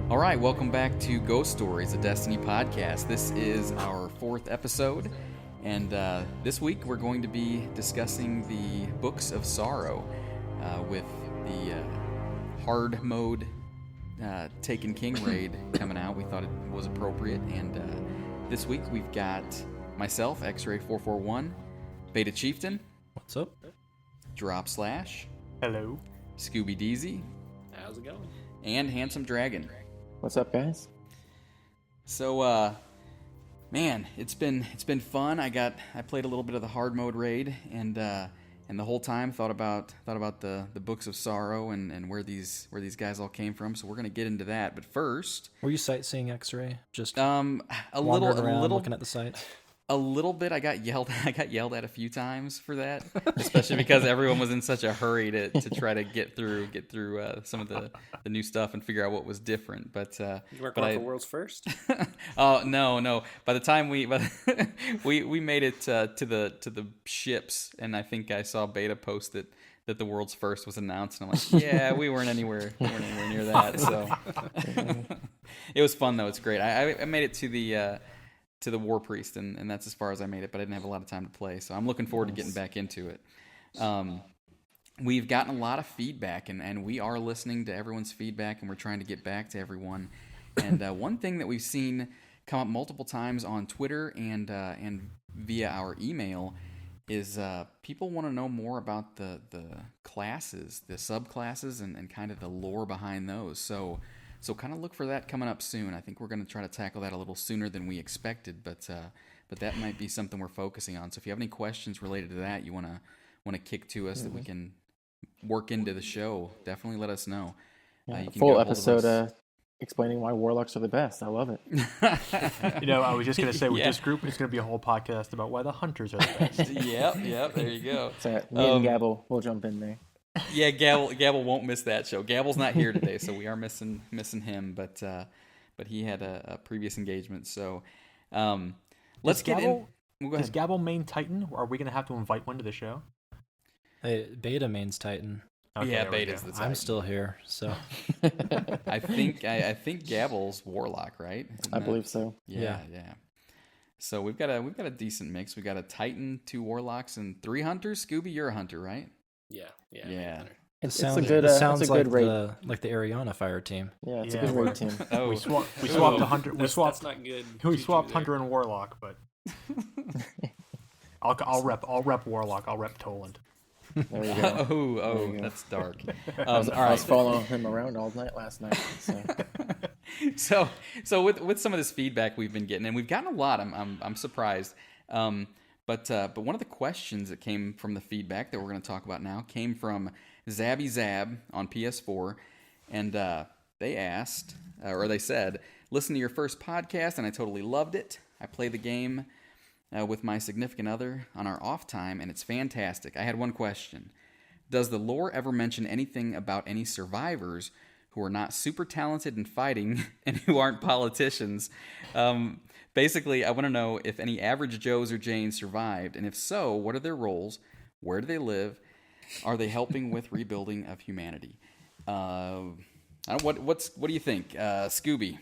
All right, welcome back to Ghost Stories, a Destiny podcast. This is our 4th episode, and this week we're going to be discussing the Books of Sorrow with the hard mode Taken King raid coming out. We thought it was appropriate, and this week we've got myself, Xray 441, Beta Chieftain. What's up? Dropslash. Hello. Scooby Deezy. How's it going? And Handsome Dragon. What's up, guys? So, man, it's been fun. I played a little bit of the hard mode raid, and the whole time thought about the Books of Sorrow and where these guys all came from. So we're gonna get into that. But first, were you sightseeing Xray? Just a little looking at the site. A little bit. I got yelled at a few times for that, especially because everyone was in such a hurry to try to get through some of the new stuff and figure out what was different. But you weren't going for world's first? Oh no! By the time we made it to the ships, and I think I saw Beta post that the world's first was announced, and I'm like, yeah, we weren't anywhere near that. So it was fun though. It's great. I made it to the War Priest, and that's as far as I made it, but I didn't have a lot of time to play, so I'm looking forward to getting back into it. We've gotten a lot of feedback, and we are listening to everyone's feedback, and we're trying to get back to everyone. And one thing that we've seen come up multiple times on Twitter and via our email is people want to know more about the classes, the subclasses, and kind of the lore behind those. So kind of look for that coming up soon. I think we're going to try to tackle that a little sooner than we expected, but that might be something we're focusing on. So if you have any questions related to that, you want to kick to us that we can work into the show, definitely let us know. Yeah, you can full episode explaining why warlocks are the best. I love it. I was just going to say, with this group, it's going to be a whole podcast about why the hunters are the best. Yep, there you go. So me and Gabble will jump in there. Yeah, Gabble won't miss that show. Gabble's not here today, so we are missing him. But he had a previous engagement. So let's get in. Well, go ahead. Is Gabble main Titan? Or are we going to have to invite one to the show? Hey, Beta main's Titan. Okay, yeah, Beta's the Titan. I'm still here, so I think Gabble's Warlock, right? I believe so. Yeah. So we've got a decent mix. We got a Titan, 2 Warlocks, and 3 Hunters. Scooby, you're a Hunter, right? Yeah. it sounds a good raid. like the Ariana Fire team. Yeah, it's a good raid team. Oh, We swapped a Hunter. That's not good. We swapped Hunter and Warlock, but I'll rep Warlock. I'll rep Toland. There you go. Oh, you go. that's dark. I was following him around all night last night. So with some of this feedback we've been getting, and we've gotten a lot. I'm surprised. But one of the questions that came from the feedback that we're going to talk about now came from Zabby Zab on PS4, and they asked, or they said, "Listen to your first podcast, and I totally loved it. I play the game with my significant other on our off time, and it's fantastic. I had one question: does the lore ever mention anything about any survivors who are not super talented in fighting and who aren't politicians? Basically, I want to know if any average Joes or Janes survived, and if so, what are their roles? Where do they live? Are they helping with rebuilding of humanity?" What do you think, Scooby?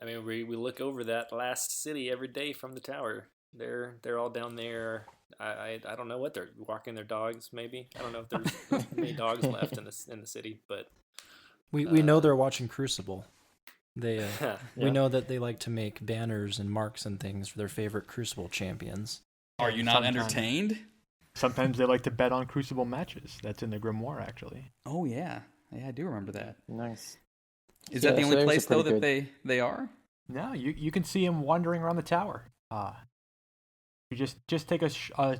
I mean, we look over that last city every day from the tower. They're all down there. I don't know what they're walking their dogs. Maybe I don't know if there's many dogs left in the city, but We know they're watching Crucible. They we know that they like to make banners and marks and things for their favorite Crucible champions. Are you not entertained? Sometimes they like to bet on Crucible matches. That's in the Grimoire, actually. Oh yeah, I do remember that. Nice. Is that the only so place though pretty that they are? No, you can see him wandering around the tower. You just take a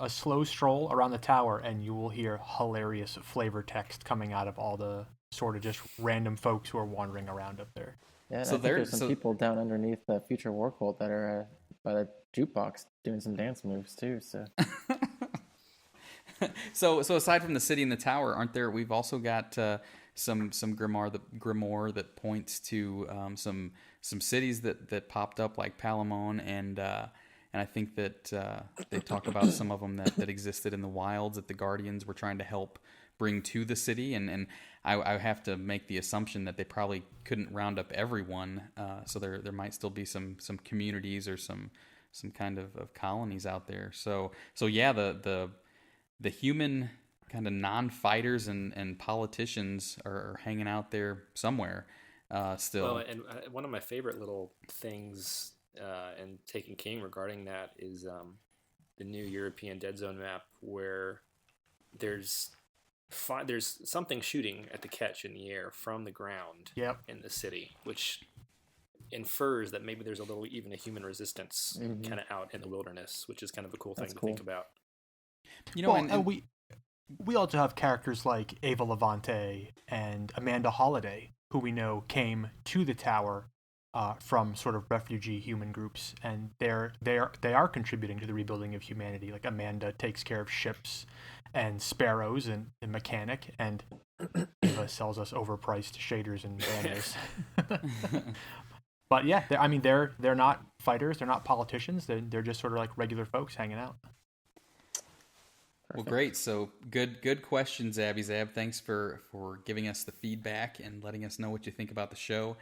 slow stroll around the tower, and you will hear hilarious flavor text coming out of all the sort of just random folks who are wandering around up there. Yeah, So I think there's some so- people down underneath the Future War Cult that are by the jukebox doing some dance moves too. So So aside from the city and the tower, aren't there? We've also got some grimoire that points to some cities that popped up, like Palamon I think that they talk about some of them that existed in the wilds that the Guardians were trying to help bring to the city, and I have to make the assumption that they probably couldn't round up everyone, so there might still be some communities or some kind of colonies out there. So yeah, the human kind of non-fighters and politicians are hanging out there somewhere still. Well, and one of my favorite little things in Taken King regarding that is the new European Dead Zone map, where there's something shooting at the catch in the air from the ground in the city, which infers that maybe there's even a human resistance kind of out in the wilderness, which is kind of a cool thing to think about. You know, and we also have characters like Ava Levante and Amanda Holiday, who we know came to the tower from sort of refugee human groups, and they are contributing to the rebuilding of humanity. Like Amanda takes care of ships and sparrows and mechanic, and Ava sells us overpriced shaders and banners. But yeah, they're not fighters, they're not politicians, they're just sort of like regular folks hanging out. Well, great. So good questions, Abby Zab. Thanks for giving us the feedback and letting us know what you think about the show.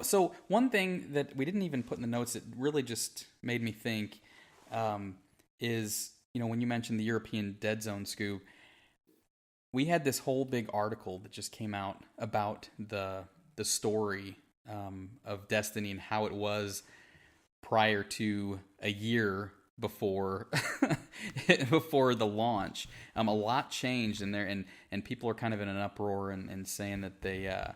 So one thing that we didn't even put in the notes that really just made me think is, when you mentioned the European Dead Zone, Scoob, we had this whole big article that just came out about the story of Destiny and how it was prior to a year before before the launch. A lot changed in there, and people are kind of in an uproar and saying that they're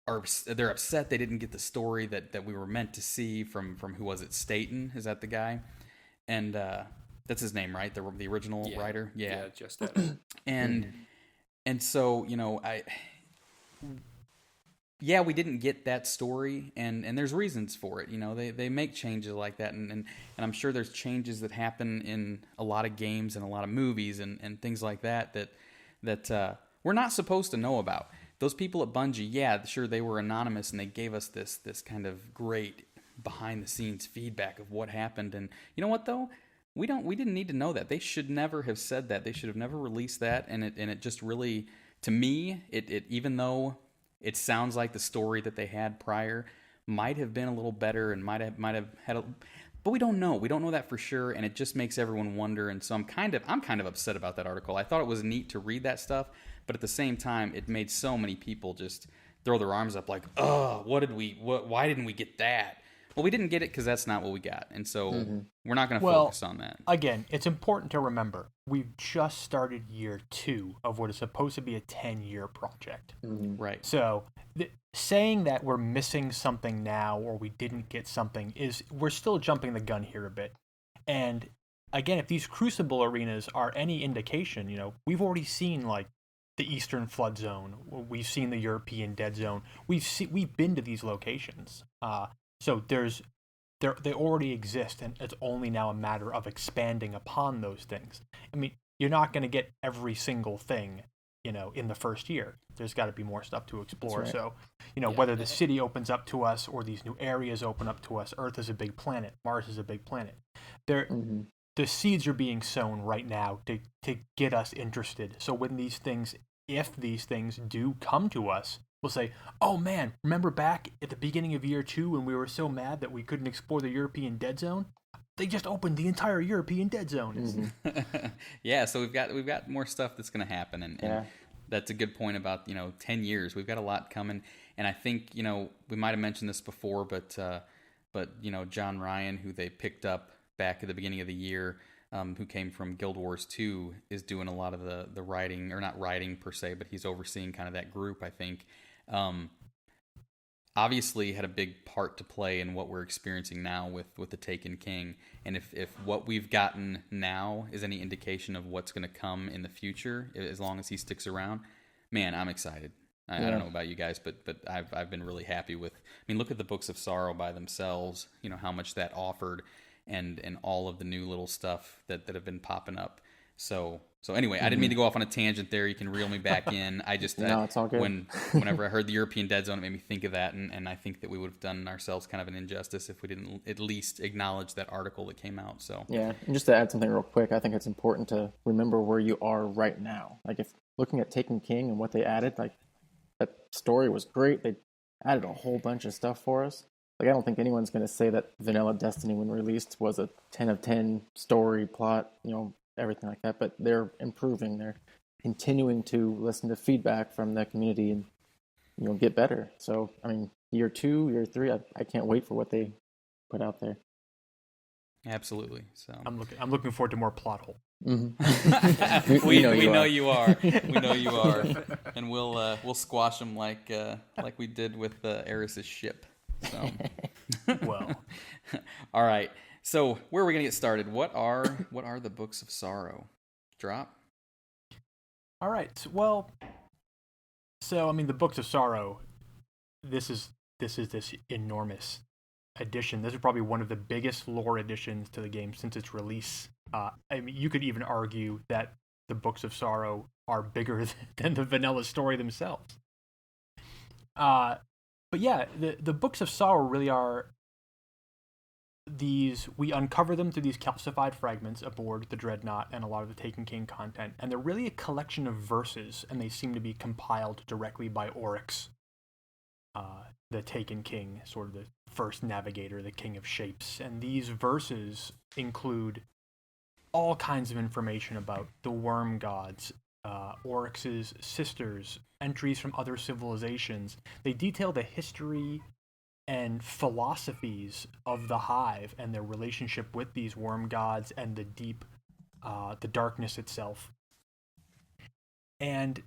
upset they didn't get the story that we were meant to see from who was it, Staten? Is that the guy? And that's his name, right? The original writer? Yeah, just that. And so, we didn't get that story, and there's reasons for it. They make changes like that, and I'm sure there's changes that happen in a lot of games and a lot of movies and things like that we're not supposed to know about. Those people at Bungie, sure, they were anonymous, and they gave us this kind of great behind-the-scenes feedback of what happened. And you know what, though? We didn't need to know that. They should never have said that. They should have never released that. And it just really, to me, it even though it sounds like the story that they had prior might have been a little better and might have had but we don't know. We don't know that for sure, and it just makes everyone wonder. And so I'm kind of upset about that article. I thought it was neat to read that stuff, but at the same time, it made so many people just throw their arms up like, "Oh, why didn't we get that?" Well, we didn't get it because that's not what we got, and so we're not going to focus on that. Again, it's important to remember we've just started year 2 of what is supposed to be a 10-year project. Right. So saying that we're missing something now or we didn't get something we're still jumping the gun here a bit. And again, if these Crucible arenas are any indication, we've already seen like the Eastern Flood Zone, we've seen the European Dead Zone, we've been to these locations. So they already exist, and it's only now a matter of expanding upon those things. I mean, you're not going to get every single thing, in the first year. There's got to be more stuff to explore. Right. So, whether the city opens up to us or these new areas open up to us, Earth is a big planet, Mars is a big planet. The seeds are being sown right now to get us interested. So when if these things do come to us, we'll say, "Oh man, remember back at the beginning of year 2 when we were so mad that we couldn't explore the European Dead Zone? They just opened the entire European Dead Zone." Yeah, so we've got more stuff that's going to happen, and that's a good point about 10 years. We've got a lot coming, and I think we might have mentioned this before, but John Ryan, who they picked up back at the beginning of the year, who came from Guild Wars 2, is doing a lot of the writing, or not writing per se, but he's overseeing kind of that group, I think. Obviously had a big part to play in what we're experiencing now with the Taken King. And if what we've gotten now is any indication of what's going to come in the future, as long as he sticks around, man, I'm excited. I don't know about you guys, but I've been really happy with. I mean, look at the Books of Sorrow by themselves. How much that offered, and all of the new little stuff that have been popping up. So anyway, I didn't mean to go off on a tangent there. You can reel me back in. I just No, it's all good. Whenever I heard the European Dead Zone, it made me think of that, and I think that we would have done ourselves kind of an injustice if we didn't at least acknowledge that article that came out. So Yeah, and just to add something real quick, I think it's important to remember where you are right now. Like if looking at Taken King and what they added, like that story was great. They added a whole bunch of stuff for us. Like I don't think anyone's going to say that Vanilla Destiny, when released, was a 10 of 10 story, plot, everything like that. But they're improving. They're continuing to listen to feedback from the community and get better. So I mean, year 2, year 3, I can't wait for what they put out there. absolutely. So I'm looking forward to more plot hole. Mm-hmm. we know you are. We know you are, and we'll squash them like we did with Eris's ship. So Well, all right. So where are we gonna get started? What are the Books of Sorrow? Drop. all right. Well, so I mean, the Books of Sorrow. This is this enormous edition. This is probably one of the biggest lore additions to the game since its release. I mean, you could even argue that the Books of Sorrow are bigger than the vanilla story themselves. But yeah, the Books of Sorrow really are these. We uncover them through these calcified fragments aboard the Dreadnought and a lot of the Taken King content, and they're really a collection of verses, and they seem to be compiled directly by Oryx, the Taken King, sort of the first navigator, the King of Shapes. And these verses include all kinds of information about the worm gods, Oryx's sisters, entries from other civilizations. They detail the history and philosophies of the Hive and their relationship with these worm gods and the deep, the darkness itself. And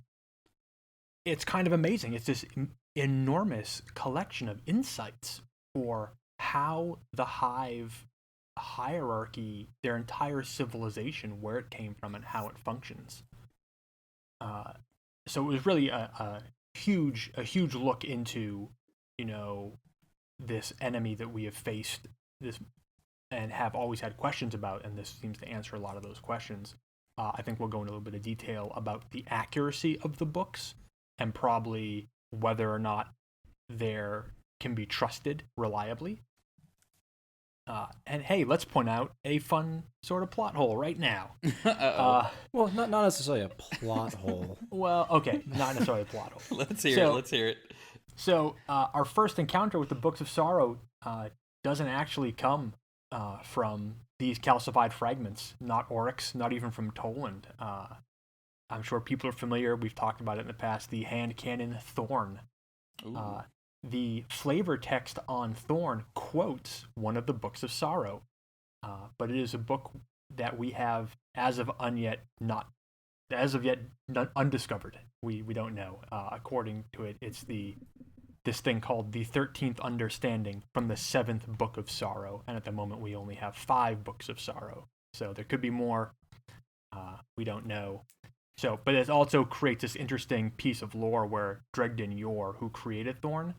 it's kind of amazing. It's this enormous collection of insights for how the Hive hierarchy, their entire civilization, where it came from and how it functions. So it was really a huge look into, this enemy that we have faced and have always had questions about, and this seems to answer a lot of those questions. I think we'll go into a little bit of detail about the accuracy of the books and probably whether or not they can be trusted reliably. And hey, let's point out a fun sort of plot hole right now. Well, not necessarily a plot hole. Well, okay, not necessarily a plot hole. Let's hear it. So our first encounter with the Books of Sorrow doesn't actually come from these calcified fragments, not Oryx, not even from Toland. I'm sure people are familiar, we've talked about it in the past, the hand cannon Thorn. The flavor text on Thorn quotes one of the Books of Sorrow, but it is a book that we have as of yet undiscovered. We don't know. According to it, it's this thing called the 13th Understanding from the 7th Book of Sorrow, and at the moment we only have 5 Books of Sorrow. So there could be more. We don't know. So, but it also creates this interesting piece of lore where Dregden Yor, who created Thorn,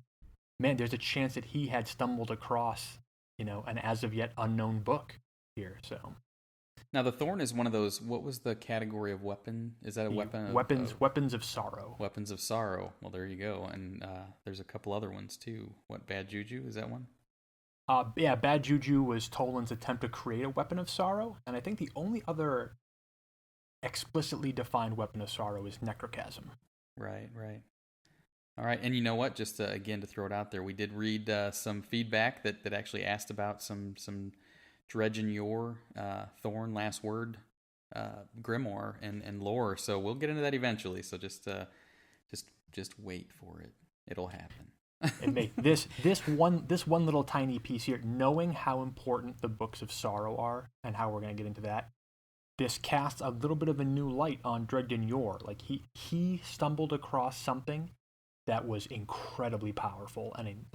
man, there's a chance that he had stumbled across, an as of yet unknown book here. So now the Thorn is one of those. What was the category of weapon? Is that a weapon? Weapons of Sorrow. Weapons of Sorrow. Well, there you go. And there's a couple other ones too. What, Bad Juju? Is that one? Yeah, Bad Juju was Toland's attempt to create a weapon of sorrow, and I think the only other explicitly defined weapon of sorrow is Necrochasm. Right. All right, and you know what? Just again to throw it out there, we did read some feedback that actually asked about some Dredgen Yor, Thorn, Last Word, Grimoire, and lore. So we'll get into that eventually. So just wait for it. It'll happen. And make this one little tiny piece here, knowing how important the Books of Sorrow are and how we're going to get into that. This casts a little bit of a new light on Dregden Yor. Like he stumbled across something that was incredibly powerful and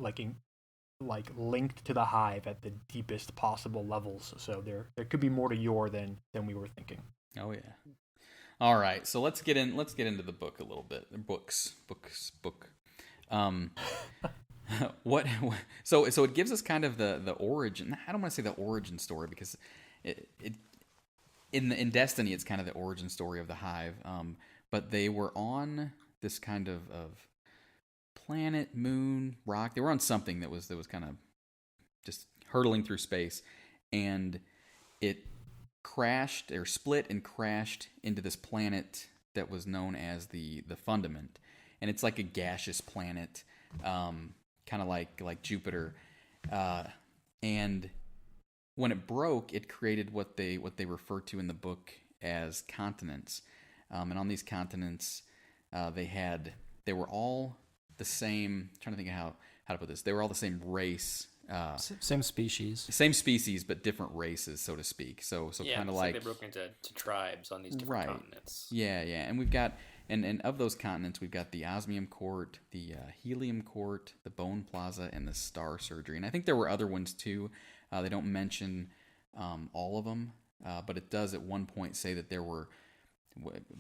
linked to the Hive at the deepest possible levels. So there could be more to Yor than we were thinking. Oh yeah. All right, so let's get into the book a little bit. Book. So it gives us kind of the origin. I don't want to say the origin story because it in Destiny, it's kind of the origin story of the Hive. But they were on this kind of planet, moon, rock. They were on something that was kind of just hurtling through space, and it crashed or split and crashed into this planet that was known as the Fundament, and it's like a gaseous planet, kind of like Jupiter, and when it broke, it created what they refer to in the book as continents, and on these continents, they were all the same. I'm trying to think of how to put this. They were all the same race. Same species. Same species, but different races, so to speak. So kind of like they broke into tribes on these different continents. Yeah, and we've got and of those continents, we've got the Osmium Court, the Helium Court, the Bone Plaza, and the Star Surgery. And I think there were other ones too. They don't mention all of them, but it does at one point say that there were,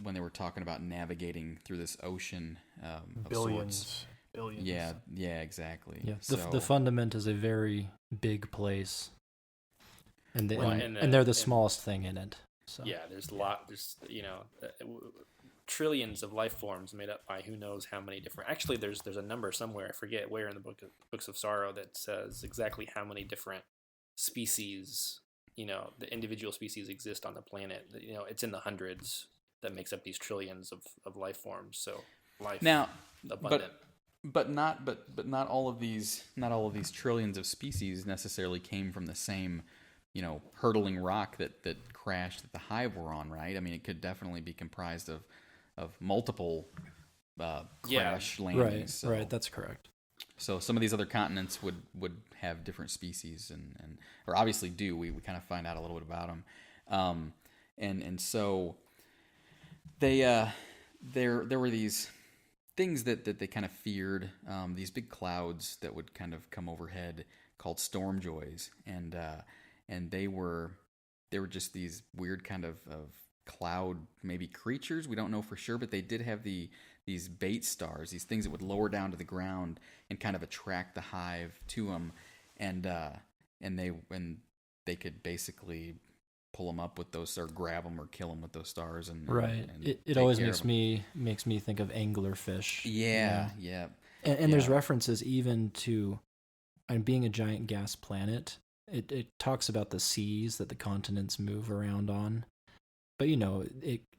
when they were talking about navigating through this ocean of billions. Yeah, exactly. Yeah, So, the Fundament is a very big place, and they're the smallest thing in it. So. Yeah, there's trillions of life forms made up by who knows how many different. Actually, there's a number somewhere, I forget where in the Books of Sorrow, that says exactly how many different species, the individual species exist on the planet. It's in the hundreds that makes up these trillions of life forms. So life now, abundant. But not all of these trillions of species necessarily came from the same, hurtling rock that crashed that the Hive were on, right? I mean, it could definitely be comprised of multiple crash landings. Right, that's correct. So some of these other continents would have different species and or obviously do. We kind of find out a little bit about them, and so there were these things that they kind of feared, these big clouds that would kind of come overhead called stormjoys, and they were just these weird kind of cloud maybe creatures. We don't know for sure, but they did have these bait stars, these things that would lower down to the ground and kind of attract the Hive to them, and they could basically pull them up with those, or grab them or kill them with those stars. And right, and it always makes me think of anglerfish. Yeah. And there's references even to being a giant gas planet. It talks about the seas that the continents move around on, but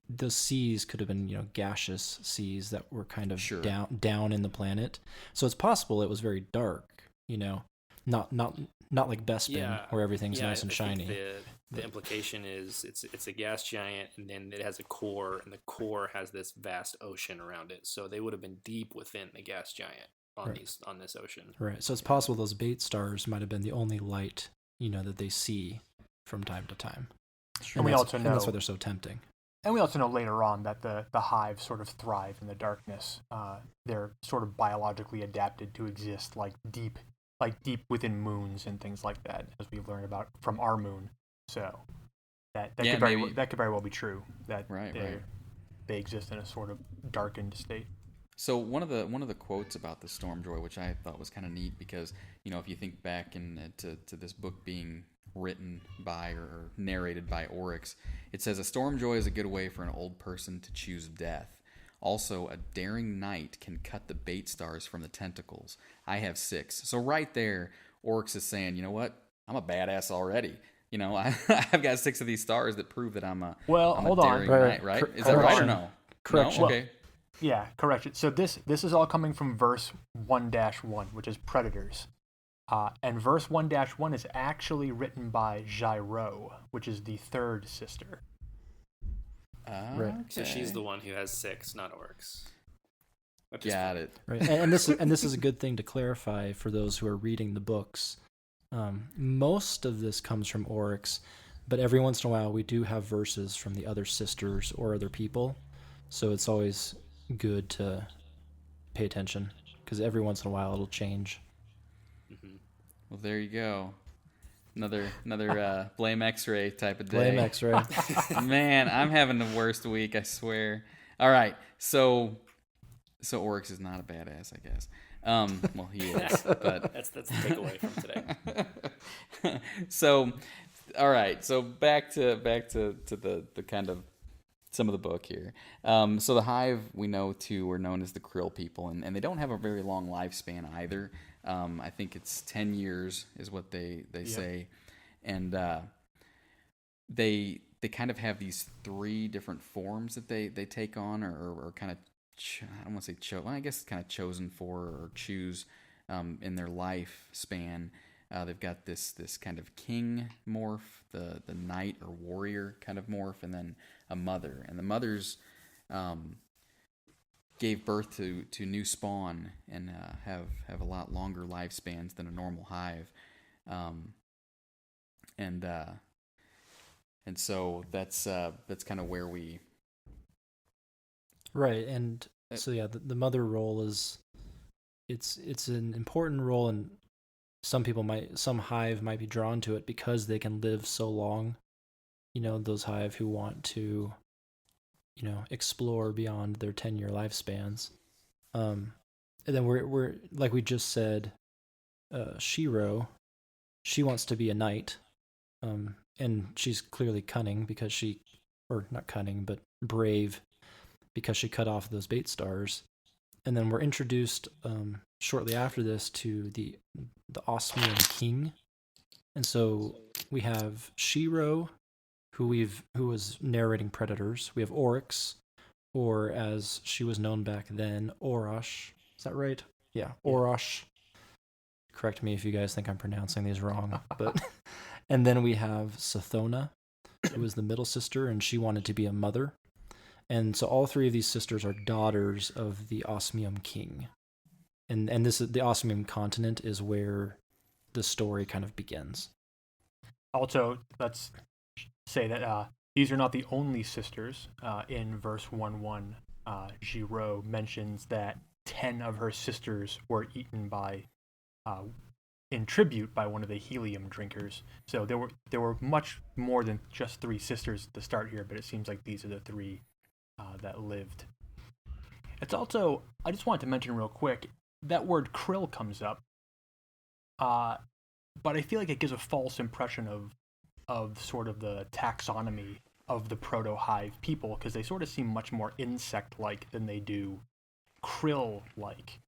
the seas could have been gaseous seas that were kind of down in the planet. So it's possible it was very dark. Not like Bespin where everything's nice and shiny. The implication is it's a gas giant, and then it has a core, and the core has this vast ocean around it. So they would have been deep within the gas giant on this ocean. Right. So it's possible those bait stars might have been the only light that they see from time to time. And we also know that's why they're so tempting. And we also know later on that the Hive sort of thrive in the darkness. They're sort of biologically adapted to exist deep within moons and things like that, as we've learned about from our moon. So that could very well be true. That they exist in a sort of darkened state. So one of the quotes about the Stormjoy, which I thought was kind of neat, because if you think back to this book being written by or narrated by Oryx, it says a Stormjoy is a good way for an old person to choose death. Also, a daring knight can cut the bait stars from the tentacles. I have 6. So right there, Oryx is saying, you know what? I'm a badass already. I've got 6 of these stars that prove that I'm a daring knight, right? Is that right or no? Correction. No? Okay. Yeah, correction. So this is all coming from verse 1-1, which is predators. And verse 1-1 is actually written by Xray, which is the third sister. Right. So she's the one who has 6, not Oryx. Got it. Right. And this is a good thing to clarify for those who are reading the books. Most of this comes from Oryx, but every once in a while we do have verses from the other sisters or other people. So it's always good to pay attention, because every once in a while it'll change. Mm-hmm. Well, there you go. Another blame Xray type of day. Blame Xray. Man, I'm having the worst week, I swear. All right, so Oryx is not a badass, I guess. Well, he is, but that's the takeaway from today. So All right, so back to the kind of some of the book here. So the Hive, we know too, are known as the Krill people, and they don't have a very long lifespan either. I think it's 10 years is what they say, and they kind of have these 3 different forms that they take on, or kind of I don't want to say I guess kind of chosen for or choose in their lifespan. They've got this kind of king morph, the knight or warrior kind of morph, and then a mother. And the mothers gave birth to new spawn and have a lot longer lifespans than a normal hive. And so that's kind of where we... Right, and so yeah, the mother role is it's an important role, and some hive might be drawn to it because they can live so long. Those hive who want to, explore beyond their 10-year lifespans. And then we're like we just said, Xray, she wants to be a knight, and she's clearly cunning because or not cunning, but brave because she cut off those bait stars. And then we're introduced shortly after this to the Osmium King. And so we have Xray, who was narrating Predators. We have Oryx, or as she was known back then, Orosh. Is that right? Yeah, Orosh. Correct me if you guys think I'm pronouncing these wrong. But and then we have Sathona, who was the middle sister, and she wanted to be a mother. And so all 3 of these sisters are daughters of the Osmium King. And this is the Osmium continent is where the story kind of begins. Also, let's say that these are not the only sisters. In verse 1:1, Xray mentions that 10 of her sisters were eaten in tribute by one of the helium drinkers. So there were much more than just 3 sisters at the start here, but it seems like these are the 3 that lived. It's also, I just wanted to mention real quick, that word krill comes up, but I feel like it gives a false impression of sort of the taxonomy of the proto-hive people, because they sort of seem much more insect-like than they do krill-like.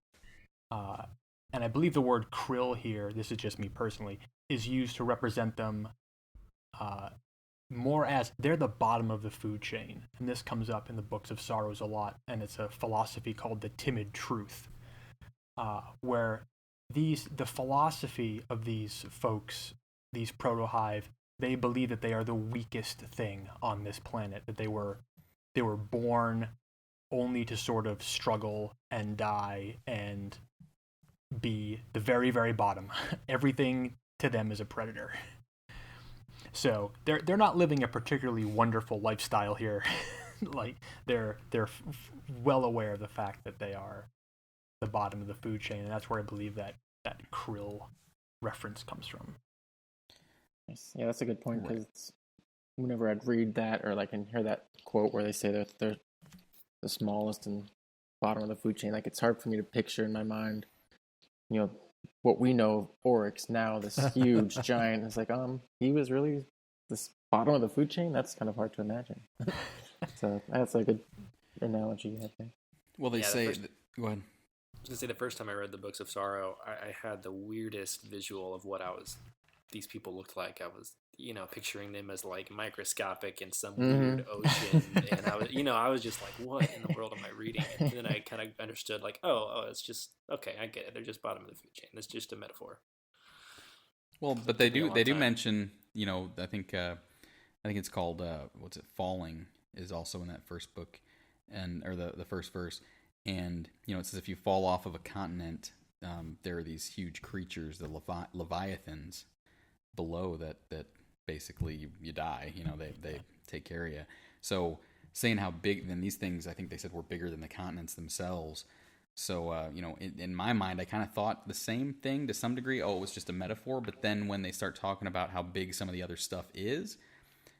And I believe the word krill here, this is just me personally, is used to represent them more as they're the bottom of the food chain. And this comes up in the Books of Sorrows a lot, and it's a philosophy called the timid truth, where the philosophy of these folks, these proto-hive, they believe that they are the weakest thing on this planet, that they were born only to sort of struggle and die and be the very, very bottom. Everything to them is a predator. So they're not living a particularly wonderful lifestyle here. Like they're well aware of the fact that they are the bottom of the food chain, and that's where I believe that krill reference comes from. Yeah, that's a good point, because whenever I'd read that or like and hear that quote where they say that they're the smallest and bottom of the food chain, like it's hard for me to picture in my mind, what we know of Oryx now, this huge giant. It's like, he was really this bottom of the food chain? That's kind of hard to imagine. So that's a good analogy, I think. Well, they say... Go ahead. I was going to say, the first time I read the Books of Sorrow, I had the weirdest visual of what these people looked like. I was, picturing them as like microscopic in some weird ocean. And I was just like, what in the world am I reading? And then I kind of understood like, oh, it's just, okay, I get it. They're just bottom of the food chain. It's just a metaphor. Well, but they do mention, I think it's called, Falling is also in that first book or the first verse. And, it says if you fall off of a continent, there are these huge creatures, the Leviathans, below that basically you die. They take care of you. So saying how big, then these things, I think they said were bigger than the continents themselves. So, in my mind, I kind of thought the same thing to some degree. Oh, it was just a metaphor. But then when they start talking about how big some of the other stuff is,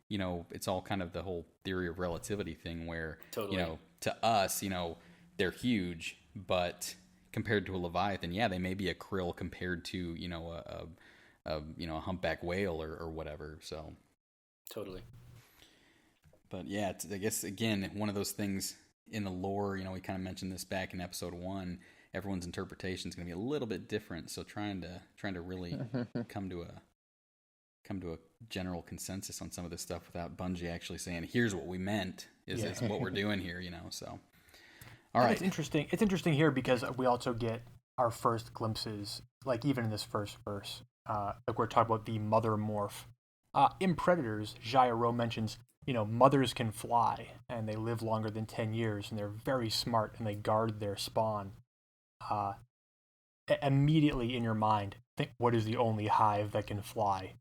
it's all kind of the whole theory of relativity thing where, totally. To us, they're huge, but compared to a Leviathan, yeah, they may be a krill compared to, a humpback whale or whatever. So Totally. but yeah, I guess again one of those things in the lore. We kind of mentioned this back in episode 1. Everyone's interpretation is going to be a little bit different. So trying to really come to a general consensus on some of this stuff without Bungie actually saying, "Here's what we meant," is what we're doing here. So. All right. It's interesting. It's interesting here because we also get our first glimpses, like even in this first verse, like we're talking about the mother morph. In Predators, Jairo mentions, mothers can fly and they live longer than 10 years and they're very smart and they guard their spawn. Immediately in your mind, think what is the only hive that can fly?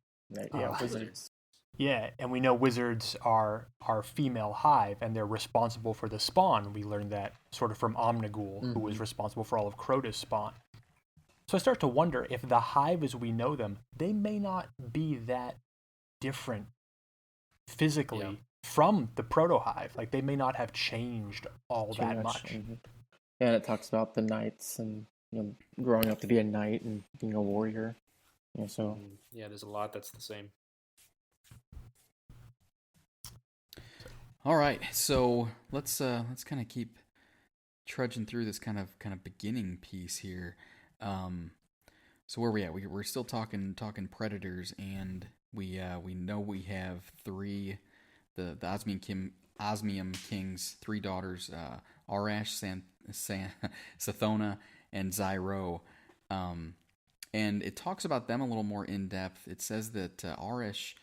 Wizards. Yeah, and we know wizards are female hive, and they're responsible for the spawn. We learned that sort of from Omnigul, who was responsible for all of Crota's spawn. So I start to wonder if the hive as we know them, they may not be that different physically from the proto-hive. Like, they may not have changed all that much. Mm-hmm. Yeah, and it talks about the knights and growing up to be a knight and being a warrior. So yeah, there's a lot that's the same. All right, so let's kind of keep trudging through this kind of beginning piece here. So where are we at? We're still talking predators, and we know we have 3 the Osmium King's 3 daughters, Arash, Sathona, and Xray. And it talks about them a little more in depth. It says that Arash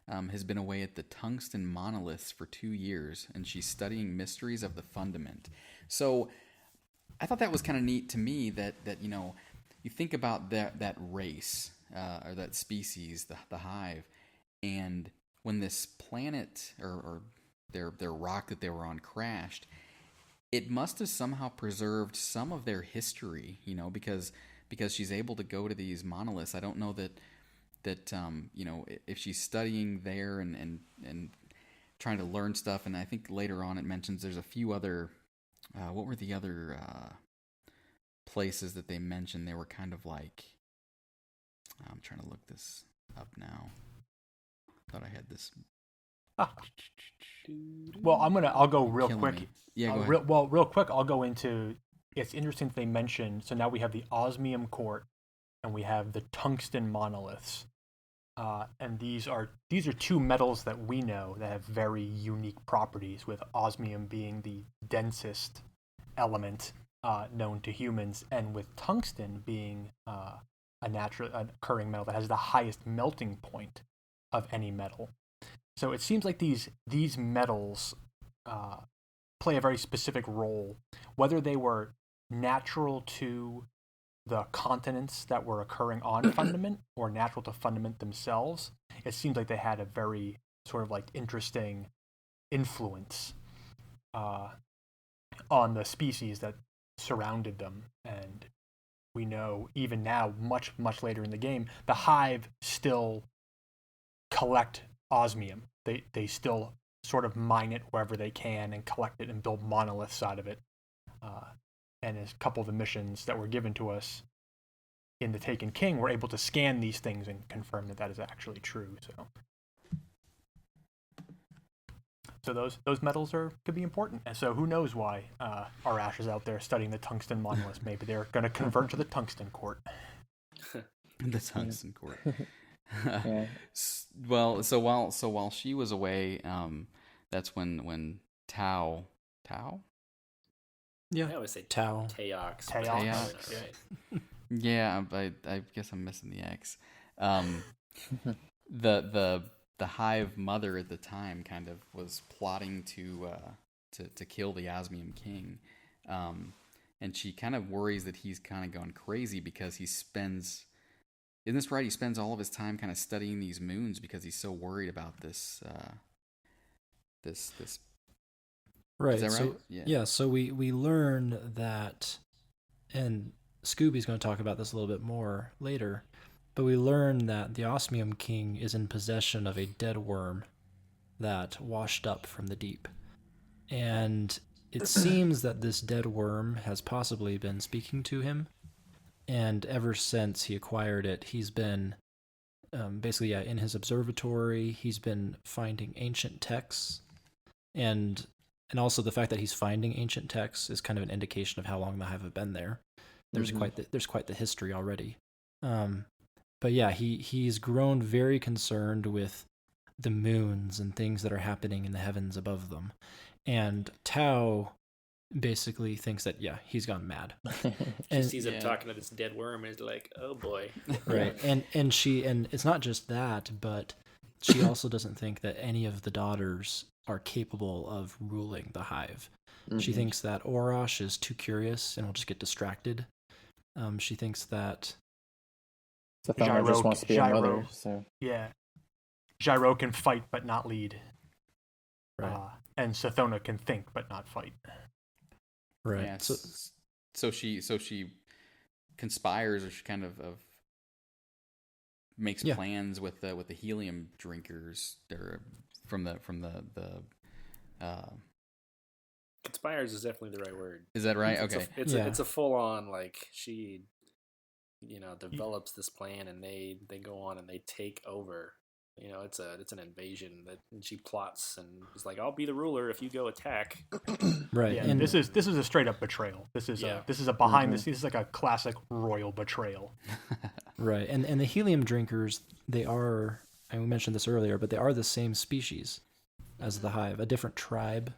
has been away at the Tungsten Monoliths for 2 years, and she's studying mysteries of the fundament. So I thought that was kind of neat to me that you think about that race or that species, the Hive, and when this planet or their rock that they were on crashed, it must have somehow preserved some of their history, because she's able to go to these monoliths. I don't know that if she's studying there and trying to learn stuff, and I think later on it mentions there's a few other what were the other places that they mentioned? They were kind of like, I'm trying to look this up now. Thought I had this. Well, I'll go real Killing quick. me. Yeah, go ahead. Real quick, I'll go into. It's interesting that they mentioned. So now we have the Osmium Court, and we have the Tungsten Monoliths. And these are 2 metals that we know that have very unique properties, with osmium being the densest element known to humans, and with tungsten being a natural occurring metal that has the highest melting point of any metal. So it seems like these metals play a very specific role, whether they were natural to the continents that were occurring on Fundament or natural to Fundament themselves. It seems like they had a very sort of like interesting influence on the species that surrounded them. And we know even now, much later in the game, the Hive still collect osmium. They still sort of mine it wherever they can and collect it and build monoliths out of it. And a couple of the missions that were given to us in the Taken King, we're able to scan these things and confirm that is actually true. So those metals could be important. And so who knows why Arash is out there studying the tungsten monoliths? Maybe they're going to convert to the Tungsten Court. The Tungsten Court. Yeah. Well, so while she was away, that's when Tau. Yeah, I always say Tau. Teox. Teox. Right. Yeah, I guess I'm missing the X. The Hive mother at the time kind of was plotting to kill the Osmium King, and she kind of worries that he's kind of gone crazy because he spends. Isn't this right? He spends all of his time kind of studying these moons because he's so worried about this. This. Right. Is that so, right? Yeah. So we learn that, and Scooby's going to talk about this a little bit more later, but we learn that the Osmium King is in possession of a dead worm that washed up from the deep. And it seems that this dead worm has possibly been speaking to him, and ever since he acquired it, he's been basically, yeah, in his observatory, he's been finding ancient texts, and also the fact that he's finding ancient texts is kind of an indication of how long the Hive have been there. There's quite the history already. But yeah, he's grown very concerned with the moons and things that are happening in the heavens above them, and Tao basically thinks that he's gone mad. She sees him talking to this dead worm and is like, oh boy. Right. And it's not just that, but she also doesn't think that any of the daughters are capable of ruling the Hive. She thinks that Orosh is too curious and will just get distracted. She thinks that Xray just wants to be a mother. So yeah, Xray can fight but not lead. Right. And Sathona can think but not fight. Right. Yeah, so she conspires, or she kind of makes plans with the helium drinkers. They're from the conspires is definitely the right word. Is that right? Okay. It's a full on, like, she develops this plan, and they go on and they take over. It's an invasion that she plots, and is like, I'll be the ruler if you go attack. Right. Yeah, and this is a straight up betrayal. This is a behind the scenes. This is like a classic royal betrayal. Right. And the helium drinkers, they are, and we mentioned this earlier, but they are the same species as the Hive, a different tribe,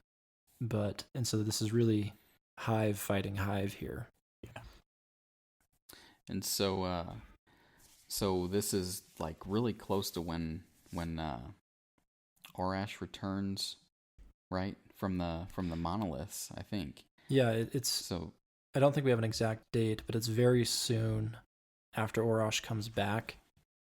and so this is really Hive fighting Hive here. Yeah. And so this is like really close to when Orash returns, right, from the monoliths, I think. Yeah, it's so. I don't think we have an exact date, but it's very soon after Orash comes back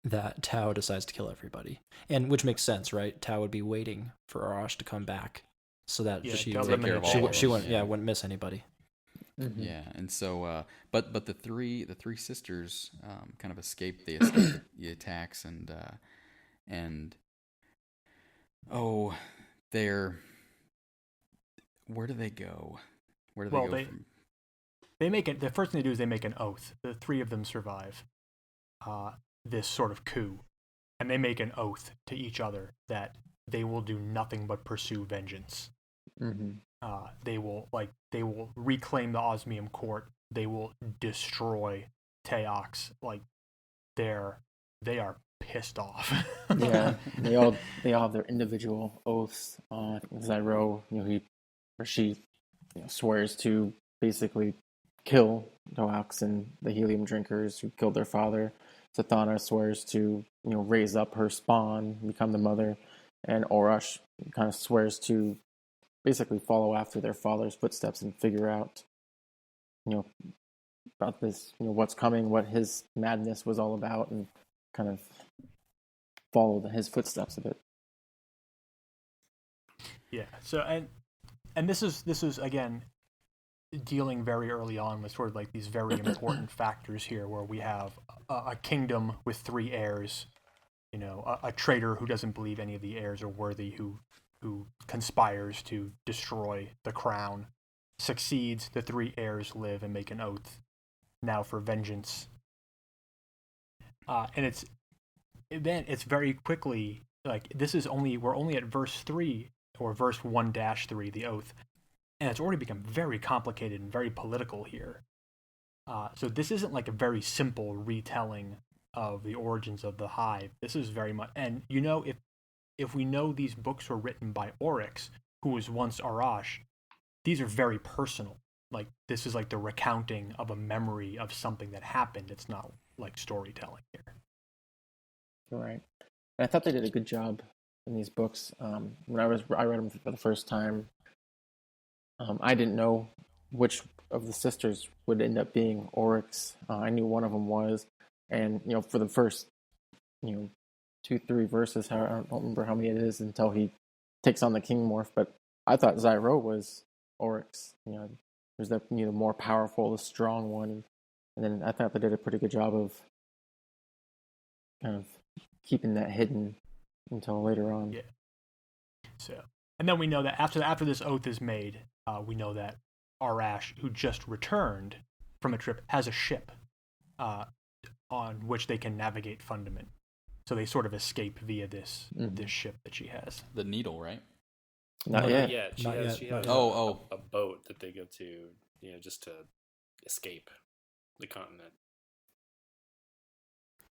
that Tao decides to kill everybody, and which makes sense, right? Tao would be waiting for Orash to come back so that she wouldn't miss anybody. Mm-hmm. Yeah, and so, but the three sisters kind of escape the attacks, and they're where do they go? Where do they go from? They make it. The first thing they do is they make an oath. The three of them survive this sort of coup, and they make an oath to each other that they will do nothing but pursue vengeance. Mm-hmm. They will reclaim the osmium court. They will destroy Teox. Like, they are pissed off. Yeah, they all have their individual oaths. Xray, she swears to basically kill Teox and the helium drinkers who killed their father. Sathana swears to raise up her spawn, become the mother, and Orash kind of swears to basically follow after their father's footsteps and figure out, about this, what's coming, what his madness was all about, and kind of follow his footsteps a bit. Yeah. So and this is again dealing very early on with sort of like these very important factors here, where we have a kingdom with three heirs, a traitor who doesn't believe any of the heirs are worthy, who conspires to destroy the crown, succeeds, the three heirs live and make an oath now for vengeance. And it's very quickly, like, we're only at verse 3 or verse 1-3, the oath, and it's already become very complicated and very political here. So this isn't like a very simple retelling of the origins of the Hive. This is very much, and if we know these books were written by Oryx, who was once Arash, these are very personal. Like, this is like the recounting of a memory of something that happened. It's not like storytelling here. Right. And I thought they did a good job in these books. When I read them for the first time, I didn't know which of the sisters would end up being Oryx. I knew one of them was, and for the first 2-3 verses, I don't remember how many it is until he takes on the king morph, but I thought Xray was Oryx. There's the more powerful, the strong one, and then I thought they did a pretty good job of kind of keeping that hidden until later on. Yeah. So, and then we know that after this oath is made, we know that Arash, who just returned from a trip, has a ship on which they can navigate Fundament. So they sort of escape via this ship that she has. The needle, right? Not yet. She Not has, yet. she has a boat that they go to, just to escape the continent.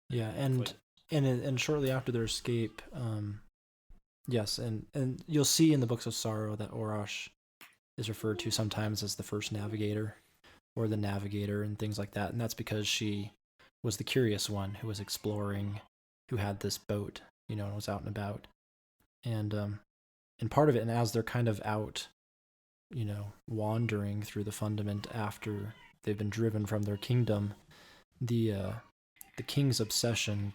Yeah, and shortly after their escape, yes, and you'll see in the Books of Sorrow that Oryx is referred to sometimes as the first navigator, or the navigator, and things like that, and that's because she was the curious one who was exploring, who had this boat, and was out and about, and part of it, and as they're kind of out, wandering through the Fundament after they've been driven from their kingdom, the king's obsession.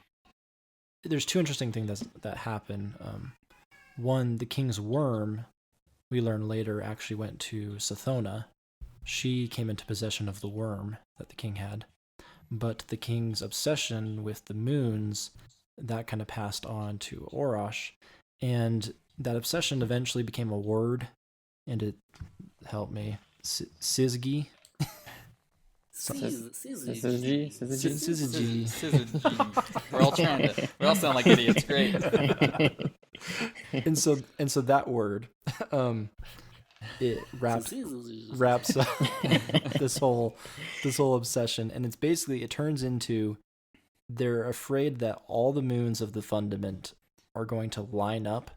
There's two interesting things that happen. One, the king's worm, we learn later, actually went to Sathona. She came into possession of the worm that the king had. But the king's obsession with the moons, that kind of passed on to Oryx. And that obsession eventually became a word, and it helped me. Sizgi. Syzygy. We're all we all sound like idiots. Great. and so that word, it wraps up this whole obsession, and it's basically, it turns into, they're afraid that all the moons of the Fundament are going to line up,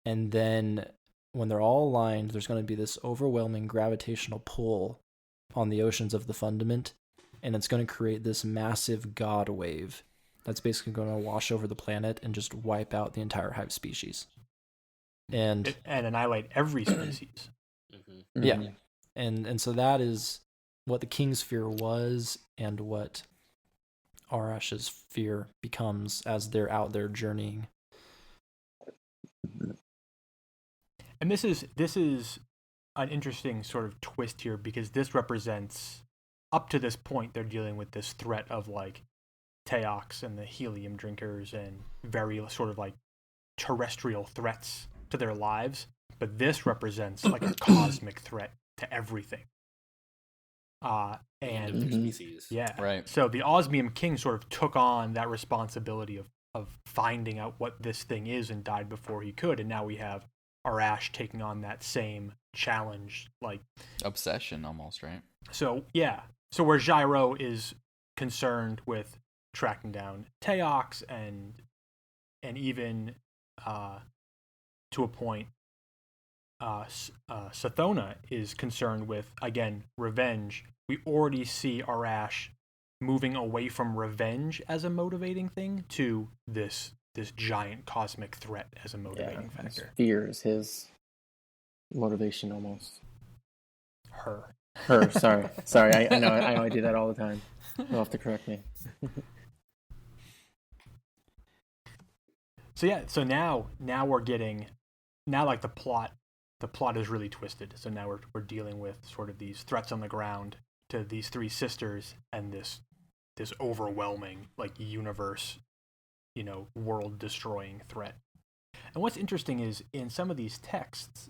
and then when they're all aligned, there's going to be this overwhelming gravitational pull on the oceans of the Fundament, and it's going to create this massive god wave that's basically going to wash over the planet and just wipe out the entire Hive species. And annihilate every species. Yeah. And so that is what the king's fear was, and what Oryx's fear becomes as they're out there journeying. And this is an interesting sort of twist here, because this represents, up to this point, they're dealing with this threat of like Teox and the helium drinkers and very sort of like terrestrial threats to their lives. But this represents like a cosmic threat to everything. And of their species. Yeah. Right. So the Osmium King sort of took on that responsibility of finding out what this thing is, and died before he could. And now we have Oryx taking on that same challenge, like Obsession almost, right? So yeah. So where Xray is concerned with tracking down Teox and even to a point, Sathona is concerned with, again, revenge. We already see Oryx moving away from revenge as a motivating thing to this giant cosmic threat as a motivating factor. Fear is his motivation almost. Her. Sorry. I know I do that all the time. You'll have to correct me. So yeah. So now we're getting, like the plot is really twisted. So now we're dealing with sort of these threats on the ground to these three sisters, and this overwhelming, like, universe, world destroying threat. And what's interesting is, in some of these texts,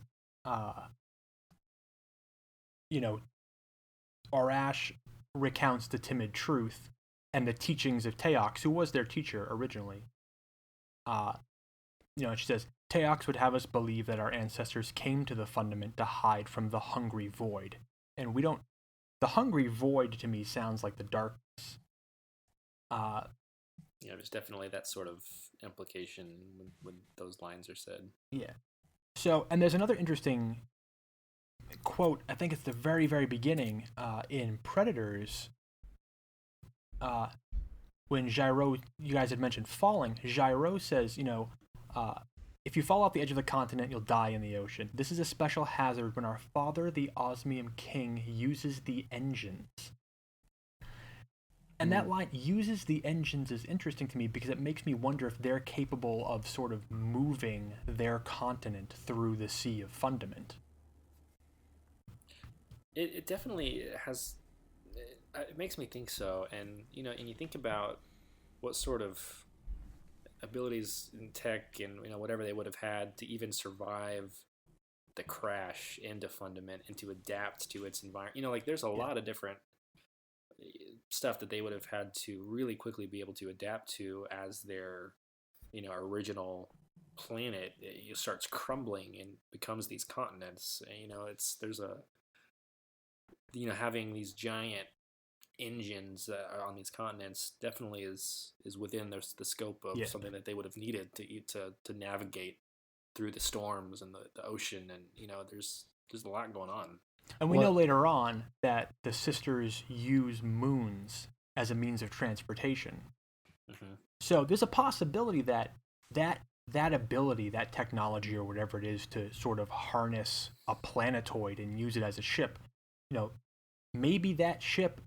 Oryx recounts the timid truth and the teachings of Teox, who was their teacher originally. She says, Teox would have us believe that our ancestors came to the Fundament to hide from the hungry void. And we don't... The hungry void, to me, sounds like the darkness. There's definitely that sort of implication when those lines are said. Yeah. So, and there's another interesting quote, I think it's the very, very beginning, in Predators, when Xray, you guys had mentioned falling, Xray says, if you fall off the edge of the continent, you'll die in the ocean. This is a special hazard when our father, the Osmium King, uses the engines. And that line, uses the engines, is interesting to me, because it makes me wonder if they're capable of sort of moving their continent through the Sea of Fundament. It definitely has... It makes me think so. And, and you think about what sort of abilities in tech and whatever they would have had to even survive the crash into Fundament and to adapt to its environment. There's a lot of different stuff that they would have had to really quickly be able to adapt to as their original planet, it starts crumbling and becomes these continents. And, there's a having these giant engines on these continents definitely is within the scope of something that they would have needed to navigate through the storms and the ocean, and there's a lot going on. And we know later on that the sisters use moons as a means of transportation. Mm-hmm. So there's a possibility that ability, that technology or whatever it is, to sort of harness a planetoid and use it as a ship, maybe that ship,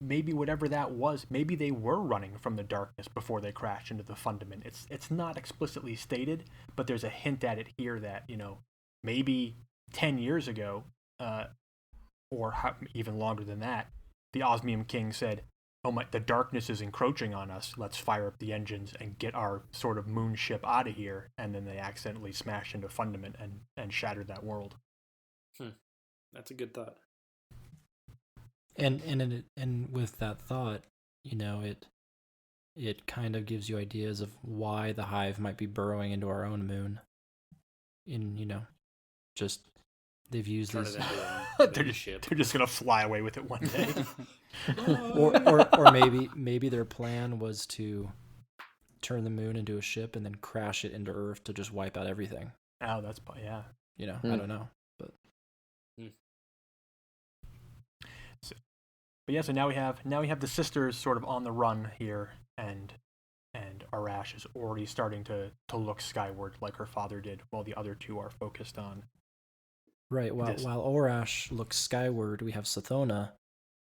maybe whatever that was, maybe they were running from the darkness before they crashed into the fundament. It's not explicitly stated, but there's a hint at it here that, maybe 10 years ago, or even longer than that, the Osmium King said, "Oh my, the darkness is encroaching on us. Let's fire up the engines and get our sort of moon ship out of here." And then they accidentally smashed into Fundament and shattered that world. That's a good thought. And with that thought, it kind of gives you ideas of why the Hive might be burrowing into our own moon. Just they've used this. They're just gonna fly away with it one day. or maybe their plan was to turn the moon into a ship and then crash it into Earth to just wipe out everything. Oh, that's yeah. I don't know, but. But yeah, so now we have the sisters sort of on the run here, and Arash is already starting to look skyward like her father did, while the other two are focused on. Right. While Arash looks skyward, we have Sathona,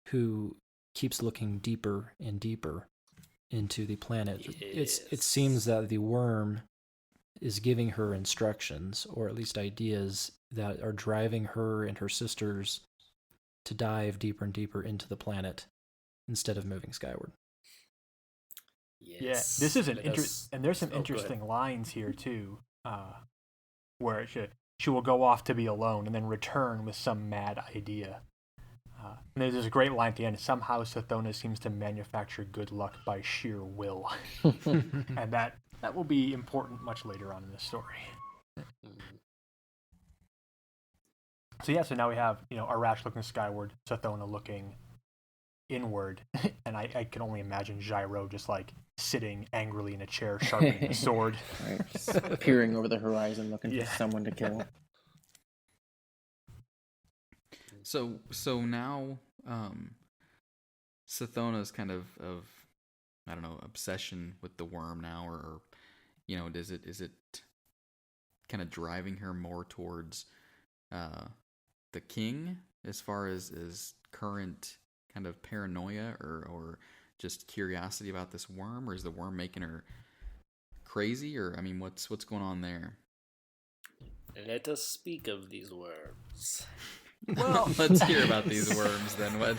who keeps looking deeper and deeper into the planet. Yes. It seems that the worm is giving her instructions, or at least ideas, that are driving her and her sisters to dive deeper and deeper into the planet instead of moving skyward. Yes. Yeah, this is and there's some interesting lines here too, where she will go off to be alone and then return with some mad idea. And there's a great line at the end. Somehow Sathona seems to manufacture good luck by sheer will, and that will be important much later on in this story. So now we have Arash looking skyward, Sathona looking inward, and I can only imagine Xray just like sitting angrily in a chair, sharpening a sword, right, just peering over the horizon, looking for someone to kill. So now, Sathona's kind of I don't know, obsession with the worm now, or is it kind of driving her more towards the king as far as current kind of paranoia or just curiosity about this worm, or is the worm making her crazy, or what's going on there? Let us speak of these worms. Well, let's hear about these worms then. What?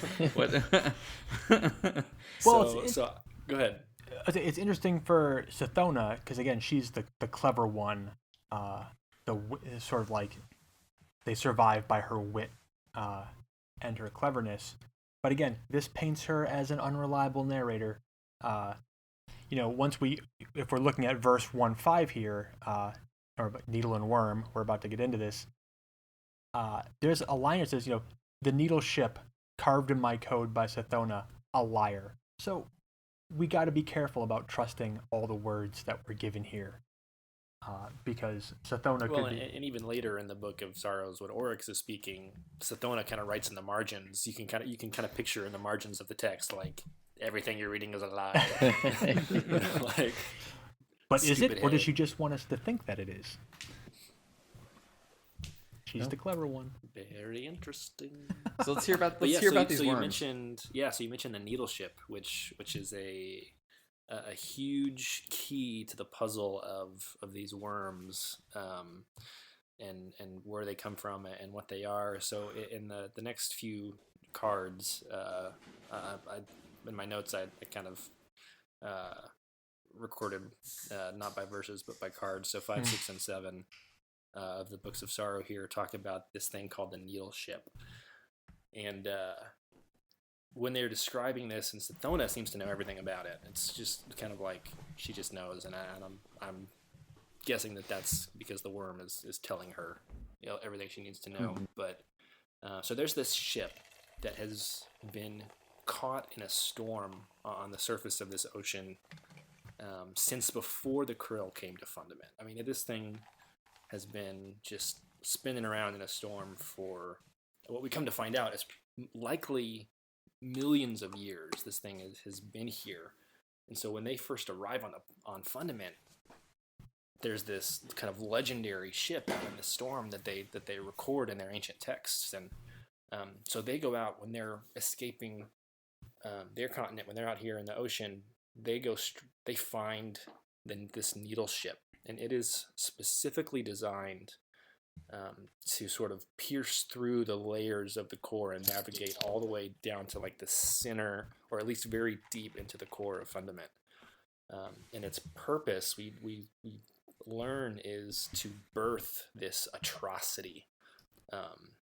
Well, so go ahead. It's interesting for Sathona because again, she's the clever one. Sort of like they survive by her wit and her cleverness. But again, this paints her as an unreliable narrator. If we're looking at verse 1:5 here, or Needle and Worm, we're about to get into this. There's a line that says, the needle ship carved in my code by Sathona, a liar. So we got to be careful about trusting all the words that were given here. Because Sathona could be... and even later in the Book of Sorrows, when Oryx is speaking, Sathona kind of writes in the margins. You can kind of picture in the margins of the text, like, everything you're reading is a lie. But is it, or does she just want us to think that it is? She's the clever one. Very interesting. So let's hear about these worms. You mentioned the needle ship, which is a huge key to the puzzle of these worms, and where they come from and what they are. So in the next few cards, in my notes I kind of recorded not by verses but by cards. So 5, 6, and 7 of the Books of Sorrow here talk about this thing called the needle ship, and when they're describing this, and Sethona seems to know everything about it. It's just kind of like she just knows, and I'm guessing that that's because the worm is telling her, everything she needs to know. Mm-hmm. But so there's this ship that has been caught in a storm on the surface of this ocean since before the krill came to Fundament. I mean, this thing has been just spinning around in a storm for what we come to find out is likely millions of years. This thing has been here, and so when they first arrive on Fundament, there's this kind of legendary ship out in the storm that they record in their ancient texts, and so they go out when they're escaping their continent. When they're out here in the ocean, they find this needle ship, and it is specifically designed to sort of pierce through the layers of the core and navigate all the way down to like the center, or at least very deep into the core of Fundament. And its purpose, we learn, is to birth this atrocity.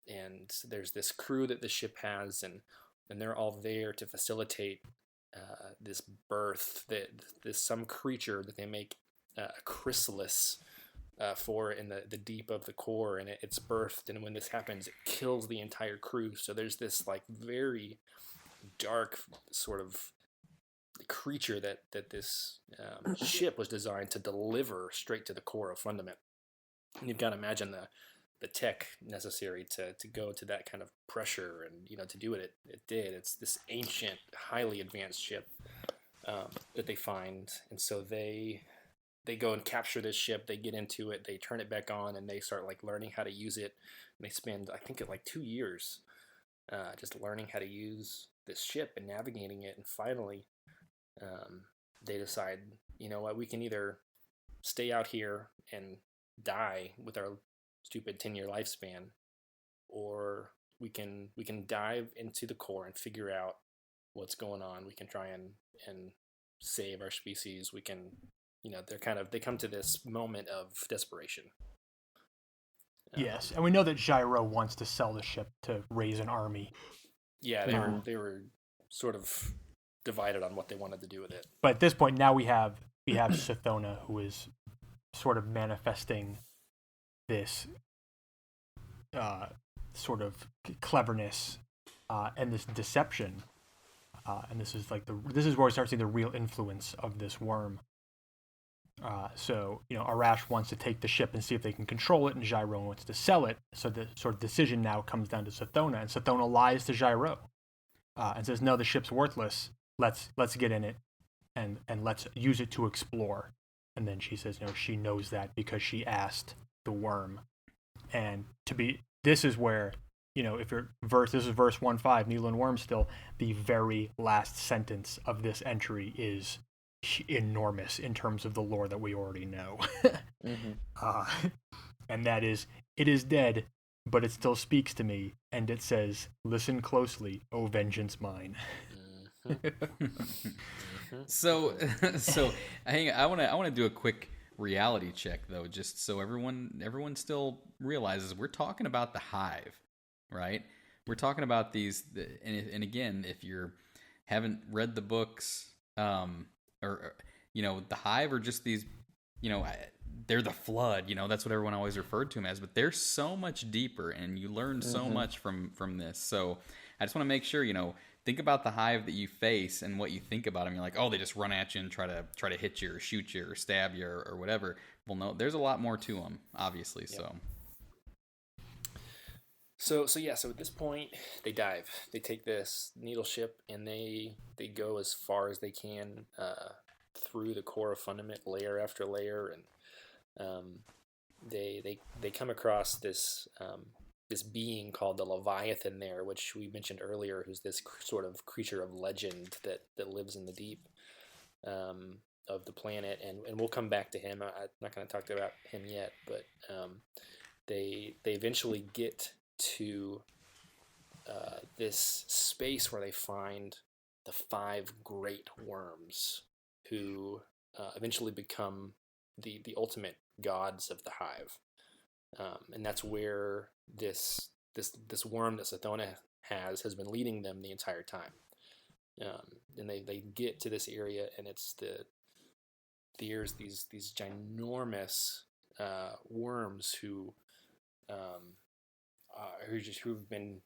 And there's this crew that the ship has, and they're all there to facilitate this birth. There's some creature that they make a chrysalis for in the deep of the core, and it's birthed, and when this happens, it kills the entire crew. So there's this like very dark sort of creature that this ship was designed to deliver straight to the core of Fundament. And you've got to imagine the tech necessary to go to that kind of pressure, and to do it did. It's this ancient, highly advanced ship that they find, and so they go and capture this ship. They get into it, they turn it back on, and they start like learning how to use it. And they spend, I think, like 2 years just learning how to use this ship and navigating it. And finally, they decide, you know what, we can either stay out here and die with our stupid 10-year lifespan, or we can dive into the core and figure out what's going on. We can try and save our species. We can, they come to this moment of desperation. Yes, and we know that Xray wants to sell the ship to raise an army. Yeah, they were sort of divided on what they wanted to do with it. But at this point, now we have Sethona, who is sort of manifesting this sort of cleverness and this deception, and this is where we start seeing the real influence of this worm. So Arash wants to take the ship and see if they can control it, and Xray wants to sell it. So the sort of decision now comes down to Sethona, and Sethona lies to Xray and says, "No, the ship's worthless. Let's get in it and let's use it to explore." And then she says, she knows that because she asked the worm. And this is where, if this is verse 1.5, Needle and Worm still, the very last sentence of this entry is enormous in terms of the lore that we already know. Mm-hmm. And that is, "It is dead, but it still speaks to me, and it says, 'Listen closely, O vengeance mine.'" So hang on, I want to do a quick reality check though, just so everyone still realizes we're talking about the Hive, right? We're talking about these, and again, if you haven't read the books, or the Hive are just these, they're the Flood, that's what everyone always referred to them as, but they're so much deeper, and you learn so much from this. So I just want to make sure, think about the Hive that you face and what you think about them. You're like, oh, they just run at you and try to hit you or shoot you or stab you or whatever. Well, no, there's a lot more to them, obviously. Yep. So at this point, they dive. They take this needle ship and they go as far as they can through the core of Fundament, layer after layer, and they come across this being called the Leviathan there, which we mentioned earlier, who's this sort of creature of legend that lives in the deep of the planet, and we'll come back to him. I'm not going to talk about him yet, but they eventually get to this space where they find the 5 great worms, who eventually become the ultimate gods of the Hive. And that's where this worm that Sethona has been leading them the entire time. and they get to this area, and it's there's these ginormous worms who've been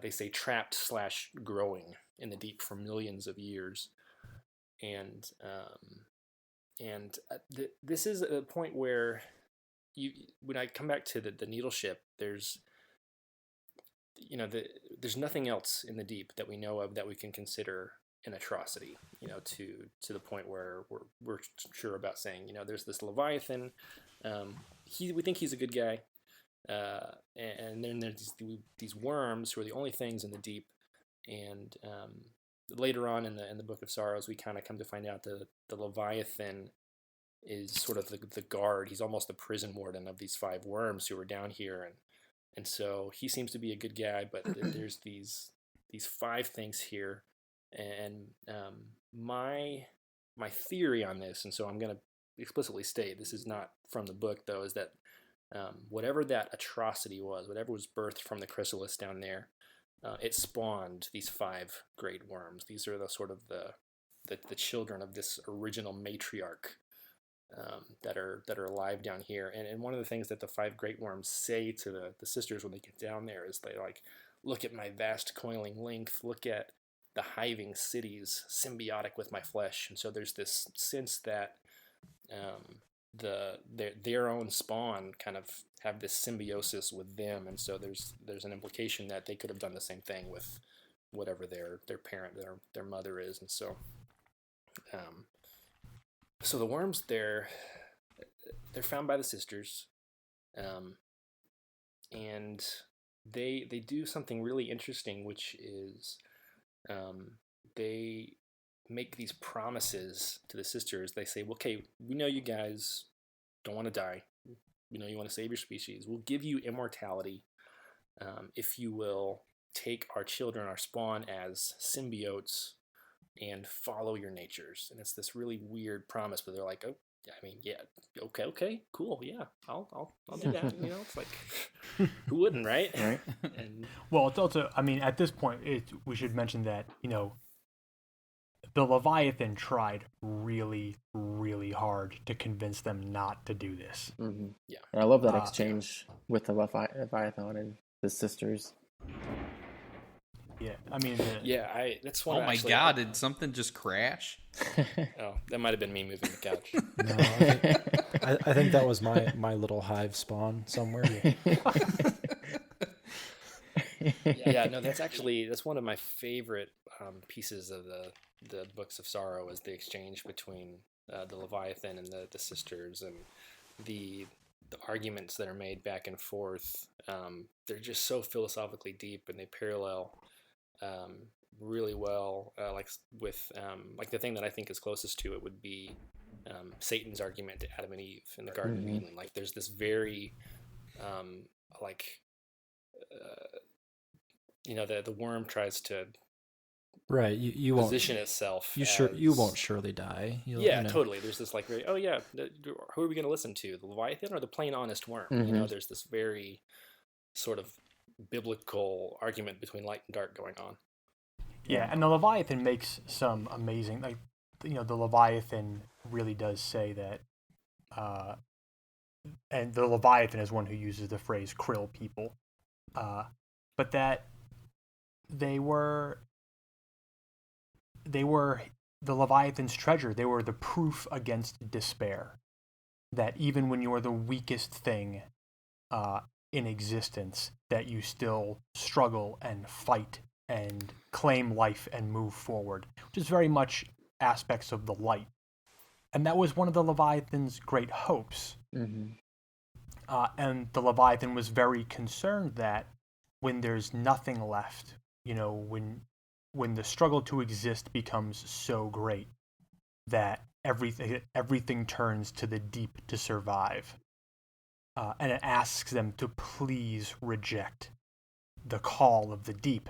they say trapped / growing in the deep for millions of years, and this is a point where when I come back to the needle ship, there's there's nothing else in the deep that we know of that we can consider an atrocity, to the point where we're sure about saying, there's this Leviathan, we think he's a good guy, and then there's these worms who are the only things in the deep, and later on in the Book of Sorrows, we kind of come to find out that the Leviathan is sort of the guard. He's almost the prison warden of these 5 worms who are down here, and so he seems to be a good guy, but there's these 5 things here, and my theory on this, and so I'm going to explicitly state this is not from the book though, is that whatever that atrocity was, whatever was birthed from the chrysalis down there, it spawned these 5 great worms. These are the sort of the children of this original matriarch that are alive down here. And one of the things that the 5 great worms say to the sisters when they get down there is they look at my vast coiling length, look at the hiving cities symbiotic with my flesh. And so there's this sense that their own spawn kind of have this symbiosis with them, and so there's an implication that they could have done the same thing with whatever their parent, their mother is. And so so the worms, they're found by the sisters, and they do something really interesting, which is they make these promises to the sisters. They say, okay, we know you guys don't want to die. We know you want to save your species. We'll give you immortality if you will take our children, our spawn, as symbiotes and follow your natures. And it's this really weird promise, but they're like, oh, I mean, yeah, okay, cool, yeah, I'll do that. It's like, who wouldn't, right? Right. And Well, it's also, I mean, at this point, we should mention that, the Leviathan tried really, really hard to convince them not to do this. Mm-hmm. Yeah. And I love that exchange with the Leviathan and his sisters. Yeah, I mean, that's one. Oh my God! Did something just crash? Oh, that might have been me moving the couch. No, I think that was my little hive spawn somewhere. No, that's one of my favorite pieces of the Books of Sorrow, is the exchange between the Leviathan and the sisters, and the arguments that are made back and forth. They're just so philosophically deep, and they parallel really well. With the thing that I think is closest to it would be Satan's argument to Adam and Eve in the Garden of Eden. Like, there's this very the worm tries to right. You won't position itself. You won't surely die. Totally. There's this who are we going to listen to, the Leviathan or the plain honest worm? Mm-hmm. There's this very sort of biblical argument between light and dark going on. Yeah, and the Leviathan makes some amazing, the Leviathan really does say that, and the Leviathan is one who uses the phrase krill people, but that they were the Leviathan's treasure. They were the proof against despair, that even when you are the weakest thing in existence, that you still struggle and fight and claim life and move forward, which is very much aspects of the light. And that was one of the Leviathan's great hopes. Mm-hmm. And the Leviathan was very concerned that when there's nothing left, when the struggle to exist becomes so great that everything turns to the deep to survive. And it asks them to please reject the call of the deep.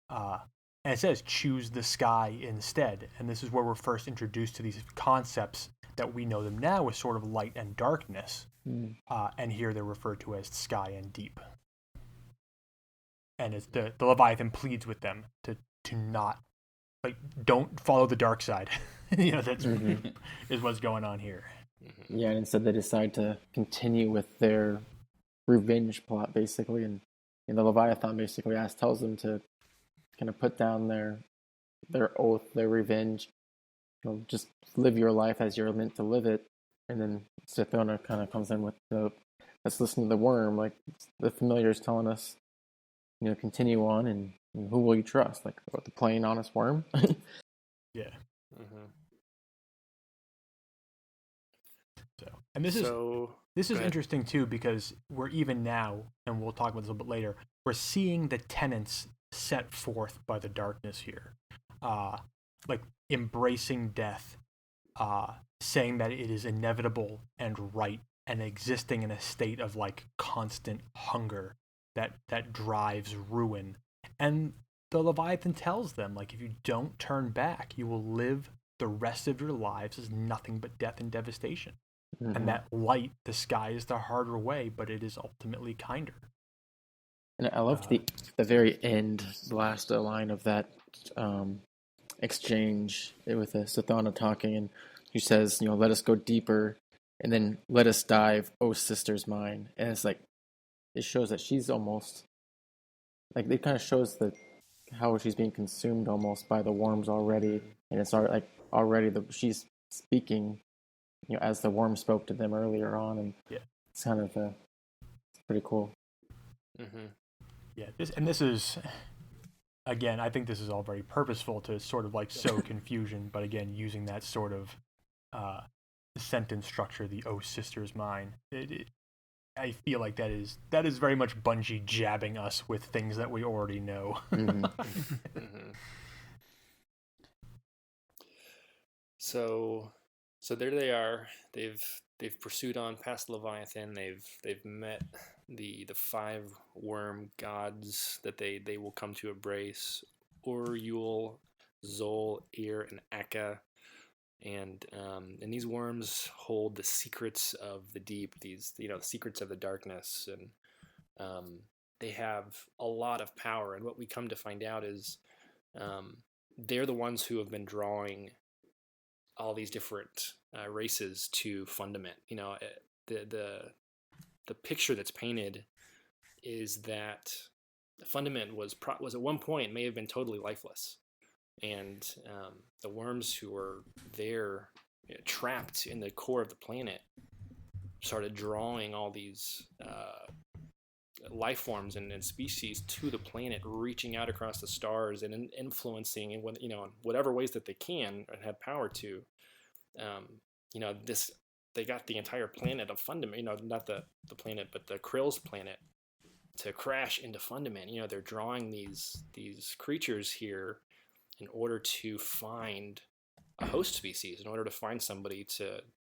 And it says, choose the sky instead. And this is where we're first introduced to these concepts that we know them now as sort of light and darkness. And here they're referred to as sky and deep. And it's the Leviathan pleads with them to not don't follow the dark side. That's is what's going on here. Yeah, and instead they decide to continue with their revenge plot, basically, and the Leviathan basically tells them to kind of put down their oath, their revenge. Just live your life as you're meant to live it. And then Sithona kind of comes in with let's listen to the worm, like the familiar is telling us, continue on, and who will you trust? Like the plain, honest worm? Yeah. So, and this is interesting too, because we're even now, and we'll talk about this a little bit later, we're seeing the tenets set forth by the darkness here, like embracing death, saying that it is inevitable and right, and existing in a state of like constant hunger that drives ruin. And the Leviathan tells them, like, if you don't turn back, you will live the rest of your lives as nothing but death and devastation. And that light, the sky is the harder way, but it is ultimately kinder. And I loved the very end, the last line of that exchange with Sithona talking, and he says, let us go deeper, and then let us dive, oh sister's mine. And it's like, it shows that she's almost, like, it kind of shows how she's being consumed almost by the worms already, and it's already she's speaking, as the worm spoke to them earlier on, and it's kind of it's pretty cool. Yeah, this is, again, I think this is all very purposeful to sort of like sow confusion, but again, using that sort of sentence structure, the "oh sister's mine." I feel like that is very much Bungie jabbing us with things that we already know. So there they are. They've pursued on past Leviathan. They've met the 5 worm gods that they will come to embrace: Uriel, Zol, Ir, and Akka. And these worms hold the secrets of the deep, these the secrets of the darkness, and they have a lot of power. And what we come to find out is they're the ones who have been drawing all these different races to Fundament. The picture that's painted is that Fundament was at one point may have been totally lifeless. And the worms who were there, trapped in the core of the planet, started drawing all these life forms and species to the planet, reaching out across the stars and influencing in whatever ways that they can and have power to. They got the entire planet of Fundament, not the planet, but the Krill's planet, to crash into Fundament. They're drawing these creatures here in order to find a host species, in order to find somebody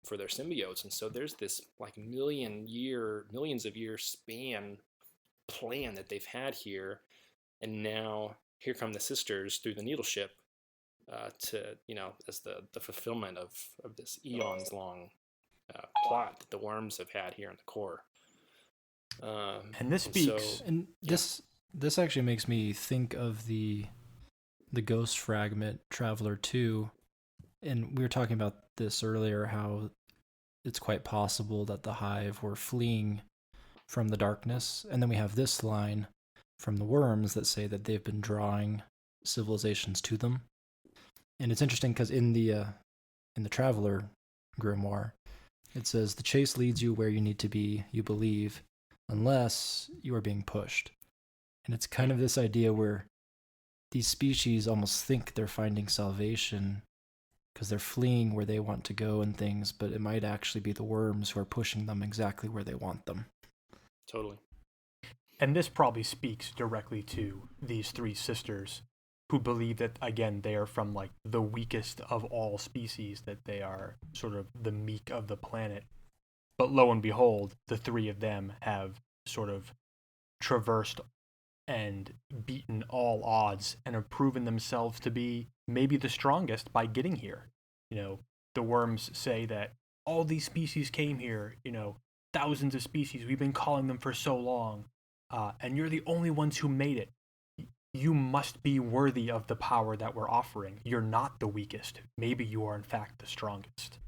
for their symbiotes. And so there's this like millions of year span plan that they've had here. And now here come the sisters through the needle ship to, as the fulfillment of this eons long plot that the worms have had here in the core. And this speaks. This actually makes me think of the Ghost Fragment Traveler 2, and we were talking about this earlier, how it's quite possible that the Hive were fleeing from the darkness, and then we have this line from the worms that say that they've been drawing civilizations to them. And it's interesting because in the Traveler grimoire, it says, the chase leads you where you need to be, you believe, unless you are being pushed. And it's kind of this idea where these species almost think they're finding salvation because they're fleeing where they want to go and things, but it might actually be the worms who are pushing them exactly where they want them. Totally. And this probably speaks directly to these 3 sisters who believe that, again, they are from like the weakest of all species, that they are sort of the meek of the planet. But lo and behold, the 3 of them have sort of traversed and beaten all odds and have proven themselves to be maybe the strongest by getting here. The worms say that all these species came here, thousands of species, we've been calling them for so long, and you're the only ones who made it. you must be worthy of the power that we're offering. You're not the weakest. Maybe you are in fact the strongest.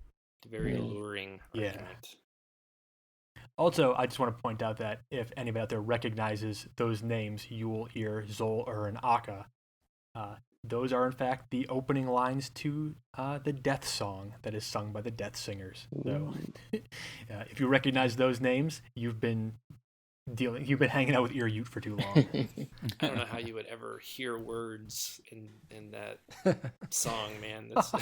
Very alluring argument. Also, I just want to point out that if anybody out there recognizes those names, Yule, Ear, Zol, Ur, and Akka, those are in fact the opening lines to the Death Song that is sung by the Death Singers. So, if you recognize those names, you've been hanging out with Ear Ute for too long. I don't know how you would ever hear words in that song, man. That's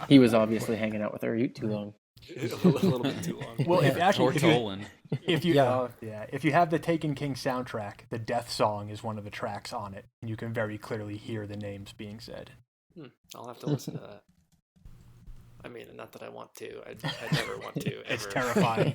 He was obviously hanging out with Ute too long. a little bit too long. Well, Or Toland. if you have the Taken King soundtrack, the Death Song is one of the tracks on it, and you can very clearly hear the names being said. I'll have to listen to that. I mean, not that I want to. I never want to. Ever. It's terrifying.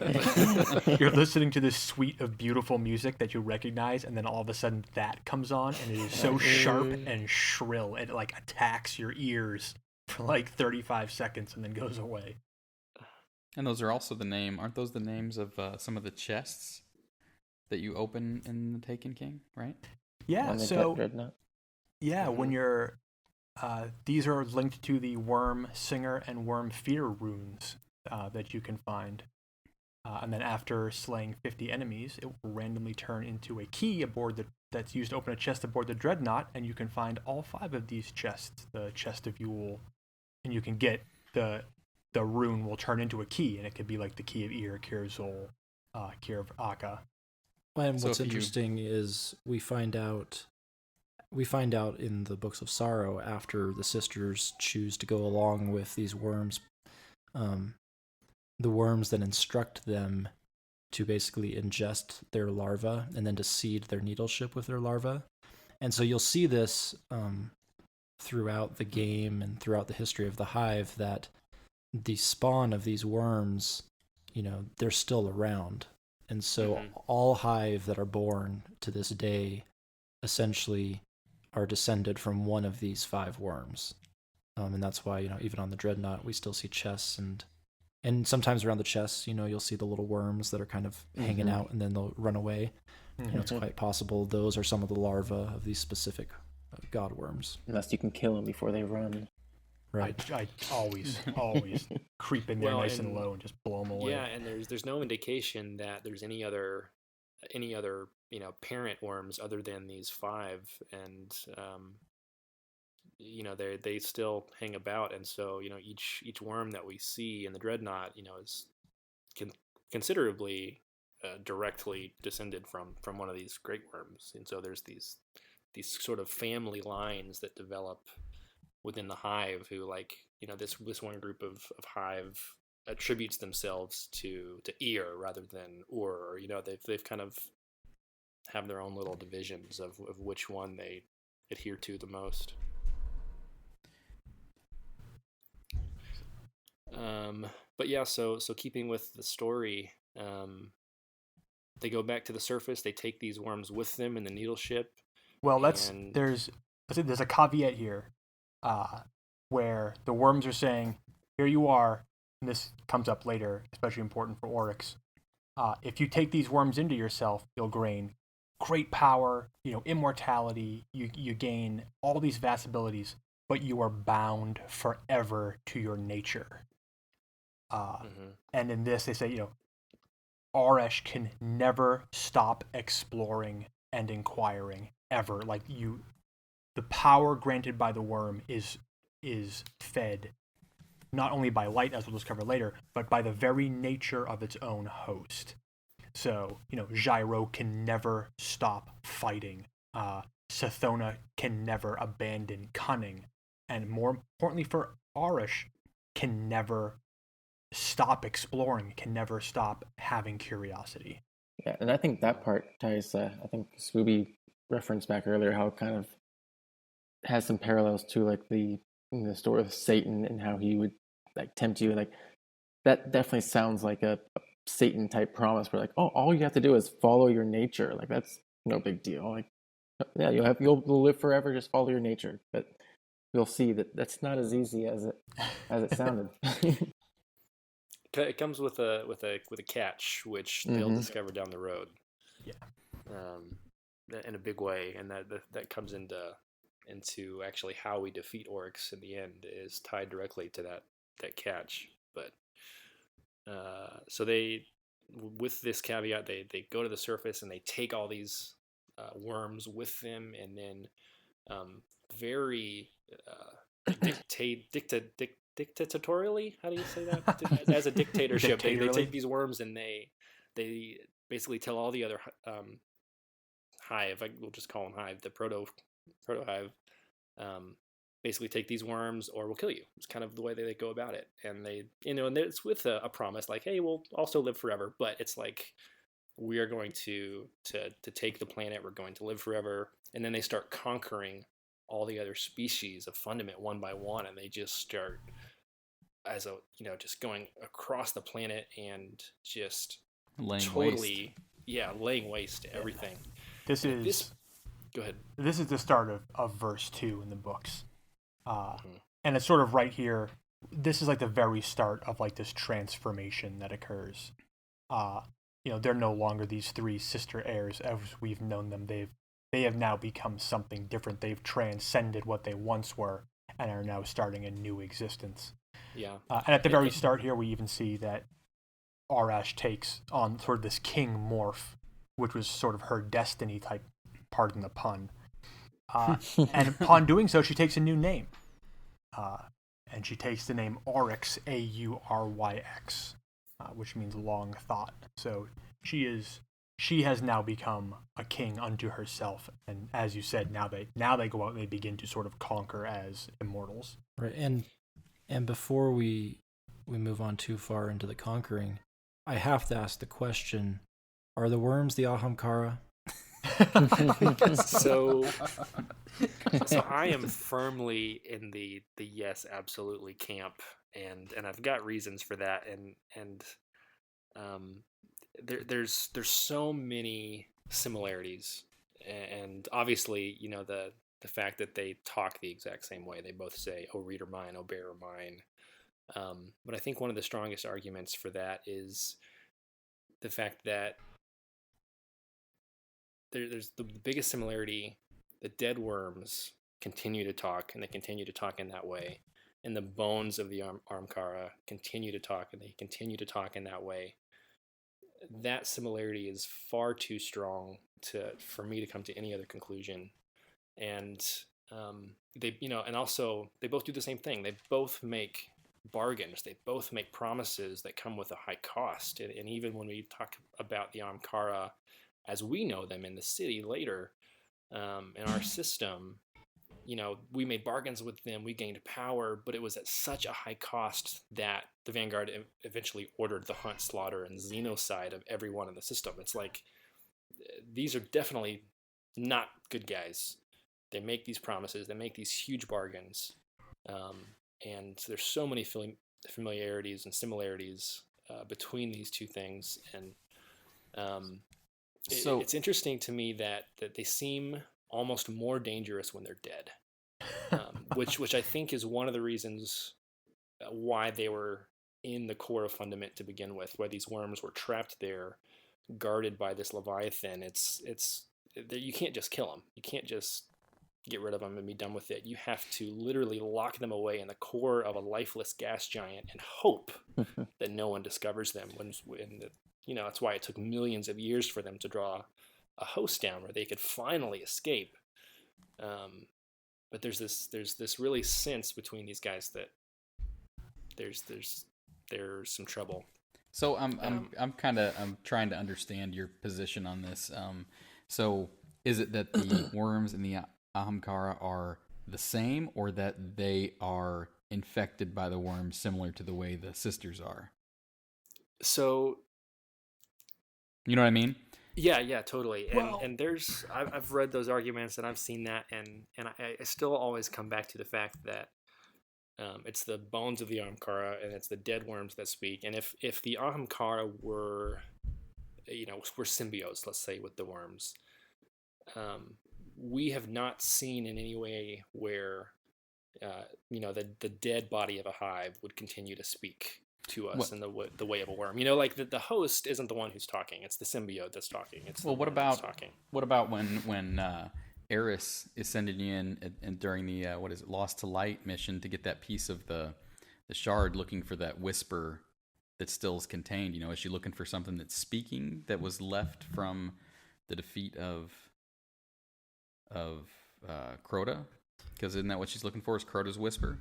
You're listening to this suite of beautiful music that you recognize, and then all of a sudden that comes on, and it is so sharp and shrill. It like attacks your ears for like 35 seconds and then goes away. And those are also aren't those the names of some of the chests that you open in the Taken King, right? Yeah, so when you're these are linked to the Worm Singer and Worm Fear runes that you can find. And then after slaying 50 enemies, it will randomly turn into a key aboard that's used to open a chest aboard the Dreadnought, and you can find all 5 of these chests, the Chest of Yule, and you can get the rune will turn into a key, and it could be like the Key of Ear, Key of Zol, Key of Akka. And what's interesting is we find out in the Books of Sorrow, after the sisters choose to go along with these worms, the worms then instruct them to basically ingest their larvae and then to seed their needle ship with their larvae. And so you'll see this throughout the game and throughout the history of the Hive, that the spawn of these worms, they're still around. And so all Hive that are born to this day essentially are descended from one of these 5 worms. And that's why, even on the Dreadnought, we still see chests, and sometimes around the chests, you'll see the little worms that are kind of hanging out and then they'll run away. It's quite possible those are some of the larvae of these specific god worms. Unless you can kill them before they run. Right. I always creep in there nice and low and just blow them away. Yeah, and there's no indication that there's any other parent worms other than these 5, and they still hang about, and so each worm that we see in the Dreadnought is considerably directly descended from one of these great worms, and so there's these sort of family lines that develop within the Hive, who this one group of Hive attributes themselves to Ear rather than Ur, they've kind of have their own little divisions of which one they adhere to the most. But yeah, so keeping with the story, they go back to the surface, they take these worms with them in the needle ship. Well, there's a caveat here. Where the worms are saying, here you are, and this comes up later, especially important for Oryx. If you take these worms into yourself, you'll gain great power, immortality, you gain all these vast abilities, but you are bound forever to your nature. And in this, they say, Oryx can never stop exploring and inquiring, ever. The power granted by the worm is fed not only by light, as we'll discover later, but by the very nature of its own host. So, Xray can never stop fighting. Sathona can never abandon cunning. And more importantly for Oryx, can never stop exploring, can never stop having curiosity. Yeah, and I think that part ties, I think Scooby referenced back earlier how it kind of has some parallels to the story of Satan and how he would tempt you. That definitely sounds like a Satan type promise where all you have to do is follow your nature. That's no big deal. You'll live forever, just follow your nature. But you'll see that that's not as easy as it sounded. It comes with a catch, which they'll discover down the road. Yeah. in a big way, and that comes into actually how we defeat Oryx in the end is tied directly to that catch. But so they, with this caveat, they go to the surface and they take all these worms with them, and then very dictatorially, how do you say that? As a dictatorship, they take these worms and they basically tell all the other Hive, we'll just call them Hive, the proto Hive, basically take these worms or we'll kill you. It's kind of the way they go about it. And they, and it's with a promise like, hey, we'll also live forever. But it's like, we are going to take the planet. We're going to live forever. And then they start conquering all the other species of Fundament one by one. And they just start just going across the planet and just laying waste to everything. Go ahead. This is the start of verse 2 in the books. And it's sort of right here. This is like the very start of like this transformation that occurs. They're no longer these three sister heirs as we've known them. They have now become something different. They've transcended what they once were and are now starting a new existence. Yeah. And at the very start here, we even see that Arash takes on sort of this king morph, which was sort of her destiny type, pardon the pun. And upon doing so, she takes a new name. And she takes the name Oryx, Auryx, which means long thought. So she has now become a king unto herself. And as you said, now they go out and they begin to sort of conquer as immortals. Right. And before we move on too far into the conquering, I have to ask the question, are the worms the Ahamkara? So I am firmly in the yes, absolutely camp, and I've got reasons for that, and there's so many similarities, and obviously the fact that they talk the exact same way. They both say, "Oh, reader mine, oh, bearer mine." But I think one of the strongest arguments for that is the fact that there's the biggest similarity. The dead worms continue to talk, and they continue to talk in that way. And the bones of the Ahamkara continue to talk, and they continue to talk in that way. That similarity is far too strong for me to come to any other conclusion. And and also they both do the same thing. They both make bargains. They both make promises that come with a high cost. And even when we talk about the Ahamkara as we know them in the city later, in our system, we made bargains with them, we gained power, but it was at such a high cost that the Vanguard eventually ordered the hunt, slaughter, and xenocide of everyone in the system. It's like, these are definitely not good guys. They make these promises, they make these huge bargains, and there's so many familiarities and similarities between these two things, and it's interesting to me that they seem almost more dangerous when they're dead, which I think is one of the reasons why they were in the core of Fundament to begin with, why these worms were trapped there, guarded by this Leviathan. You can't just kill them. You can't just get rid of them and be done with it. You have to literally lock them away in the core of a lifeless gas giant and hope that no one discovers them. That's why it took millions of years for them to draw a host down where they could finally escape. But there's this really sense between these guys that there's some trouble. So I'm trying to understand your position on this. So is it that the worms and the Ahamkara are the same, or that they are infected by the worms similar to the way the sisters are? So, you know what I mean? Yeah, totally. And I've read those arguments and I've seen that, and I still always come back to the fact that it's the bones of the Ahamkara and it's the dead worms that speak. And if the Ahamkara were symbiotes, let's say, with the worms, we have not seen in any way where the dead body of a hive would continue to speak. to us in the way of a worm. You know, like the host isn't the one who's talking; it's the symbiote that's talking. It's what about when Eris is sending you in and during the Lost to Light mission to get that piece of the shard, looking for that whisper that still is contained? You know, is she looking for something that's speaking that was left from the defeat of Crota? Because isn't that what she's looking for? Is Crota's whisper?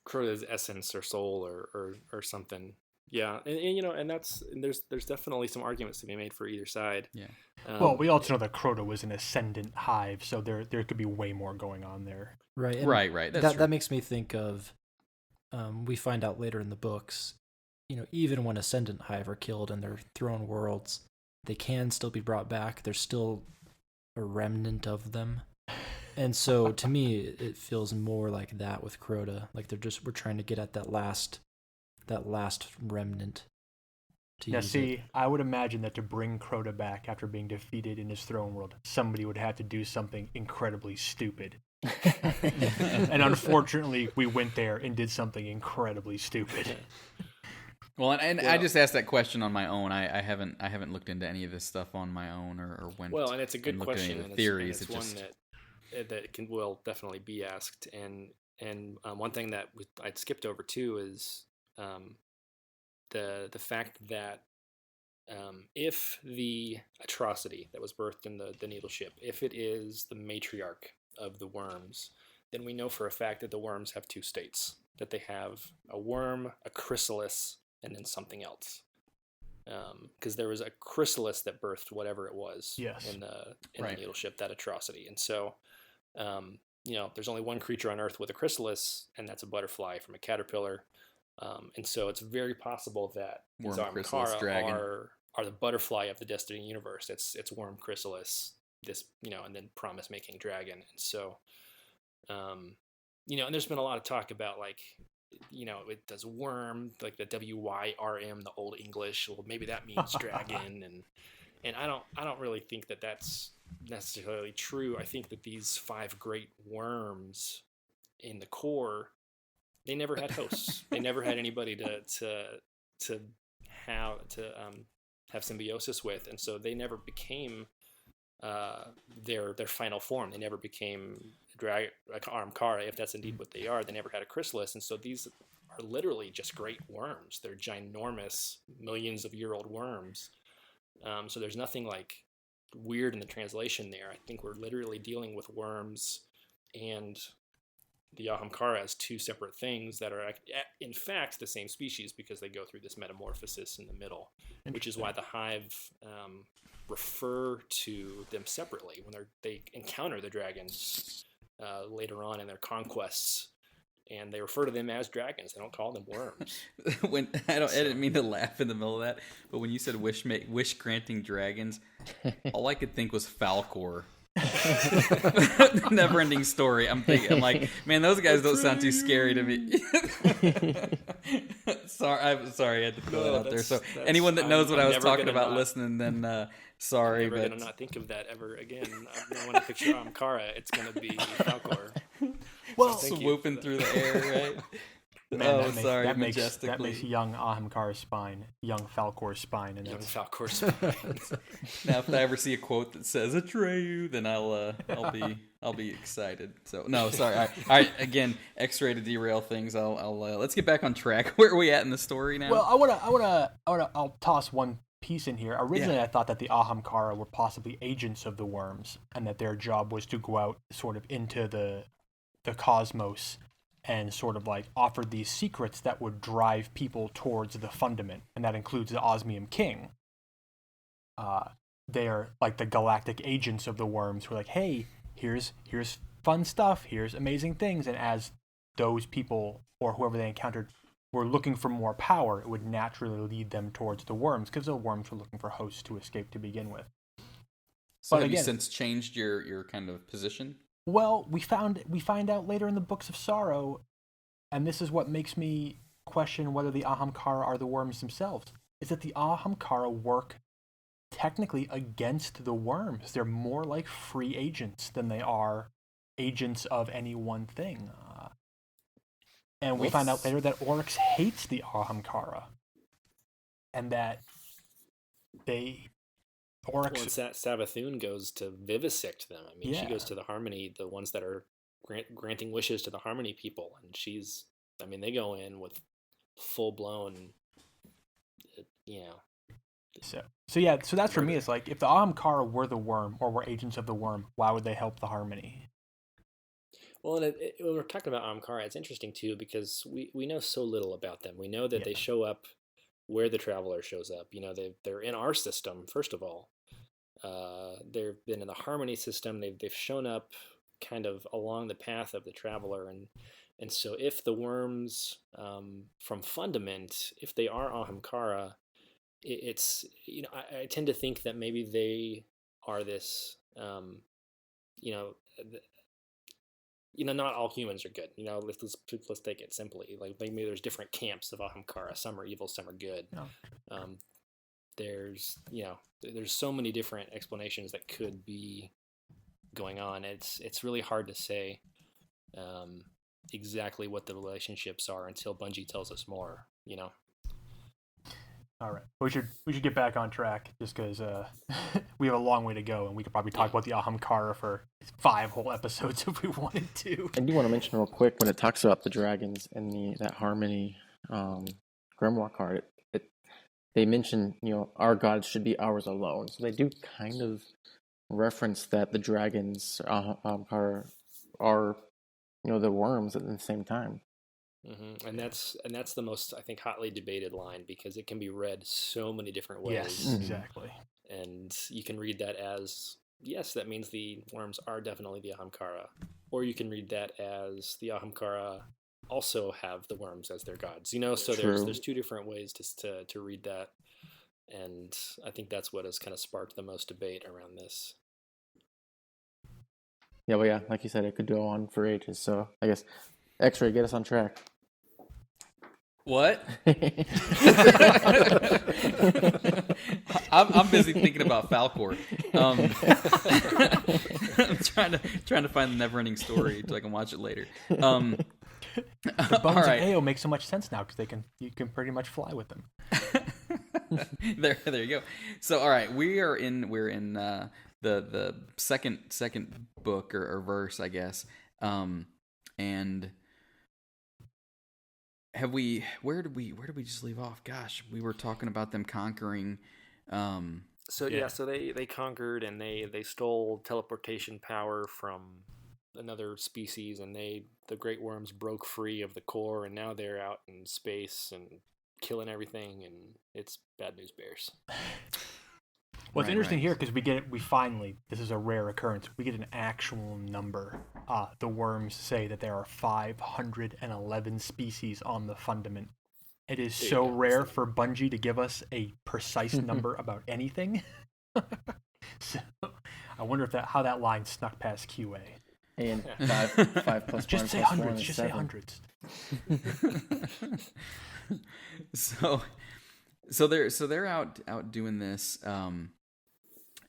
Crota's essence or soul or something. Yeah, and you know, and there's definitely some arguments to be made for either side. Yeah. Well, we also know that Crota was an ascendant hive, so there could be way more going on there. Right. And right. That makes me think of. We find out later in the books, you know, even when ascendant hive are killed and they're thrown worlds, they can still be brought back. There's still a remnant of them. And so to me, it feels more like that with Crota. Like we're trying to get at that last remnant. I would imagine that to bring Crota back after being defeated in his throne world, somebody would have to do something incredibly stupid. And unfortunately, we went there and did something incredibly stupid. Well, and I just asked that question on my own. I haven't looked into any of this stuff on my own or went. Well, and it's a good question. At any of the theories. It's one that will definitely be asked. And one thing that I'd skipped over too is the fact that if the atrocity that was birthed in the Needle Ship, if it is the matriarch of the worms, then we know for a fact that the worms have two states. That they have a worm, a chrysalis, and then something else. Because there was a chrysalis that birthed whatever it was in the Needle Ship, that atrocity. And so, you know, there's only one creature on Earth with a chrysalis, and that's a butterfly from a caterpillar. And so it's very possible that these Ahamkara are the butterfly of the Destiny universe. It's worm chrysalis, this, you know, and then promise-making dragon. And so, you know, and there's been a lot of talk about, like, you know, it does worm, like the WYRM, the Old English. Well, maybe that means dragon, and I don't really think that that's necessarily true. I think that these 5 great worms in the core, they never had hosts. They never had anybody to have symbiosis with, and so they never became their final form. They never became Ahamkara, if that's indeed what they are. They never had a chrysalis, and so these are literally just great worms. They're ginormous, millions of year old worms. So there's nothing like weird in the translation there. I think we're literally dealing with worms and the Ahamkara as 2 separate things that are in fact the same species, because they go through this metamorphosis in the middle, which is why the Hive refer to them separately when they encounter the dragons later on in their conquests, and they refer to them as dragons. They don't call them worms. I didn't mean to laugh in the middle of that, but when you said wish granting dragons, all I could think was Falcor. Never ending story. I'm like, man, those guys don't sound too scary to me. I'm sorry, I had to throw that out there. So anyone that knows what I was talking about listening, then sorry. I'm never gonna not think of that ever again. When I picture Ahamkara, it's gonna be Falcor. Well, swooping through the air, right? Man, that majestically. makes young Ahamkara's spine, young Falcor's spine, and young Falcor's spine. Now, if I ever see a quote that says "Atreyu," then I'll be excited. So no, sorry. All right, again, Xray to derail things. Let's get back on track. Where are we at in the story now? Well, I'll toss one piece in here. Originally, I thought that the Ahamkara were possibly agents of the worms, and that their job was to go out sort of into the cosmos and sort of like offer these secrets that would drive people towards the fundament, and that includes the Osmium King. They're like the galactic agents of the worms who are like, hey, here's fun stuff, here's amazing things, and as those people or whoever they encountered were looking for more power, it would naturally lead them towards the worms, because the worms were looking for hosts to escape to begin with. So have you since changed your kind of position? Well, we find out later in the Books of Sorrow, and this is what makes me question whether the Ahamkara are the worms themselves, is that the Ahamkara work technically against the worms. They're more like free agents than they are agents of any one thing. And we find out later that Oryx hates the Ahamkara. And that Oryx... Well, Savathun goes to vivisect them. I mean, Yeah. she goes to the Harmony, the ones that are granting wishes to the Harmony people. And they go in with full-blown, So that's for me. It's like, if the Ahamkara were the worm or were agents of the worm, why would they help the Harmony? Well, and when we're talking about Ahamkara, it's interesting too because we know so little about them. We know that they show up where the Traveler shows up. They're in our system first of all. They've been in the Harmony system. They've shown up kind of along the path of the Traveler, and so if the worms from Fundament, if they are Ahamkara, it's I tend to think that maybe they are this not all humans are good. Let's take it simply. Like maybe there's different camps of Ahamkara. Some are evil, some are good. No. There's so many different explanations that could be going on. It's really hard to say exactly what the relationships are until Bungie tells us more. All right, we should get back on track just because we have a long way to go, and we could probably talk about the Ahamkara for 5 whole episodes if we wanted to. I do want to mention real quick when it talks about the dragons and that Harmony Grimoire card. They mention our gods should be ours alone, so they do kind of reference that the dragons are the worms at the same time. Mm-hmm. And that's the most, I think, hotly debated line because it can be read so many different ways. Yes, exactly. And you can read that as, yes, that means the worms are definitely the Ahamkara. Or you can read that as the Ahamkara also have the worms as their gods. So there's 2 different ways to read that. And I think that's what has kind of sparked the most debate around this. Yeah, well, yeah, like you said, it could go on for ages. So I guess Xray, get us on track. What? I'm busy thinking about Falcor. I'm trying to find the never-ending story so I can watch it later. The bones all right. of Ao make so much sense now because you can pretty much fly with them. there you go. So all right, we're in the second book or verse, I guess. And where did we just leave off? Gosh, we were talking about them conquering. So they conquered and they stole teleportation power from another species, and the great worms broke free of the core, and now they're out in space and killing everything, and it's bad news bears. Well, it's interesting here because we finally, this is a rare occurrence, we get an actual number. The worms say that there are 511 species on the Fundament. It is so rare for Bungie to give us a precise number about anything. So I wonder how that line snuck past QA. And 5 plus just 1 say plus hundreds. 1 is Just 7. say hundreds. So they're out doing this,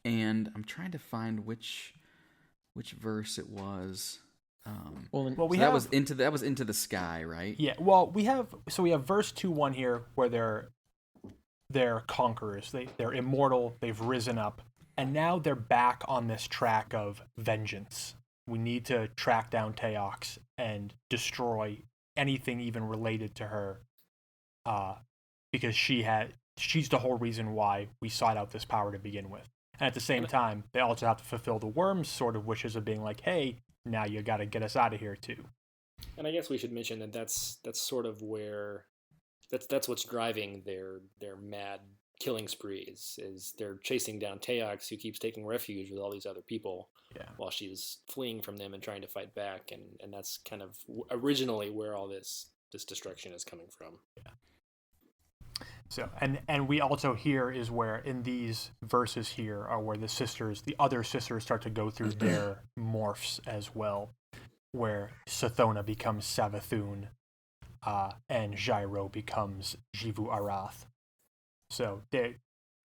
and I'm trying to find which verse it was. That was into the sky, right? Yeah. Well, we have verse 2:1 here where they're conquerors. They're immortal. They've risen up, and now they're back on this track of vengeance. We need to track down Teox and destroy anything even related to her, because she's the whole reason why we sought out this power to begin with. And at the same time, they also have to fulfill the worm's sort of wishes of being like, hey, now you got to get us out of here too. And I guess we should mention that that's sort of where that's what's driving their mad killing sprees is they're chasing down Teox, who keeps taking refuge with all these other people while she's fleeing from them and trying to fight back, and that's kind of originally where all this destruction is coming from. Yeah. So and we also here is where in these verses here are where the other sisters start to go through their morphs as well, where Sathona becomes Savathun, and Xray becomes Xivu Arath. So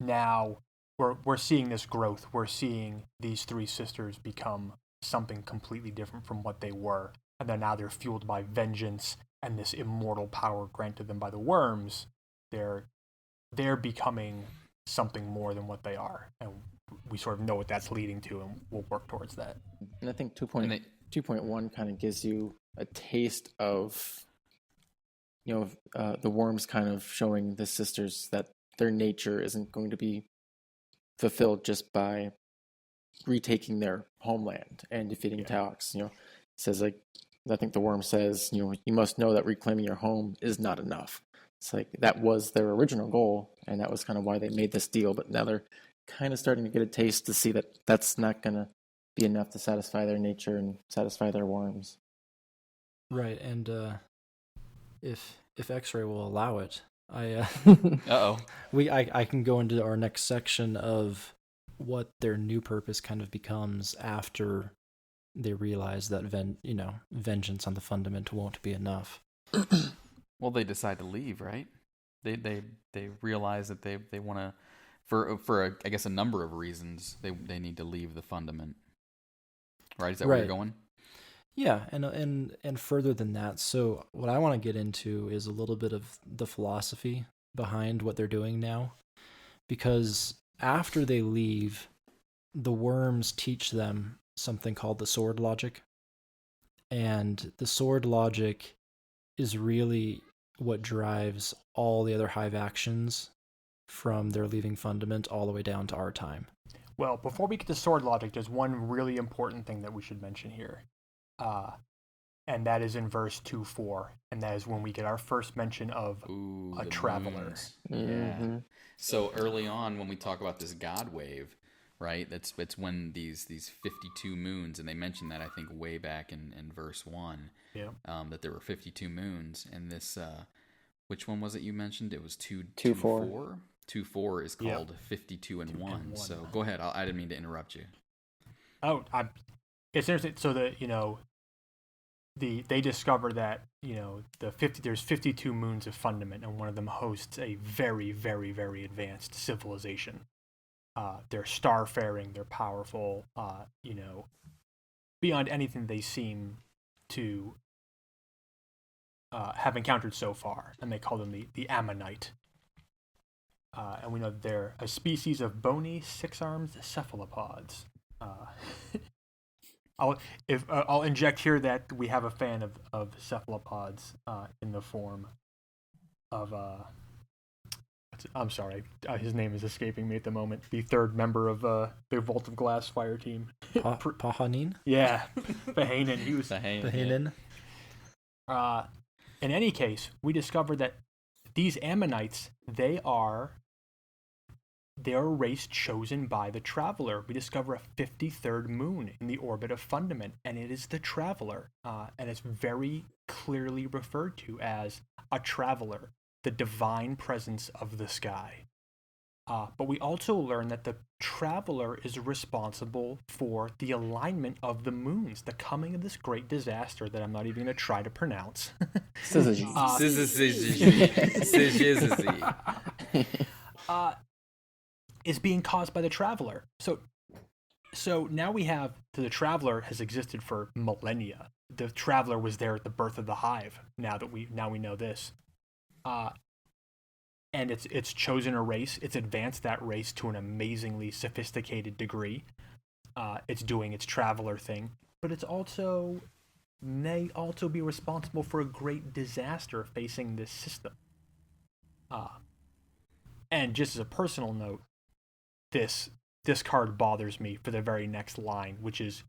now we're seeing this growth. We're seeing these 3 sisters become something completely different from what they were. and then now they're fueled by vengeance and this immortal power granted them by the worms. They're becoming something more than what they are, and we sort of know what that's leading to, and we'll work towards that. And I think 2.1 kind of gives you a taste of, the worms kind of showing the sisters that their nature isn't going to be fulfilled just by retaking their homeland and defeating Taux. It says, like, I think the worm says, you must know that reclaiming your home is not enough. It's like that was their original goal, and that was kind of why they made this deal. But now they're kind of starting to get a taste to see that that's not going to be enough to satisfy their nature and satisfy their worms. Right, and if Xray will allow it, I can go into our next section of what their new purpose kind of becomes after they realize that vengeance on the fundament won't be enough. Well, they decide to leave, right? They realize that they want to, for I guess a number of reasons, they need to leave the fundament. Right? Is that where you're going? Yeah, and further than that. So what I want to get into is a little bit of the philosophy behind what they're doing now, because after they leave, the worms teach them something called the sword logic, and the sword logic is really what drives all the other Hive actions from their leaving fundament all the way down to our time. Well, before we get to sword logic, there's one really important thing that we should mention here. And that is in verse 2:4, and that is when we get our first mention of a traveler. Yeah. So early on, when we talk about this god wave, right? It's when these 52 moons, and they mentioned that I think way back in verse 1. Yeah. That there were 52 moons, and this which one was it you mentioned? It was 2.4. 2.4 is called 52 and 1. So go ahead. I didn't mean to interrupt you. Oh, it's interesting. So they discover that there's 52 moons of fundament, and one of them hosts a very, very, very advanced civilization. They're starfaring. They're powerful. Beyond anything they seem to have encountered so far, and they call them the Ammonite. And we know that they're a species of bony, six-armed cephalopods. I'll inject here that we have a fan of cephalopods in the form of I'm sorry, his name is escaping me at the moment. The third member of the Vault of Glass fire team. Pahanin? Yeah, Pahanin. He was Pahanin. In any case, we discovered that these Ammonites, they're a race chosen by the Traveler. We discover a 53rd moon in the orbit of Fundament, and it is the Traveler. And it's very clearly referred to as a Traveler, the divine presence of the sky. But we also learn that the Traveler is responsible for the alignment of the moons, the coming of this great disaster that I'm not even going to try to pronounce. Is being caused by the Traveler. So now we have the Traveler has existed for millennia. The Traveler was there at the birth of the Hive. Now we know this, and it's chosen a race. It's advanced that race to an amazingly sophisticated degree. It's doing its Traveler thing, but it's also may also be responsible for a great disaster facing this system. And just as a personal note, this card bothers me for the very next line, which is,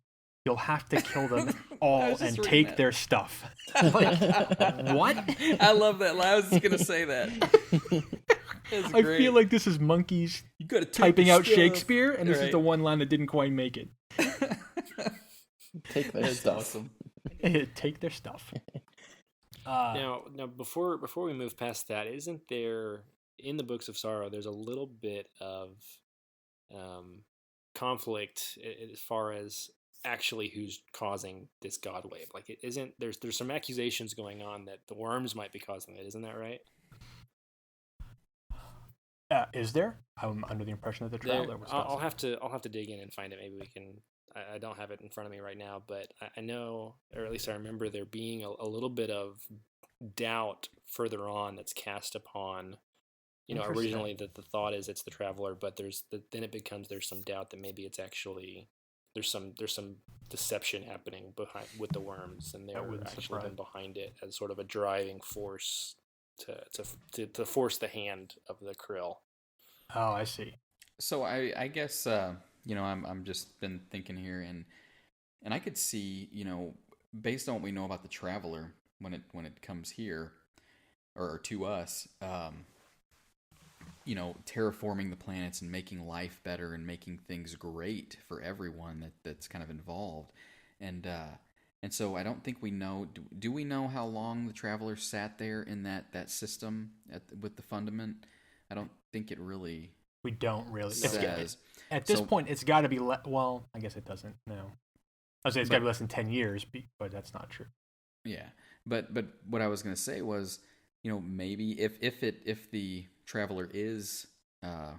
you'll have to kill them all and take their stuff. Like, what? I love that. I was just going to say that. I feel like this is monkeys typing out Shakespeare, and this is the one line that didn't quite make it. Take their stuff. Awesome. Take their stuff. Now, before we move past that, isn't there, in the Books of Sorrow, there's a little bit of conflict as far as actually who's causing this god wave? Like, it isn't there's some accusations going on that the worms might be causing it. Isn't that right? Is there? I'm under the impression that the Traveler was causing. I'll have to dig in and find it. Maybe we can I don't have it in front of me right now, but I know, or at least I remember there being a little bit of doubt further on that's cast upon. Originally the thought is it's the traveler, but then it becomes there's some doubt that maybe it's actually there's some deception happening with the worms, and they're actually been behind it as sort of a driving force to force the hand of the krill. Oh, I see. So I guess I'm just been thinking here, and I could see, based on what we know about the traveler when it comes here or to us, terraforming the planets and making life better and making things great for everyone that's kind of involved, and so I don't think we know. Do we know how long the traveler sat there in that system with the fundament? I don't think it really. We don't really. Says. At this point, it's got to be well. I guess it doesn't. No, I was saying it's got to be less than 10 years, but that's not true. Yeah, but what I was going to say was, maybe if the traveler is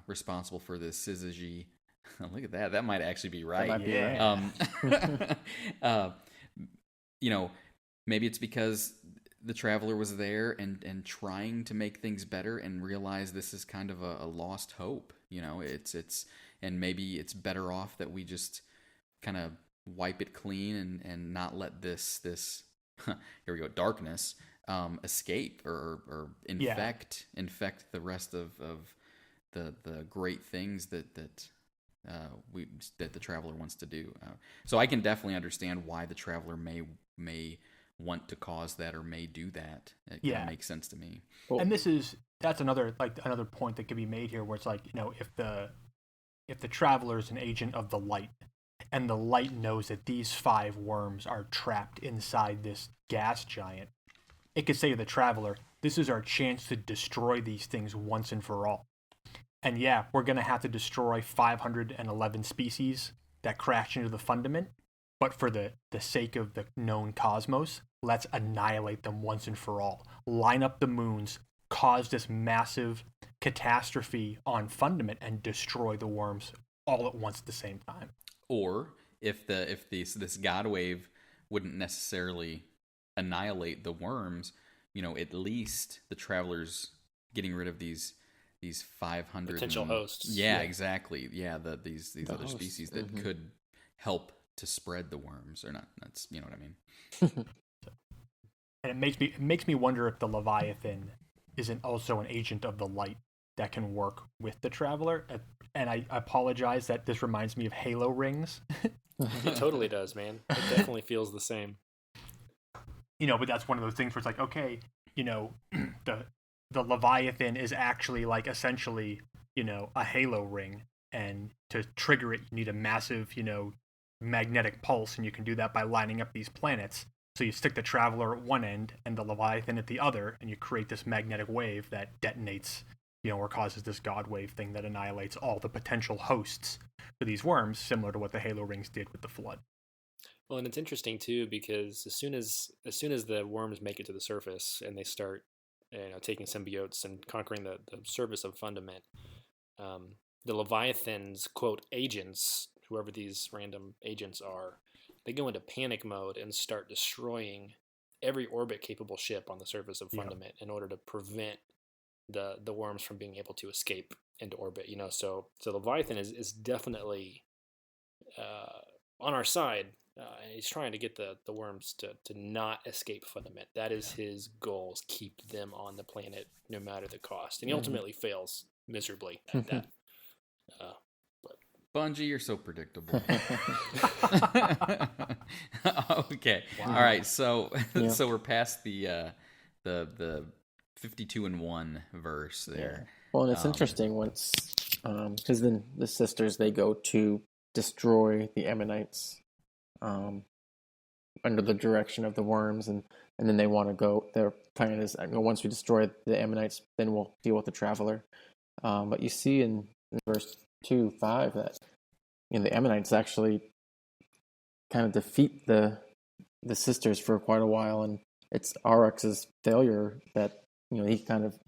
responsible for the syzygy, look at that might actually be right. That might be right. Maybe it's because the traveler was there and trying to make things better and realize this is kind of a lost hope. It's and maybe it's better off that we just kind of wipe it clean and not let this here we go, darkness escape or infect the rest of the great things that the traveler wants to do. So I can definitely understand why the traveler may want to cause that or may do that. It makes sense to me. And that's another point that could be made here, where it's like, if the traveler is an agent of the light, and the light knows that these 5 worms are trapped inside this gas giant, it could say to the traveler, this is our chance to destroy these things once and for all. And we're going to have to destroy 511 species that crash into the fundament, but for the sake of the known cosmos, let's annihilate them once and for all. Line up the moons, cause this massive catastrophe on fundament, and destroy the worms all at once at the same time. Or if this god wave wouldn't necessarily annihilate the worms, at least the travelers getting rid of these 500 potential hosts. Yeah, exactly. Yeah, these other hosts. Species that could help to spread the worms, or not. That's what I mean. And it makes me wonder if the Leviathan isn't also an agent of the light that can work with the traveler. And I apologize that this reminds me of Halo rings. It totally does, man. It definitely feels the same. But that's one of those things where it's like, okay, the Leviathan is actually like essentially, a Halo ring, and to trigger it, you need a massive, magnetic pulse, and you can do that by lining up these planets. So you stick the traveler at one end and the Leviathan at the other, and you create this magnetic wave that detonates, or causes this god wave thing that annihilates all the potential hosts for these worms, similar to what the Halo rings did with the flood. Well, and it's interesting too, because as soon as the worms make it to the surface and they start, taking symbiotes and conquering the surface of Fundament, the Leviathan's quote agents, whoever these random agents are, they go into panic mode and start destroying every orbit capable ship on the surface of Fundament in order to prevent the worms from being able to escape into orbit. So Leviathan is definitely on our side. He's trying to get the worms to not escape Fundament. That is his goal, is keep them on the planet no matter the cost. And he ultimately fails miserably at that. Bungie, you're so predictable. Okay. Wow. All right. So so we're past the 52-1 verse there. Yeah. Well, and it's interesting once, because then the sisters, they go to destroy the Ammonites under the direction of the worms, and then they want to go. Their plan is, once we destroy the Ammonites, then we'll deal with the traveler. But you see in verse 2:5 that the Ammonites actually kind of defeat the sisters for quite a while, and it's Oryx's failure that he kind of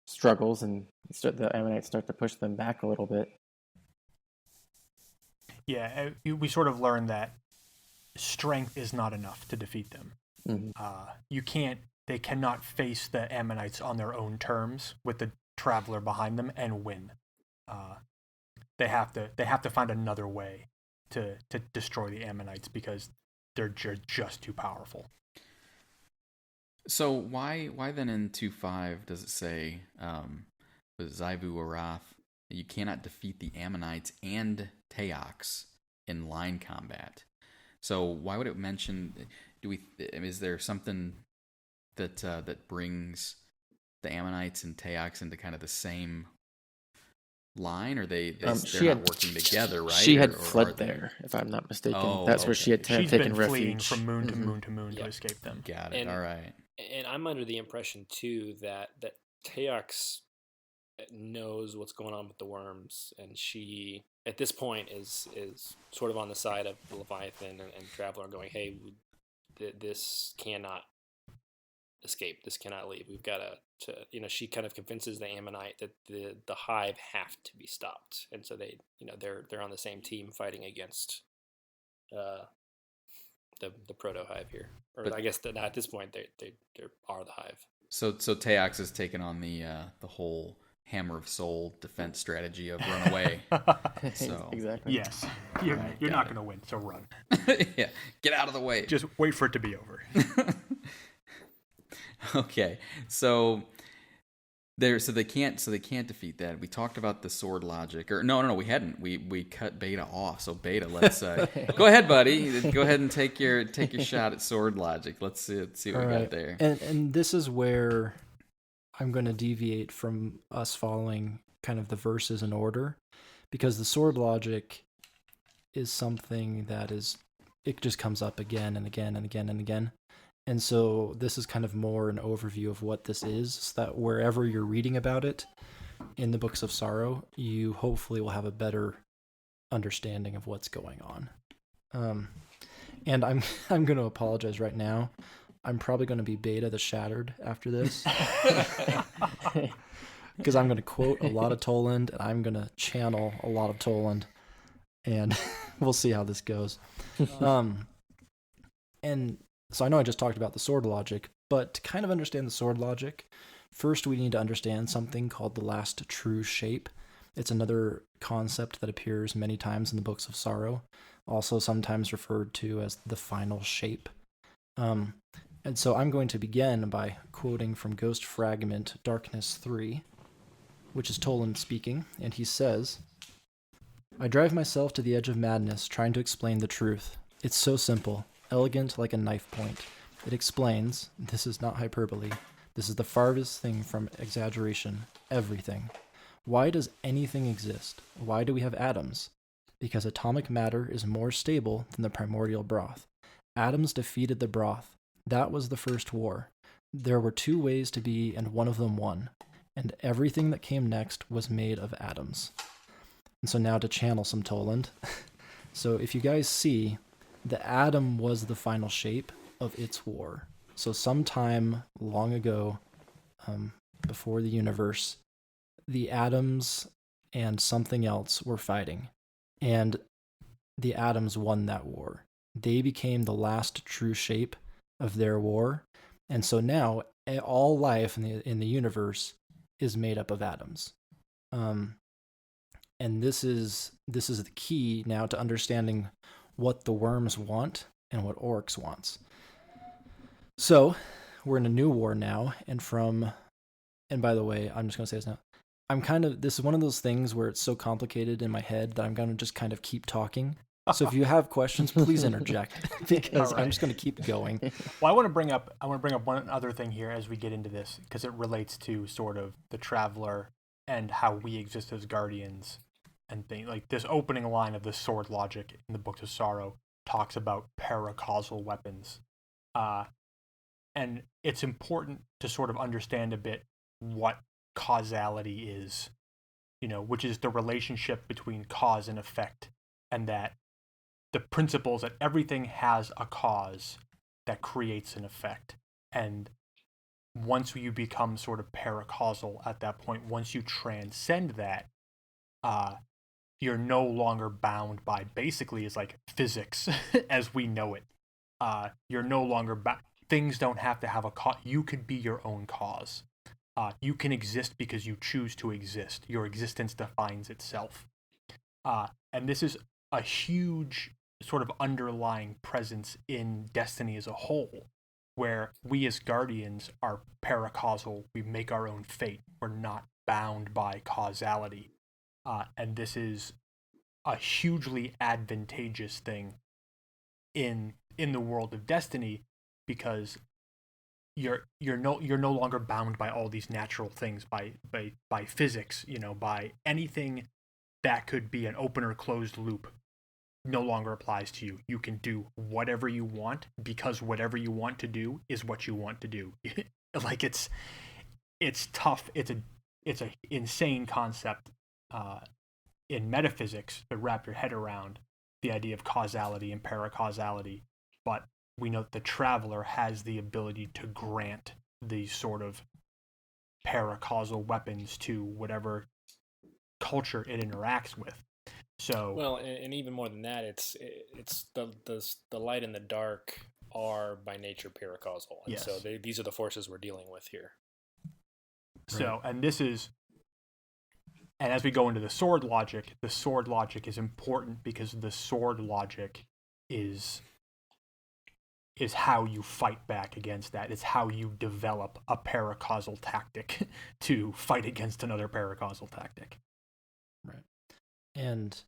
struggles, and the Ammonites start to push them back a little bit. we sort of learned that strength is not enough to defeat them. Mm-hmm. They cannot face the Ammonites on their own terms with the Traveler behind them and win. They have to find another way to destroy the Ammonites because they're just too powerful. So why then in 2.5 does it say with Zyvu Arath you cannot defeat the Ammonites and Teox in line combat? So why would it mention? Is there something that brings the Ammonites and Teox into kind of the same line, or they're not working together, right? She had fled there, if I'm not mistaken. That's where she had She's taken been refuge. fleeing from moon to moon to moon to escape them. Got it. All right. And I'm under the impression too that Teox knows what's going on with the worms, and she at this point is sort of on the side of Leviathan and Traveler, going, "Hey, this cannot escape. This cannot leave. We've got to." She kind of convinces the Ammonite that the Hive have to be stopped, and so they're on the same team fighting against the proto Hive here, or I guess that at this point they are the Hive. So Teox has taken on the whole Hammer of Soul defense strategy of run away. So exactly. Yes, you're not going to win, so run. Yeah, get out of the way. Just wait for it to be over. Okay, so they can't defeat that. We talked about the sword logic, or no, we hadn't. We cut Beta off. So Beta, let's go ahead, buddy. Go ahead and take your shot at sword logic. Let's see what we got there. And this is where I'm going to deviate from us following kind of the verses in order, because the sword logic is something that it just comes up again and again and again and again. And so this is kind of more an overview of what this is, so that wherever you're reading about it in the Books of Sorrow, you hopefully will have a better understanding of what's going on. And I'm going to apologize right now. I'm probably going to be Beta the Shattered after this, because I'm going to quote a lot of Toland, and I'm going to channel a lot of Toland, and we'll see how this goes. And so I know I just talked about the sword logic, but to kind of understand the sword logic, first we need to understand something called the last true shape. It's another concept that appears many times in the Books of Sorrow, also sometimes referred to as the final shape. And so I'm going to begin by quoting from Ghost Fragment Darkness 3, which is Toland speaking, and he says, "I drive myself to the edge of madness trying to explain the truth. It's so simple. Elegant like a knife point. It explains, this is not hyperbole, this is the farthest thing from exaggeration, everything. Why does anything exist? Why do we have atoms? Because atomic matter is more stable than the primordial broth. Atoms defeated the broth. That was the first war. There were two ways to be, and one of them won. And everything that came next was made of atoms." And so now to channel some Toland. So if you guys see, the atom was the final shape of its war. So sometime long ago, before the universe, the atoms and something else were fighting. And the atoms won that war. They became the last true shape of their war. And so now all life in the universe is made up of atoms. And this is the key now to understanding what the worms want and what Oryx wants. So we're in a new war now, and by the way, I'm just going to say this now. This is one of those things where it's so complicated in my head that I'm going to just kind of keep talking. So if you have questions, please interject, because I'm just going to keep going. Well, I want to bring up one other thing here as we get into this, because it relates to sort of the Traveler and how we exist as guardians and things. Like this opening line of the sword logic in the Books of Sorrow talks about paracausal weapons. And it's important to sort of understand a bit what causality is, which is the relationship between cause and effect, and that the principles that everything has a cause that creates an effect. And once you become sort of paracausal at that point, once you transcend that, you're no longer bound by basically is like physics as we know it. You're no longer things don't have to have a cause. You could be your own cause. You can exist because you choose to exist. Your existence defines itself. And this is a huge sort of underlying presence in Destiny as a whole, where we as Guardians are paracausal. We make our own fate. We're not bound by causality. And this is a hugely advantageous thing in the world of Destiny, because you're no longer bound by all these natural things, by physics, by anything that could be an open or closed loop no longer applies to you. You can do whatever you want, because whatever you want to do is what you want to do. Like it's tough. It's a insane concept in metaphysics to wrap your head around the idea of causality and paracausality, but we know that the Traveler has the ability to grant these sort of paracausal weapons to whatever culture it interacts with. So well, and even more than that, it's the light and the dark are by nature paracausal, and yes. so these are the forces we're dealing with here. So, and this is, and as we go into the sword logic is important, because the sword logic is how you fight back against that. It's how you develop a paracausal tactic to fight against another paracausal tactic. Right. And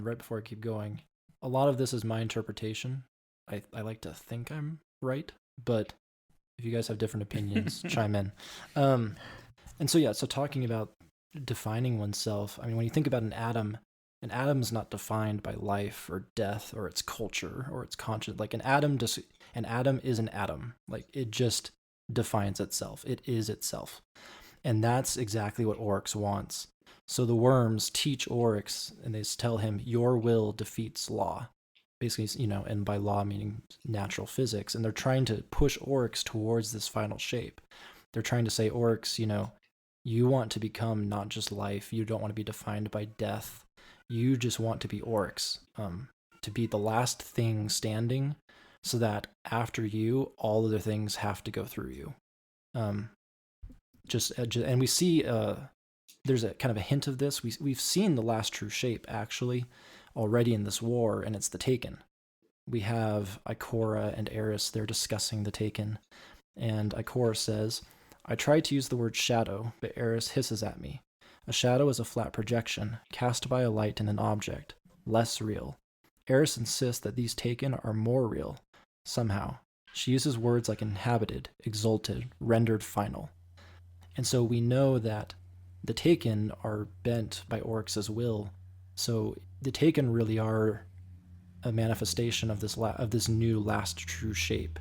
right before I keep going, a lot of this is my interpretation. I like to think I'm right, but if you guys have different opinions, chime in. And so talking about defining oneself, I mean, when you think about an atom's not defined by life or death or its culture or its conscience. Like an atom is an atom. Like it just defines itself. It is itself. And that's exactly what Oryx wants. So the worms teach Oryx, and they tell him, your will defeats law. Basically, and by law meaning natural physics. And they're trying to push Oryx towards this final shape. They're trying to say, Oryx, you want to become not just life. You don't want to be defined by death. You just want to be Oryx, to be the last thing standing, so that after you, all other things have to go through you. And we see there's a kind of a hint of this. We've seen the last true shape actually already in this war, and it's the Taken. We have Ikora and Eris. They're discussing the Taken, and Ikora says, "I tried to use the word shadow, but Eris hisses at me. A shadow is a flat projection, cast by a light in an object, less real. Eris insists that these Taken are more real, somehow. She uses words like inhabited, exalted, rendered final. And so we know that the Taken are bent by Oryx's will. So the Taken really are a manifestation of this new last true shape.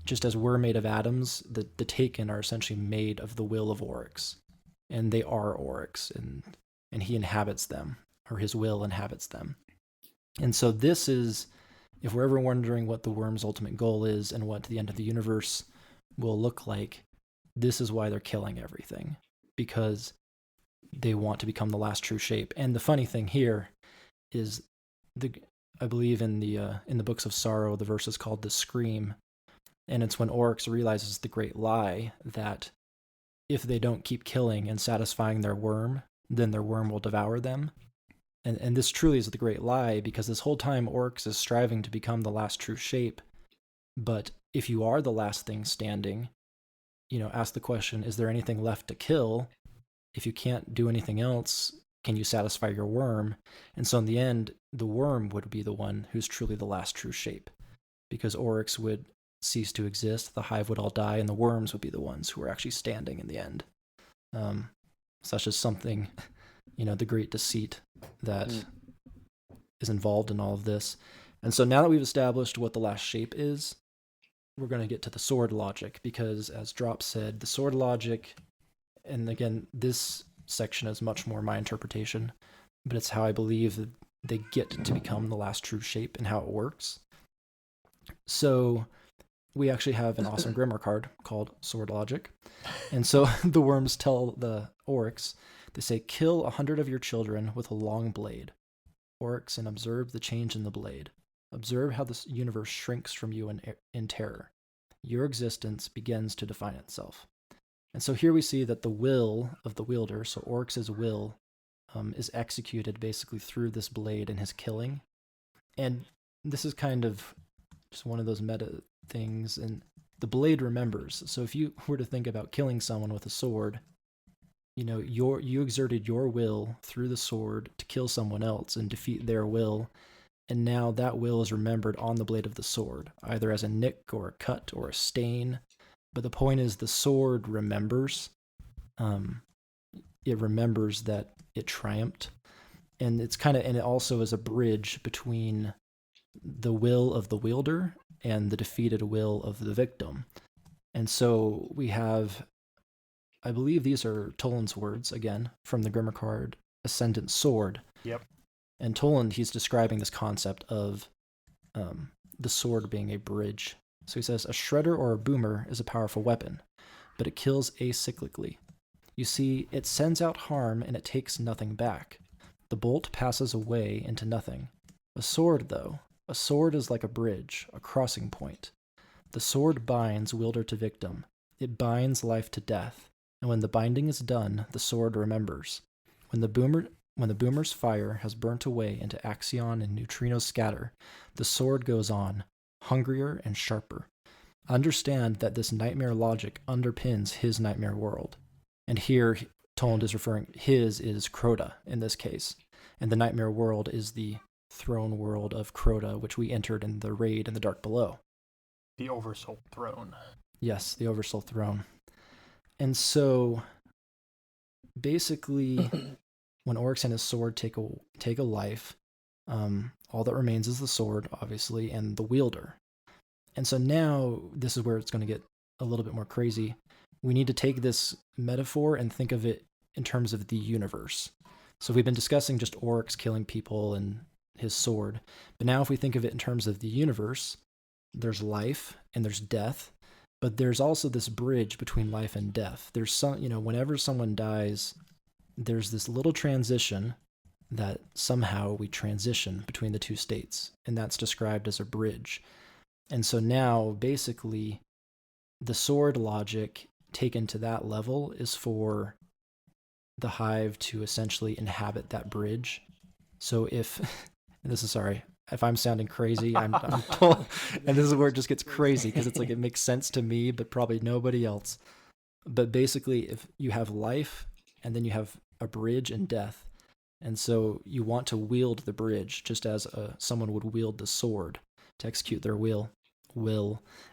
Just as we're made of atoms, the Taken are essentially made of the will of Oryx. And they are Oryx, and he inhabits them, or his will inhabits them. And so this is, if we're ever wondering what the worm's ultimate goal is and what the end of the universe will look like, this is why they're killing everything, because they want to become the last true shape. And the funny thing here is, I believe in the Books of Sorrow, the verse is called the Scream, and it's when Oryx realizes the great lie that if they don't keep killing and satisfying their worm, then their worm will devour them. And this truly is the great lie, because this whole time Oryx is striving to become the last true shape. But if you are the last thing standing, ask the question, is there anything left to kill? If you can't do anything else, can you satisfy your worm? And so in the end, the worm would be the one who's truly the last true shape, because Oryx would cease to exist, the Hive would all die, and the worms would be the ones who are actually standing in the end. Such as something, the great deceit that is involved in all of this. And so now that we've established what the last shape is, we're going to get to the sword logic, because as Drop said, the sword logic, and again, this section is much more my interpretation, but it's how I believe that they get to become the last true shape and how it works. So we actually have an awesome Grimoire card called Sword Logic. And so the worms tell the Oryx They say, kill 100 of your children with a long blade, Oryx, and observe the change in the blade. Observe how this universe shrinks from you in terror. Your existence begins to define itself. And so here we see that the will of the wielder, so Oryx's will, is executed basically through this blade and his killing. And this is kind of just one of those meta things. And the blade remembers. So if you were to think about killing someone with a sword, you exerted your will through the sword to kill someone else and defeat their will. And now that will is remembered on the blade of the sword, either as a nick or a cut or a stain. But the point is the sword remembers. It remembers that it triumphed. And and it also is a bridge between the will of the wielder and the defeated will of the victim. And so we have, I believe these are Toland's words, again, from the Grimmer card, Ascendant Sword. Yep. And Toland, he's describing this concept of the sword being a bridge. So he says, a shredder or a boomer is a powerful weapon, but it kills acyclically. You see, it sends out harm and it takes nothing back. The bolt passes away into nothing. A sword, though, a sword is like a bridge, a crossing point. The sword binds wielder to victim. It binds life to death. And when the binding is done, the sword remembers. When the boomer's fire has burnt away into axion and neutrino scatter, the sword goes on, hungrier and sharper. Understand that this nightmare logic underpins his nightmare world. And here, Toland is referring, his is Crota in this case. And the nightmare world is the throne world of Crota, which we entered in the raid in the Dark Below. The Oversoul Throne. Yes, the Oversoul Throne. And so, basically, when Oryx and his sword take a life, all that remains is the sword, obviously, and the wielder. And so now, this is where it's going to get a little bit more crazy. We need to take this metaphor and think of it in terms of the universe. So we've been discussing just Oryx killing people and his sword. But now if we think of it in terms of the universe, there's life and there's death. But there's also this bridge between life and death. There's whenever someone dies, there's this little transition that somehow we transition between the two states. And that's described as a bridge. And so now, basically, the sword logic taken to that level is for the Hive to essentially inhabit that bridge. So if I'm sounding crazy, I'm told, and this is where it just gets crazy because it's like it makes sense to me, but probably nobody else. But basically, if you have life and then you have a bridge and death, and so you want to wield the bridge just as someone would wield the sword to execute their will.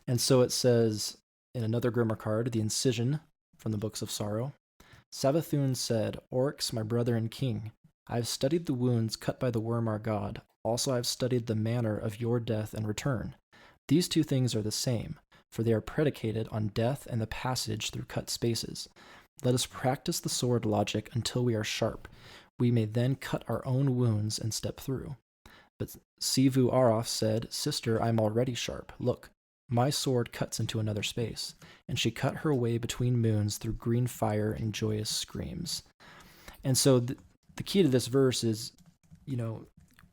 And so it says in another Grimmer card, the Incision from the Books of Sorrow, Savathun said, Oryx, my brother and king, I have studied the wounds cut by the worm our god. Also I have studied the manner of your death and return. These two things are the same, for they are predicated on death and the passage through cut spaces. Let us practice the sword logic until we are sharp. We may then cut our own wounds and step through. But Sivu Aroth said, Sister, I am already sharp. Look, my sword cuts into another space. And she cut her way between moons through green fire and joyous screams. And so the key to this verse is,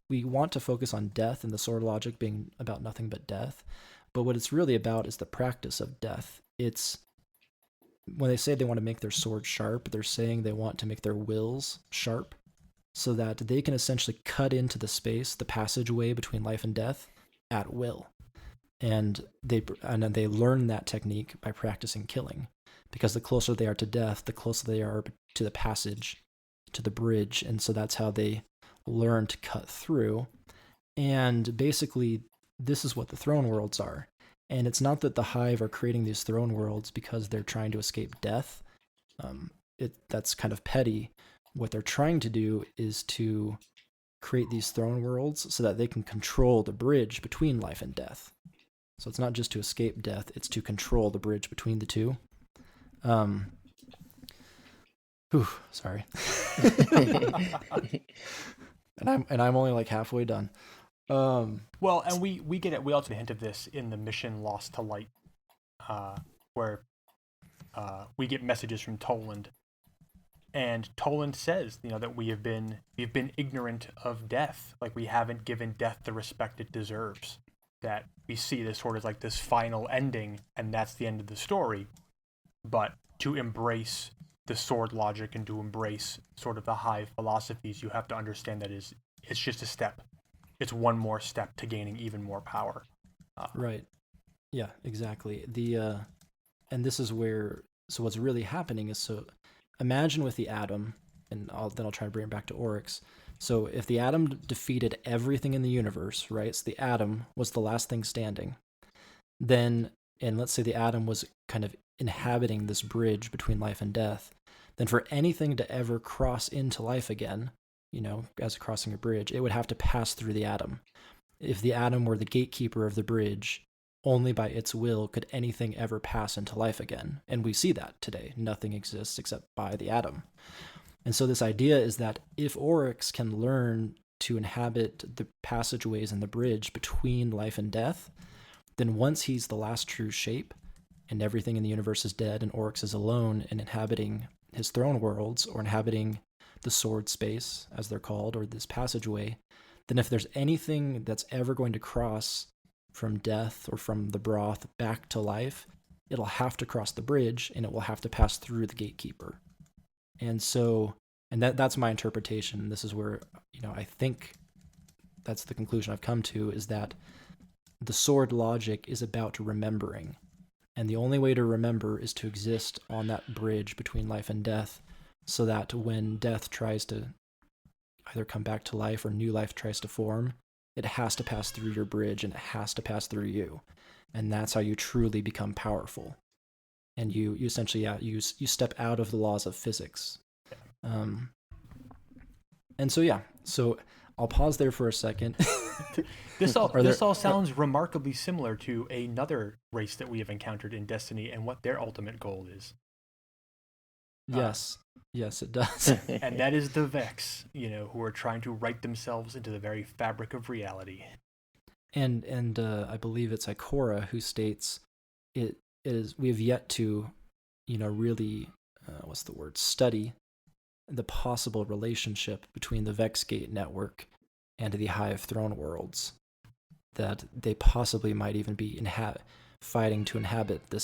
we want to focus on death and the sword logic being about nothing but death. But what it's really about is the practice of death. It's when they say they want to make their sword sharp, they're saying they want to make their wills sharp so that they can essentially cut into the space, the passageway between life and death at will. And they learn that technique by practicing killing, because the closer they are to death, the closer they are to the passage, to the bridge. And so that's how they learn to cut through. And basically, this is what the throne worlds are. And it's not that the Hive are creating these throne worlds because they're trying to escape death. That's kind of petty. What they're trying to do is to create these throne worlds so that they can control the bridge between life and death. So it's not just to escape death, it's to control the bridge between the two. Sorry. and I'm only like halfway done. Well, and we get it. We also get a hint of this in the mission Lost to Light, where we get messages from Toland, And Toland says, that we've been ignorant of death. Like, we haven't given death the respect it deserves. That we see this sort of like this final ending, and that's the end of the story. But to embrace the sword logic and to embrace sort of the Hive philosophies, you have to understand that it's just a step. It's one more step to gaining even more power. Right. Yeah, exactly. And this is where, so what's really happening is, so imagine with the atom, and then I'll try to bring it back to Oryx. So if the atom defeated everything in the universe, right? So the atom was the last thing standing. Then, and let's say the atom was kind of inhabiting this bridge between life and death. Then for anything to ever cross into life again, as crossing a bridge, it would have to pass through the atom. If the atom were the gatekeeper of the bridge, only by its will could anything ever pass into life again. And we see that today. Nothing exists except by the atom. And so this idea is that if Oryx can learn to inhabit the passageways and the bridge between life and death, then once he's the last true shape and everything in the universe is dead and Oryx is alone and inhabiting his throne worlds or inhabiting the sword space, as they're called, or this passageway, then if there's anything that's ever going to cross from death or from the broth back to life, it'll have to cross the bridge and it will have to pass through the gatekeeper. And so, and that's my interpretation. This is where, I think that's the conclusion I've come to, is that the sword logic is about remembering. And the only way to remember is to exist on that bridge between life and death, so that when death tries to either come back to life or new life tries to form, it has to pass through your bridge and it has to pass through you. And that's how you truly become powerful. And you essentially, you step out of the laws of physics. And so I'll pause there for a second. This all sounds remarkably similar to another race that we have encountered in Destiny and what their ultimate goal is. Yes, it does. And that is the Vex, who are trying to write themselves into the very fabric of reality. And I believe it's Ikora who states it is, we have yet to, really, study the possible relationship between the Vexgate network and the Hive throne worlds, that they possibly might even be fighting to inhabit these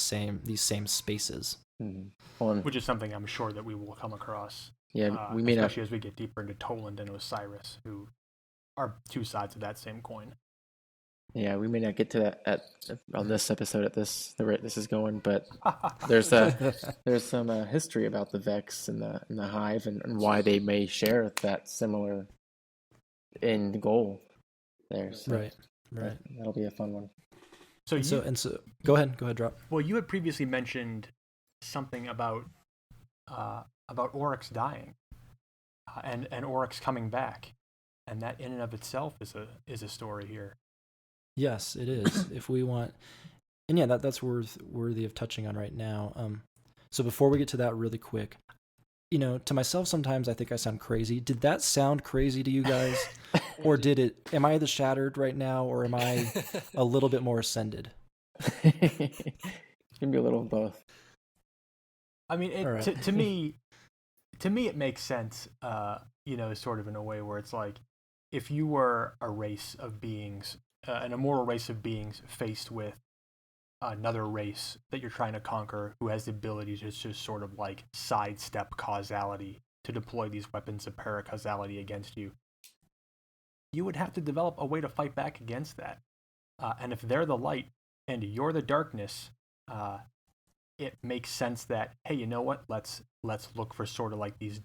same spaces. Which is something I'm sure that we will come across. Yeah, we may especially as we get deeper into Toland and Osiris, who are two sides of that same coin. Yeah, we may not get to that on this episode at the rate this is going, but there's some history about the Vex and the Hive and why they may share that similar end goal there. So right. That'll be a fun one. So go ahead, drop. Well, you had previously mentioned something about Oryx dying and Oryx coming back, and that in and of itself is a story here. Yes, it is. If we want, and yeah, that's worthy of touching on right now. So before we get to that, really quick, to myself sometimes I think I sound crazy. Did that sound crazy to you guys, or am I the shattered right now, or am I a little bit more ascended? It can be a little of both. I mean, Right. to me, it makes sense. Sort of in a way where it's like, if you were a race of beings, an immortal race of beings faced with another race that you're trying to conquer who has the ability to just sort of like sidestep causality to deploy these weapons of paracausality against you, you would have to develop a way to fight back against that. And if they're the light and you're the darkness, it makes sense that, hey, you know what? Let's look for sort of like these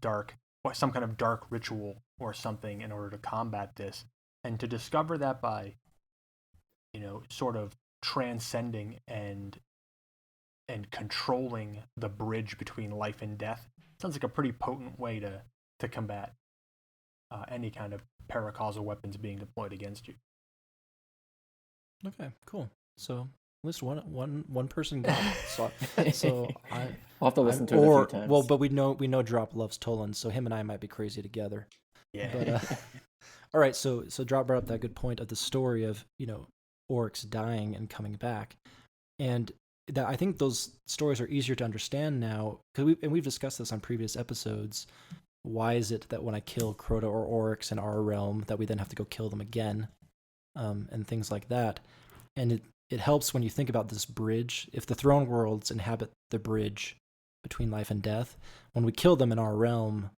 some kind of dark ritual or something in order to combat this. And to discover that by, sort of transcending and controlling the bridge between life and death, sounds like a pretty potent way to combat any kind of paracausal weapons being deployed against you. Okay, cool. So at least one person got it. So I'll have to listen to it a few times. Well, but we know Drop loves Toland, so him and I might be crazy together. Yeah. But all right, so Drop brought up that good point of the story of Oryx dying and coming back, and that I think those stories are easier to understand now, because we've discussed this on previous episodes. Why is it that when I kill Crota or Oryx in our realm, that we then have to go kill them again, and things like that? And it helps when you think about this bridge. If the throne worlds inhabit the bridge between life and death, when we kill them in our realm,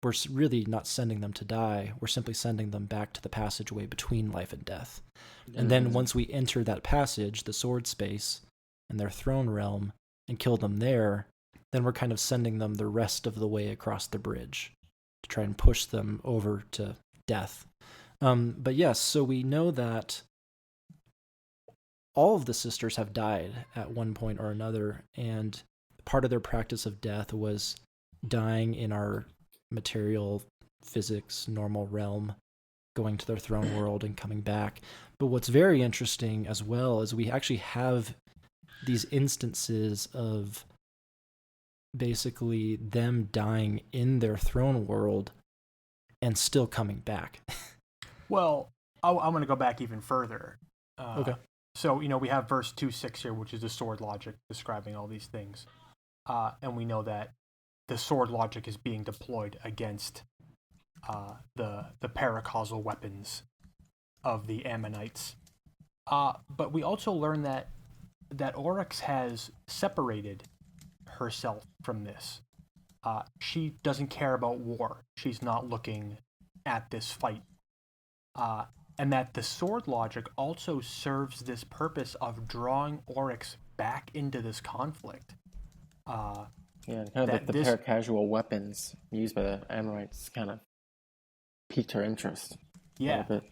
we're really not sending them to die. We're simply sending them back to the passageway between life and death. And then once we enter that passage, the sword space, in their throne realm, and kill them there, then we're kind of sending them the rest of the way across the bridge to try and push them over to death. But yes, so we know that all of the sisters have died at one point or another, and part of their practice of death was dying in our material physics normal realm, going to their throne world and coming back. But what's very interesting as well is we actually have these instances of basically them dying in their throne world and still coming back. Well, I'm going to go back even further. Okay. So, we have verse 2:6 here, which is the sword logic describing all these things. And we know that the sword logic is being deployed against the paracausal weapons of the Ammonites. But we also learn that Oryx has separated herself from this. She doesn't care about war. She's not looking at this fight. And that the sword logic also serves this purpose of drawing Oryx back into this conflict. Yeah, and kind of like the paracasual weapons used by the Amorites kind of piqued her interest. Yeah. A little bit.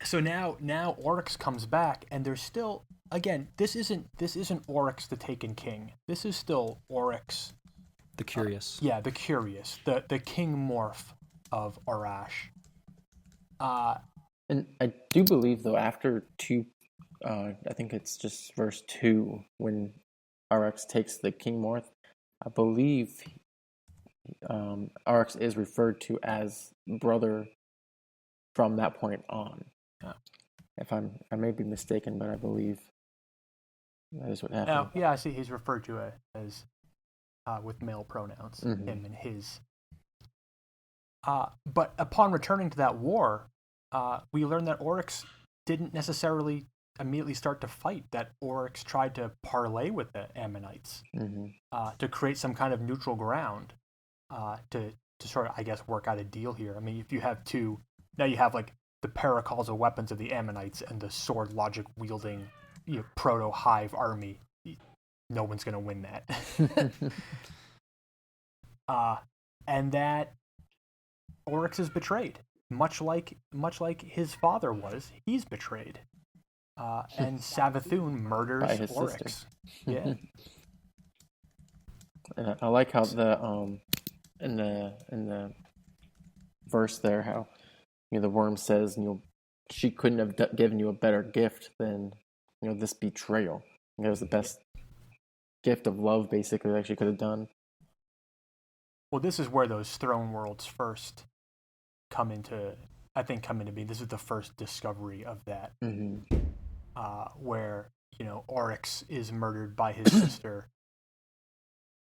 So now Oryx comes back, and there's still, again, this isn't Oryx the Taken King. This is still Oryx, The Curious. the Curious, the King morph of Arash. And I do believe, though, after I think it's just verse 2, when Oryx takes the King Morph, I believe Oryx is referred to as brother from that point on. I may be mistaken, but I believe that is what happened. Yeah, I see he's referred to as with male pronouns, him and his. But upon returning to that war, we learned that Oryx didn't necessarily immediately start to fight, that Oryx tried to parlay with the Ammonites to create some kind of neutral ground to sort of, I guess, work out a deal here. I mean, if you have two, now you have like the paracausal weapons of the Ammonites and the sword logic wielding proto Hive army. No one's going to win that. And that Oryx is betrayed, much like his father was. He's betrayed. And Savathun murders Oryx. Yeah. I like how the in the verse there, how the worm says, she couldn't have given you a better gift than this betrayal. It was the best gift of love, basically, that she could have done. Well, this is where those throne worlds first come into being. This is the first discovery of that, where Oryx is murdered by his sister,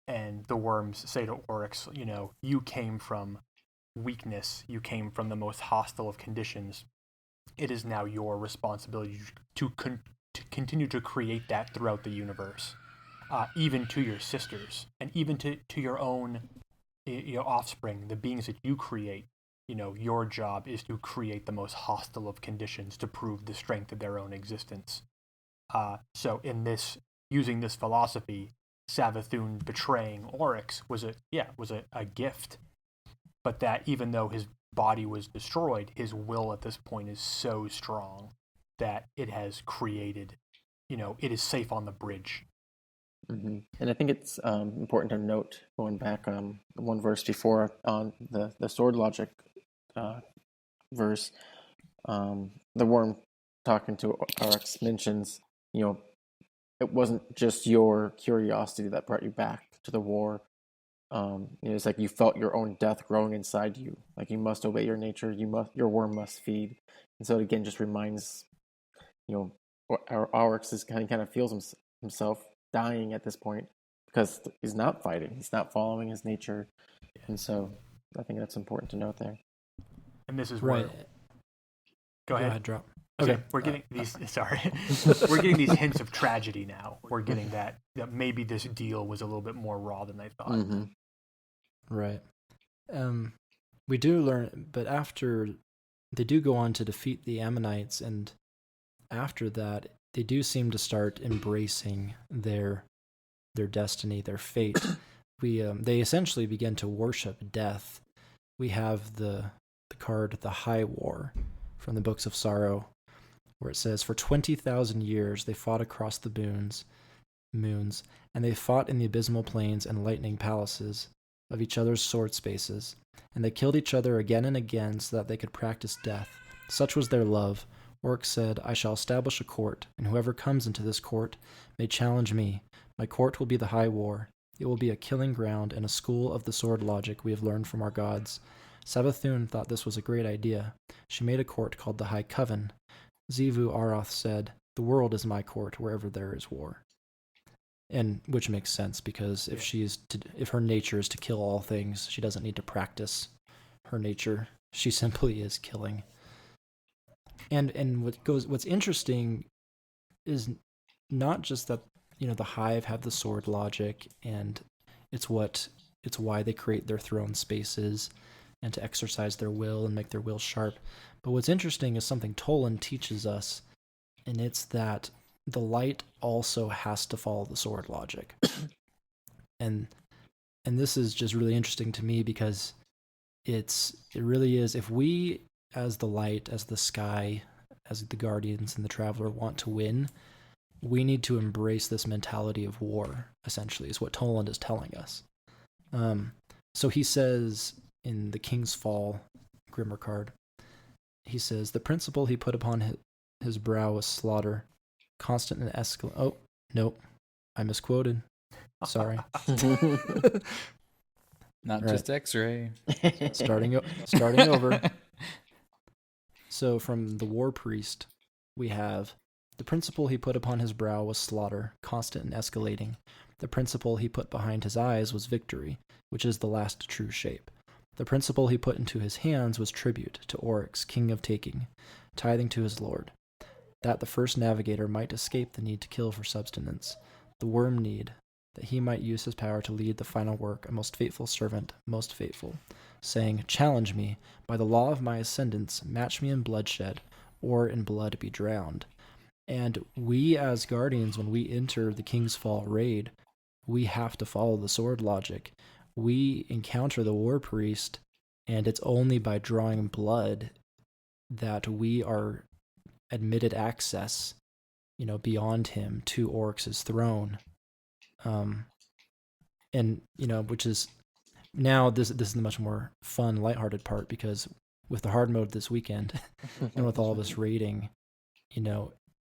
and the worms say to Oryx, you came from weakness, you came from the most hostile of conditions. It is now your responsibility to continue to create that throughout the universe, even to your sisters, and even to your own offspring, the beings that you create. Your job is to create the most hostile of conditions to prove the strength of their own existence. So in this, using this philosophy, Savathun betraying Oryx was a gift. But that even though his body was destroyed, his will at this point is so strong that it has created, it is safe on the bridge. And I think it's important to note, going back one verse before on the sword logic verse, the worm talking to Oryx mentions, it wasn't just your curiosity that brought you back to the war. It's like you felt your own death growing inside you. Like you must obey your nature. Your worm must feed. And so it again just reminds, Oryx is kind of feels himself dying at this point because he's not fighting. He's not following his nature, and so I think that's important to note there. And this is Right. where. Go ahead. Drop. Okay, Okay. we're getting these. Sorry, we're getting these hints of tragedy now. We're getting that maybe this deal was a little bit more raw than they thought. Mm-hmm. Right. We do learn, but after they do go on to defeat the Ammonites, and after that, they do seem to start embracing their destiny, their fate. They essentially begin to worship death. We have the card, the High War, from the Books of Sorrow, where it says, "For 20,000 years they fought across the moons, and they fought in the abysmal plains and lightning palaces of each other's sword spaces, and they killed each other again and again so that they could practice death. Such was their love. Oryx said, I shall establish a court, and whoever comes into this court may challenge me. My court will be the High War. It will be a killing ground and a school of the sword logic we have learned from our gods. Savathun thought this was a great idea. She made a court called the High Coven. Zivu Aroth said, the world is my court wherever there is war." And which makes sense, because if her nature is to kill all things, she doesn't need to practice her nature. She simply is killing. And what's interesting is not just that, the Hive have the sword logic, and it's why they create their throne spaces and to exercise their will and make their will sharp. But what's interesting is something Toland teaches us, and it's that the light also has to follow the sword logic. and this is just really interesting to me, because it really is, if we as the light, as the sky, as the guardians and the traveler want to win, we need to embrace this mentality of war, essentially, is what Toland is telling us. So he says in the King's Fall Grimmer card, he says, the principle he put upon his brow was slaughter, constant and escalate. Oh, nope. I misquoted. Sorry. Not just Xray. Starting over. So from the War Priest, we have, the principle he put upon his brow was slaughter, constant and escalating. The principle he put behind his eyes was victory, which is the last true shape. The principle he put into his hands was tribute to Oryx, king of taking, tithing to his lord, that the first navigator might escape the need to kill for subsistence, the worm need, that he might use his power to lead the final work, a most faithful servant, most faithful, saying, challenge me, by the law of my ascendants, match me in bloodshed, or in blood be drowned. And we as guardians, when we enter the King's Fall raid, we have to follow the sword logic. We encounter the War Priest, and it's only by drawing blood that we are admitted access, beyond him to Oryx's throne. And which is now this is the much more fun, lighthearted part, because with the hard mode this weekend and with all of us raiding,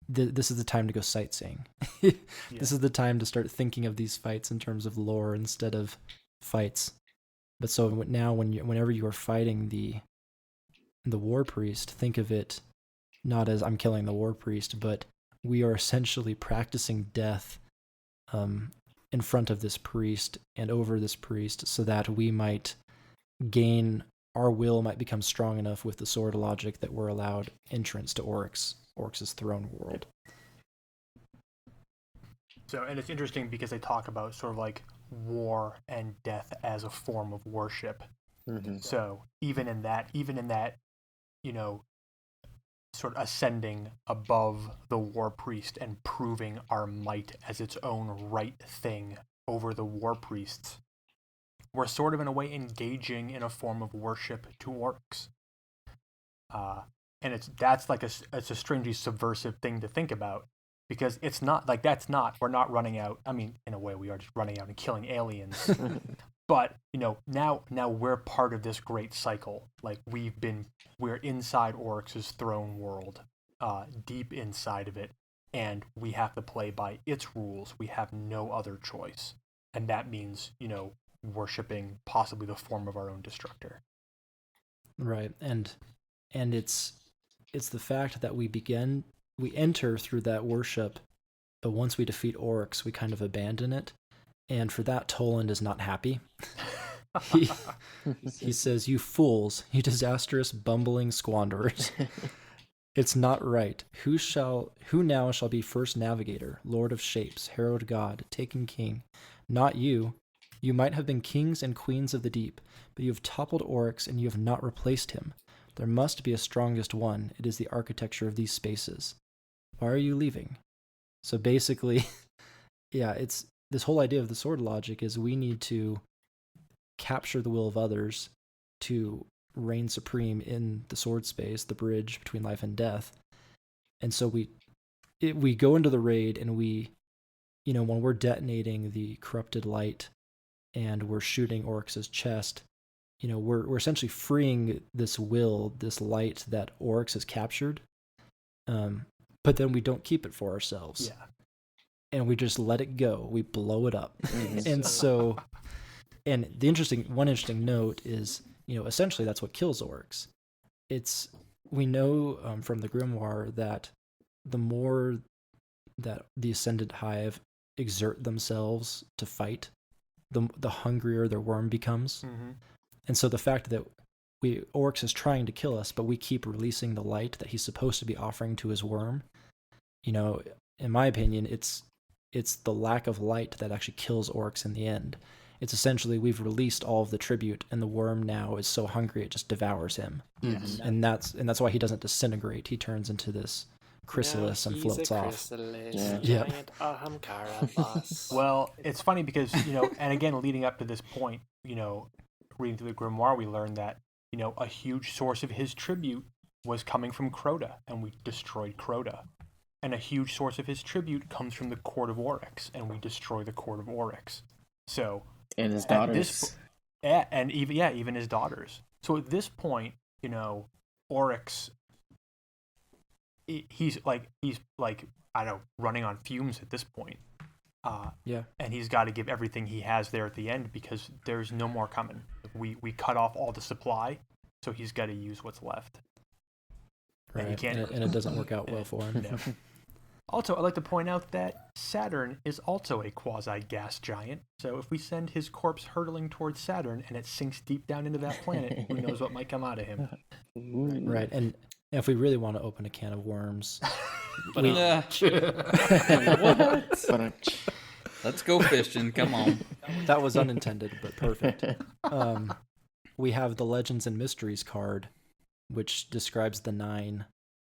this is the time to go sightseeing. This is the time to start thinking of these fights in terms of lore instead of fights. But so now, whenever you are fighting the War Priest, think of it not as I'm killing the War Priest, but we are essentially practicing death in front of this priest and over this priest, so that we might gain, our will might become strong enough with the sword logic that we're allowed entrance to Oryx's throne world. So, and it's interesting because they talk about sort of like war and death as a form of worship. Mm-hmm. So even in that, sort of ascending above the War Priest and proving our might as its own right thing over the War Priests, we're sort of in a way engaging in a form of worship to Oryx. And it's a strangely subversive thing to think about, because it's not like we're not running out. I mean, in a way we are just running out and killing aliens. But, now we're part of this great cycle. Like we're inside Oryx's throne world, deep inside of it, and we have to play by its rules. We have no other choice. And that means, worshiping possibly the form of our own destructor. Right. And it's the fact that we begin we enter through that worship, but once we defeat Oryx, we kind of abandon it. And for that, Toland is not happy. He says, "You fools, you disastrous, bumbling squanderers. It's not right. Who now shall be first navigator, lord of shapes, herald god, taken king? Not you. You might have been kings and queens of the deep, but you have toppled Oryx and you have not replaced him. There must be a strongest one. It is the architecture of these spaces. Why are you leaving?" So basically, yeah, it's this whole idea of the sword logic is we need to capture the will of others to reign supreme in the sword space, the bridge between life and death. And so we go into the raid, and we, when we're detonating the corrupted light and we're shooting Oryx's chest, we're essentially freeing this will, this light that Oryx has captured. But then we don't keep it for ourselves. Yeah. And we just let it go. We blow it up. And so, and one interesting note is, essentially that's what kills Oryx. We know from the grimoire that the more that the Ascendant Hive exert themselves to fight, the hungrier their worm becomes. Mm-hmm. And so the fact that Oryx is trying to kill us, but we keep releasing the light that he's supposed to be offering to his worm, in my opinion, it's the lack of light that actually kills Oryx in the end. It's essentially we've released all of the tribute, and the worm now is so hungry it just devours him. Yes. And that's why he doesn't disintegrate. He turns into this chrysalis and floats off. Giant ahamkara boss. Well, it's funny because, and again, leading up to this point, reading through the grimoire, we learned that, a huge source of his tribute was coming from Crota, and we destroyed Crota. And a huge source of his tribute comes from the court of Oryx, and we destroy the court of Oryx. So, and his daughters. And even his daughters. So at this point, Oryx, he's like I don't know, running on fumes at this point. And he's got to give everything he has there at the end because there's no more coming. We cut off all the supply, so he's got to use what's left. Right, and it doesn't work out well for him. No. Also, I'd like to point out that Saturn is also a quasi-gas giant, so if we send his corpse hurtling towards Saturn and it sinks deep down into that planet, who knows what might come out of him. Right, and if we really want to open a can of worms... What? Let's go fishing, come on. That was unintended, but perfect. We have the Legends and Mysteries card, which describes the 9,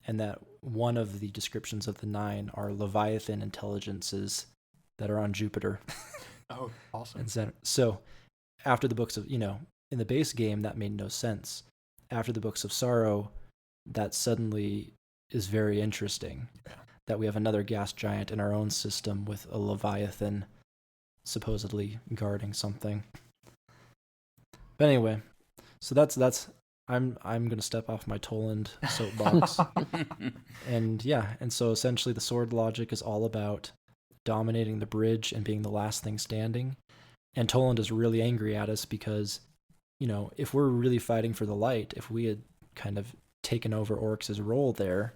and that one of the descriptions of the 9 are Leviathan intelligences that are on Jupiter. Oh, awesome. And so after the Books of, in the base game, that made no sense. After the Books of Sorrow, that suddenly is very interesting. Yeah. That we have another gas giant in our own system with a Leviathan supposedly guarding something. But anyway, so that's I'm going to step off my Toland soapbox. And so essentially the sword logic is all about dominating the bridge and being the last thing standing. And Toland is really angry at us because, if we're really fighting for the light, if we had kind of taken over Oryx's role there,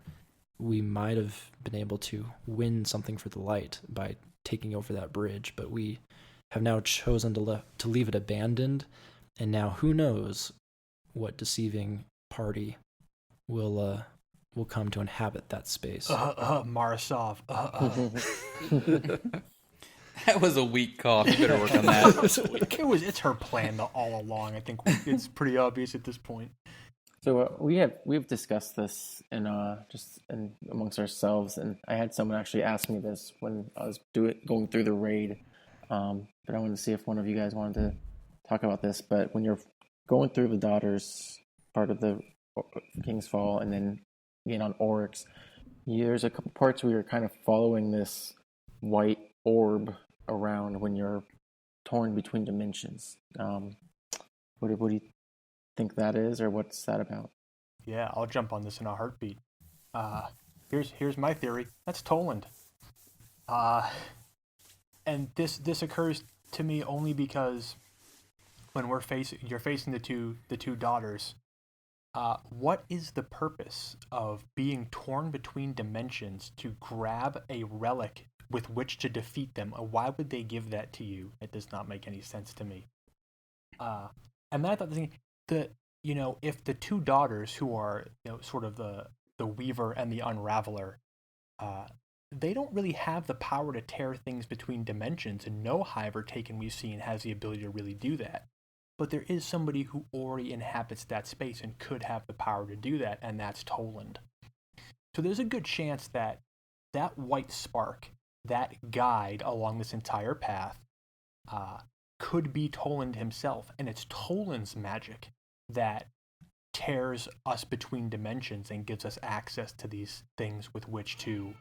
we might have been able to win something for the light by taking over that bridge. But we have now chosen to leave it abandoned. And now who knows what deceiving party will come to inhabit that space. Marasov. That was a weak cough. You better work on that. It's her plan all along. I think it's pretty obvious at this point. So we've discussed this in amongst ourselves, and I had someone actually ask me this when I was going through the raid. But I wanted to see if one of you guys wanted to talk about this. But when you're going through the daughters part of the King's Fall, and then again on Oryx, there's a couple parts where you're kind of following this white orb around when you're torn between dimensions. What do you think that is, or what's that about? Yeah, I'll jump on this in a heartbeat. Here's my theory. That's Toland. And this occurs to me only because when you're facing the two daughters, What is the purpose of being torn between dimensions to grab a relic with which to defeat them? Why would they give that to you? It does not make any sense to me. And then I thought, if the two daughters who are, sort of the Weaver and the Unraveler, they don't really have the power to tear things between dimensions, and no Hive or Taken we've seen has the ability to really do that. But there is somebody who already inhabits that space and could have the power to do that, and that's Toland. So there's a good chance that that white spark, that guide along this entire path, could be Toland himself, and it's Toland's magic that tears us between dimensions and gives us access to these things with which to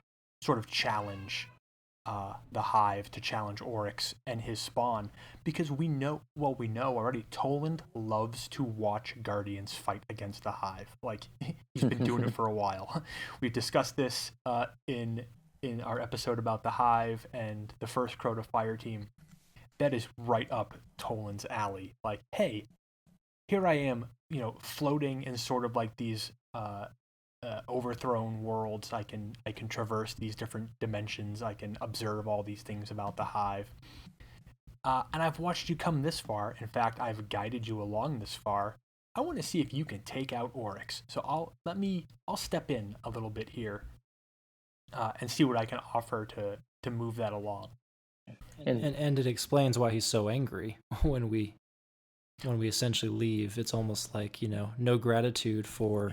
sort of challenge the Hive, to challenge Oryx and his spawn, because we know already Toland loves to watch Guardians fight against the Hive. Like, he's been doing it for a while. We've discussed this in our episode about the Hive and the first Crota Fire team. That is right up Toland's alley. Like, hey, here I am, floating in sort of like these overthrown worlds. I can traverse these different dimensions. I can observe all these things about the Hive. And I've watched you come this far. In fact, I've guided you along this far. I want to see if you can take out Oryx. So I'll step in a little bit here and see what I can offer to move that along. And it explains why he's so angry when we essentially leave. It's almost like, no gratitude for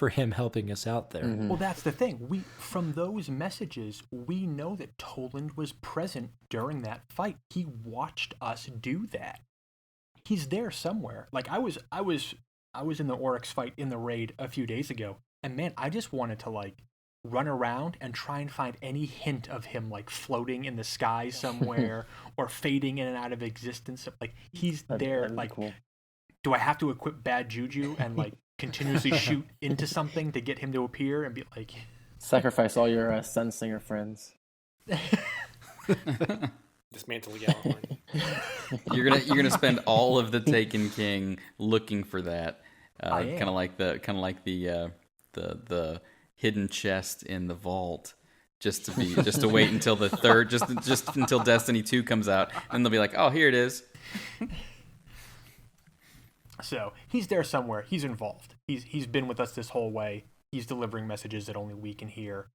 him helping us out there. Well, that's the thing. From those messages, we know that Toland was present during that fight. He watched us do that. He's there somewhere. Like, I was in the Oryx fight in the raid a few days ago, and man, I just wanted to run around and try and find any hint of him floating in the sky somewhere or fading in and out of existence. Like, he's there. Like, cool. Do I have to equip bad juju and continuously shoot into something to get him to appear and be like, sacrifice all your Sunsinger friends? Dismantle Gallahorn. You're gonna spend all of the Taken King looking for that. Kind of like the hidden chest in the vault, just to wait until the third, just until Destiny 2 comes out, and they'll be like, oh, here it is. So he's there somewhere. He's involved. He's been with us this whole way. He's delivering messages that only we can hear.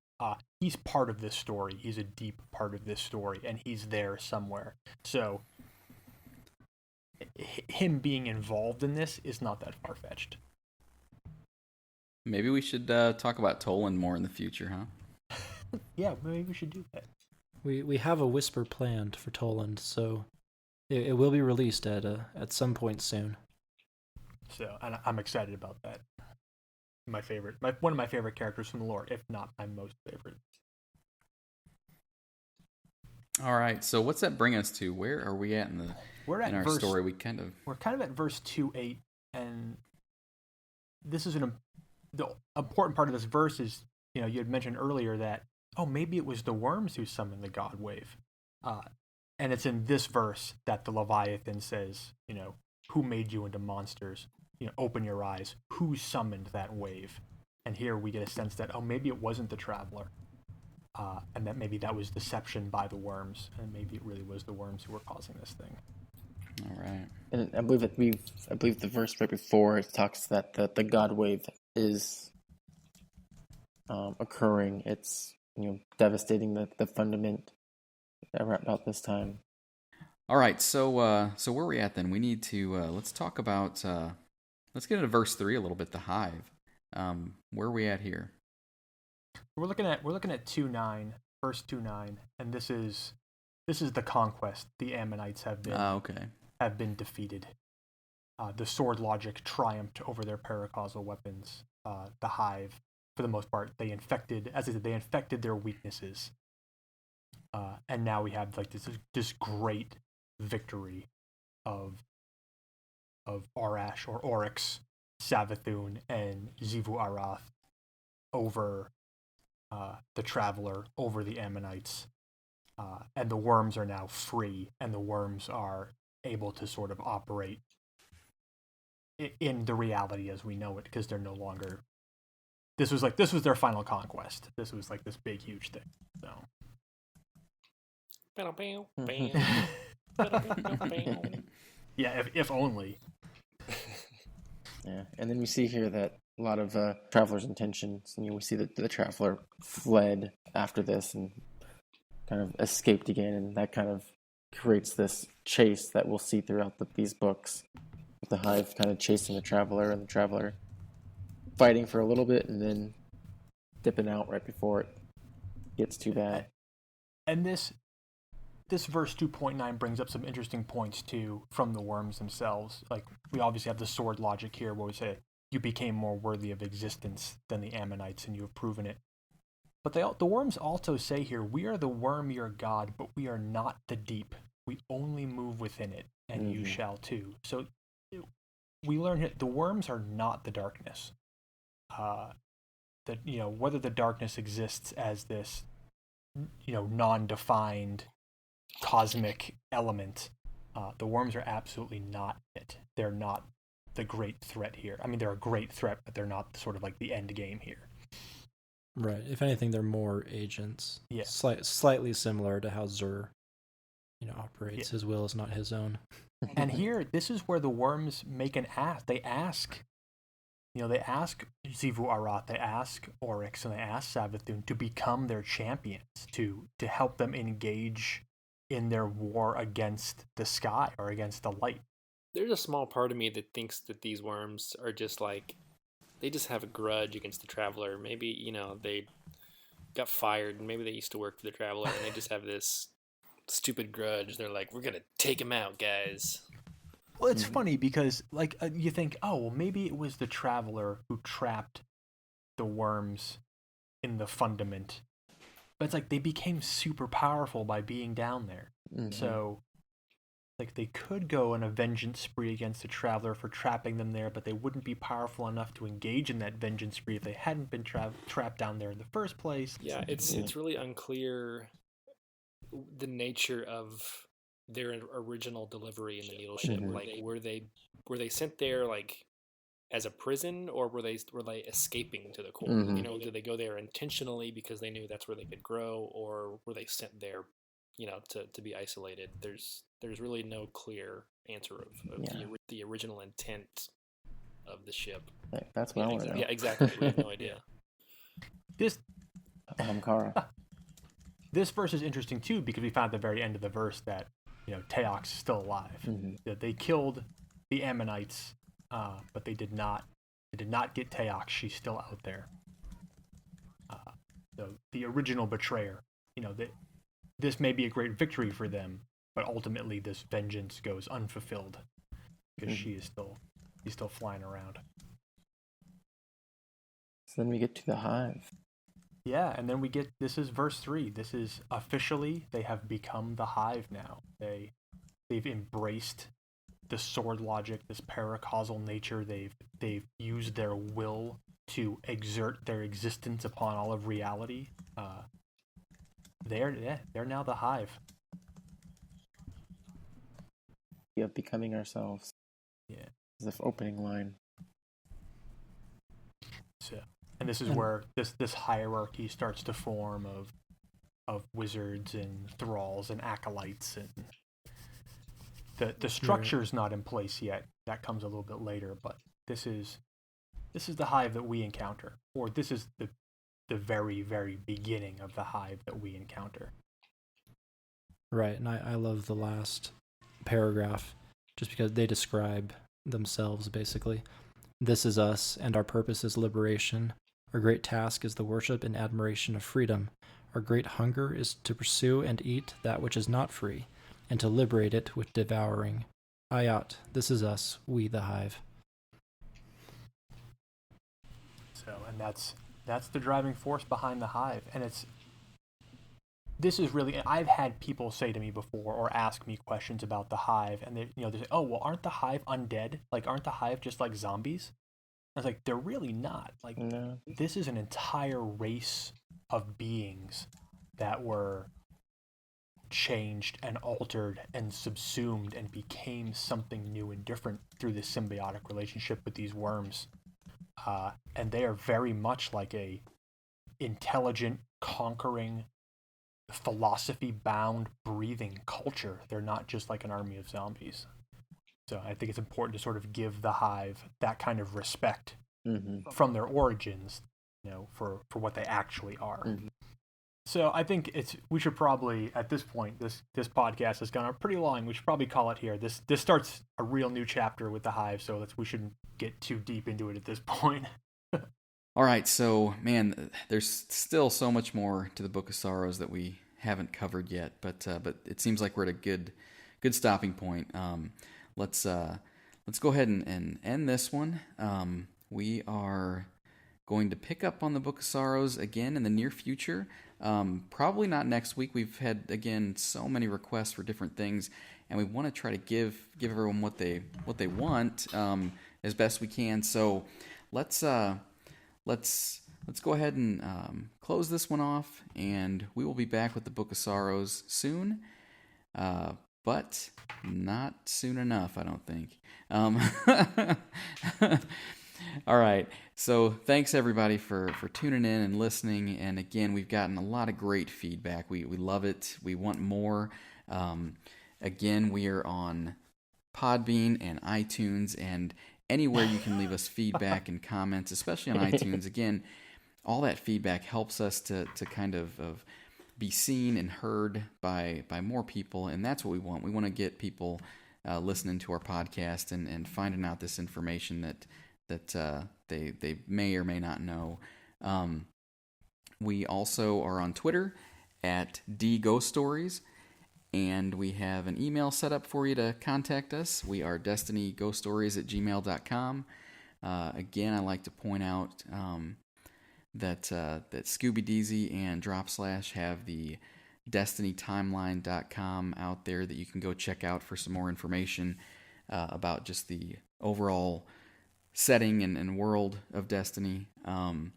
He's part of this story. He's a deep part of this story, and he's there somewhere. So him being involved in this is not that far-fetched. Maybe we should talk about Toland more in the future, huh? Yeah, maybe we should do that. We have a whisper planned for Toland, so it will be released at some point soon. So, and I'm excited about that. One of my favorite characters from the lore, if not my most favorite. All right, so what's that bring us to? Where are we at in our story? We're kind of at verse 2:8, and this is the important part of this verse is, you had mentioned earlier that, maybe it was the worms who summoned the God Wave. And it's in this verse that the Leviathan says, who made you into monsters? Open your eyes. Who summoned that wave? And here we get a sense that, maybe it wasn't the Traveler. And that maybe that was deception by the worms. And maybe it really was the worms who were causing this thing. All right. And I believe the verse right before it talks that the God Wave is occurring. It's devastating the fundament about this time. All right, so where are we at then? We need to let's talk about let's get into verse 3 a little bit. The Hive. Where are we at here? We're looking at 2:9, verse 2:9, and this is the conquest. The Ammonites have been defeated. The sword logic triumphed over their paracausal weapons. The Hive, for the most part, they infected their weaknesses. And now we have this great victory of Arash or Oryx, Savathun, and Xivu Arath over the Traveler, over the Ammonites. And the worms are now free, and the worms are able to sort of operate in the reality as we know it, because they're no longer. This was their final conquest. This was like this big huge thing. So. Yeah, if only. Yeah, and then we see here that a lot of Traveler's intentions. We see that the Traveler fled after this and kind of escaped again, and that kind of creates this chase that we'll see throughout these books, with the Hive kind of chasing the Traveler, and the Traveler fighting for a little bit and then dipping out right before it gets too bad. And this verse 2.9 brings up some interesting points too from the worms themselves. Like, we obviously have the sword logic here where we say you became more worthy of existence than the Ammonites, and you have proven it. But the worms also say here, we are the worm, your god, but we are not the deep. We only move within it, and you shall too. So we learn that the worms are not the darkness. That, whether the darkness exists as this, non-defined cosmic element, the worms are absolutely not it. They're not the great threat here. I mean, they're a great threat, but they're not sort of like the end game here. Right. If anything, they're more agents. Yeah. Slightly similar to how Xur, operates. Yeah. His will is not his own. And here, this is where the worms make an ask. They ask Xivu Arath, they ask Oryx, and they ask Savathun to become their champions, to help them engage in their war against the sky or against the light. There's a small part of me that thinks that these worms are just like, they just have a grudge against the Traveler. Maybe, they got fired, and maybe they used to work for the Traveler, and they just have this stupid grudge. They're like, we're going to take him out, guys. Well, it's funny because, you think, oh, well, maybe it was the Traveler who trapped the worms in the fundament. But it's like they became super powerful by being down there. Mm-hmm. So, they could go on a vengeance spree against the Traveler for trapping them there, but they wouldn't be powerful enough to engage in that vengeance spree if they hadn't been trapped down there in the first place. Yeah, it's really unclear the nature of their original delivery in the Needle Ship. Mm-hmm. Like, were they sent there as a prison, or were they escaping to the core? Mm-hmm. Did they go there intentionally because they knew that's where they could grow, or were they sent there, to be isolated? There's really no clear answer of the original intent of the ship. That's what I want to know. Yeah, exactly. We have no idea. Kara. This verse is interesting too because we found at the very end of the verse that Teox is still alive. Mm-hmm. That they killed the Ammonites, but they did not get Teox. She's still out there. So the original betrayer. This may be a great victory for them, but ultimately this vengeance goes unfulfilled because she's still flying around. So then we get to the Hive. Yeah, and then this is verse 3. This is officially, they have become the Hive now. They've embraced the sword logic, this paracausal nature. They've used their will to exert their existence upon all of reality. They're now the Hive. Yeah, becoming ourselves. Yeah. As if opening line. So, and this is where this hierarchy starts to form of wizards and thralls and acolytes, and the structure's not in place yet. That comes a little bit later, but this is the Hive that we encounter, or this is the very, very beginning of the Hive that we encounter. Right, and I love the last paragraph just because they describe themselves basically. This is us, and our purpose is liberation. Our great task is the worship and admiration of freedom. Our great hunger is to pursue and eat that which is not free, and to liberate it with devouring. Ayat, this is us, we the Hive. So, and that's the driving force behind the Hive, and this is really, I've had people say to me before or ask me questions about the Hive, and they say, oh, well, aren't the Hive undead? Aren't the Hive just like zombies? I was like, they're really not. No. This is an entire race of beings that were changed and altered and subsumed and became something new and different through this symbiotic relationship with these worms. And they are very much like a intelligent, conquering, philosophy-bound, breathing culture. They're not just like an army of zombies. So I think it's important to sort of give the Hive that kind of respect from their origins, for what they actually are. Mm-hmm. So I think we should probably, at this point, this podcast has gone pretty long. We should probably call it here. This starts a real new chapter with the Hive, so we shouldn't get too deep into it at this point. All right, so man, there's still so much more to the Book of Sorrows that we haven't covered yet, but it seems like we're at a good stopping point. Let's go ahead and end this one. We are going to pick up on the Book of Sorrows again in the near future. Probably not next week. We've had, again, so many requests for different things, and we want to try to give everyone what they want as best we can. So let's go ahead and close this one off, and we will be back with the Book of Sorrows soon, but not soon enough, I don't think. All right, so thanks everybody for tuning in and listening, and again, we've gotten a lot of great feedback. We love it. We want more. Again, we are on Podbean and iTunes, and anywhere you can leave us feedback and comments, especially on iTunes. Again, all that feedback helps us to kind of be seen and heard by more people, and that's what we want. We want to get people listening to our podcast and finding out this information that they may or may not know. We also are on Twitter at dghoststories, and we have an email set up for you to contact us. We are destinyghoststories@gmail.com. Again, I like to point out that Scooby DZ and dropslash have the destinytimeline.com out there that you can go check out for some more information about just the overall setting and world of Destiny. And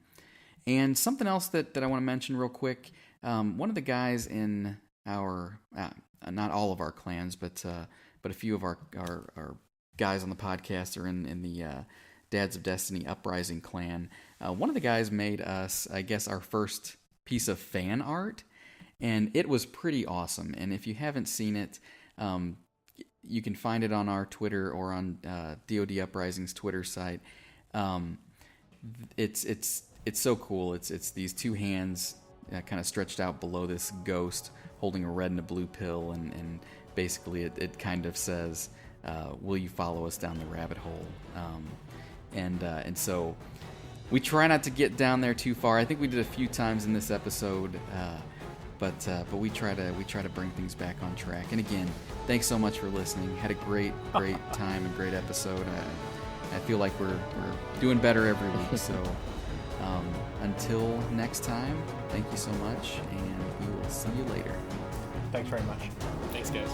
something else that I want to mention real quick, one of the guys in our, not all of our clans, but a few of our guys on the podcast are in the Dads of Destiny Uprising clan. One of the guys made us, I guess, our first piece of fan art, and it was pretty awesome. And if you haven't seen it, you can find it on our Twitter or on DoD Uprising's Twitter site. It's so cool. It's these two hands kind of stretched out below this ghost holding a red and a blue pill, and basically it kind of says, will you follow us down the rabbit hole? And so we try not to get down there too far. I think we did a few times in this episode, but we try to bring things back on track. And again, thanks so much for listening. Had a great time and great episode. I feel like we're doing better every week. So until next time, thank you so much, and we will see you later. Thanks very much. Thanks, guys.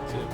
See you.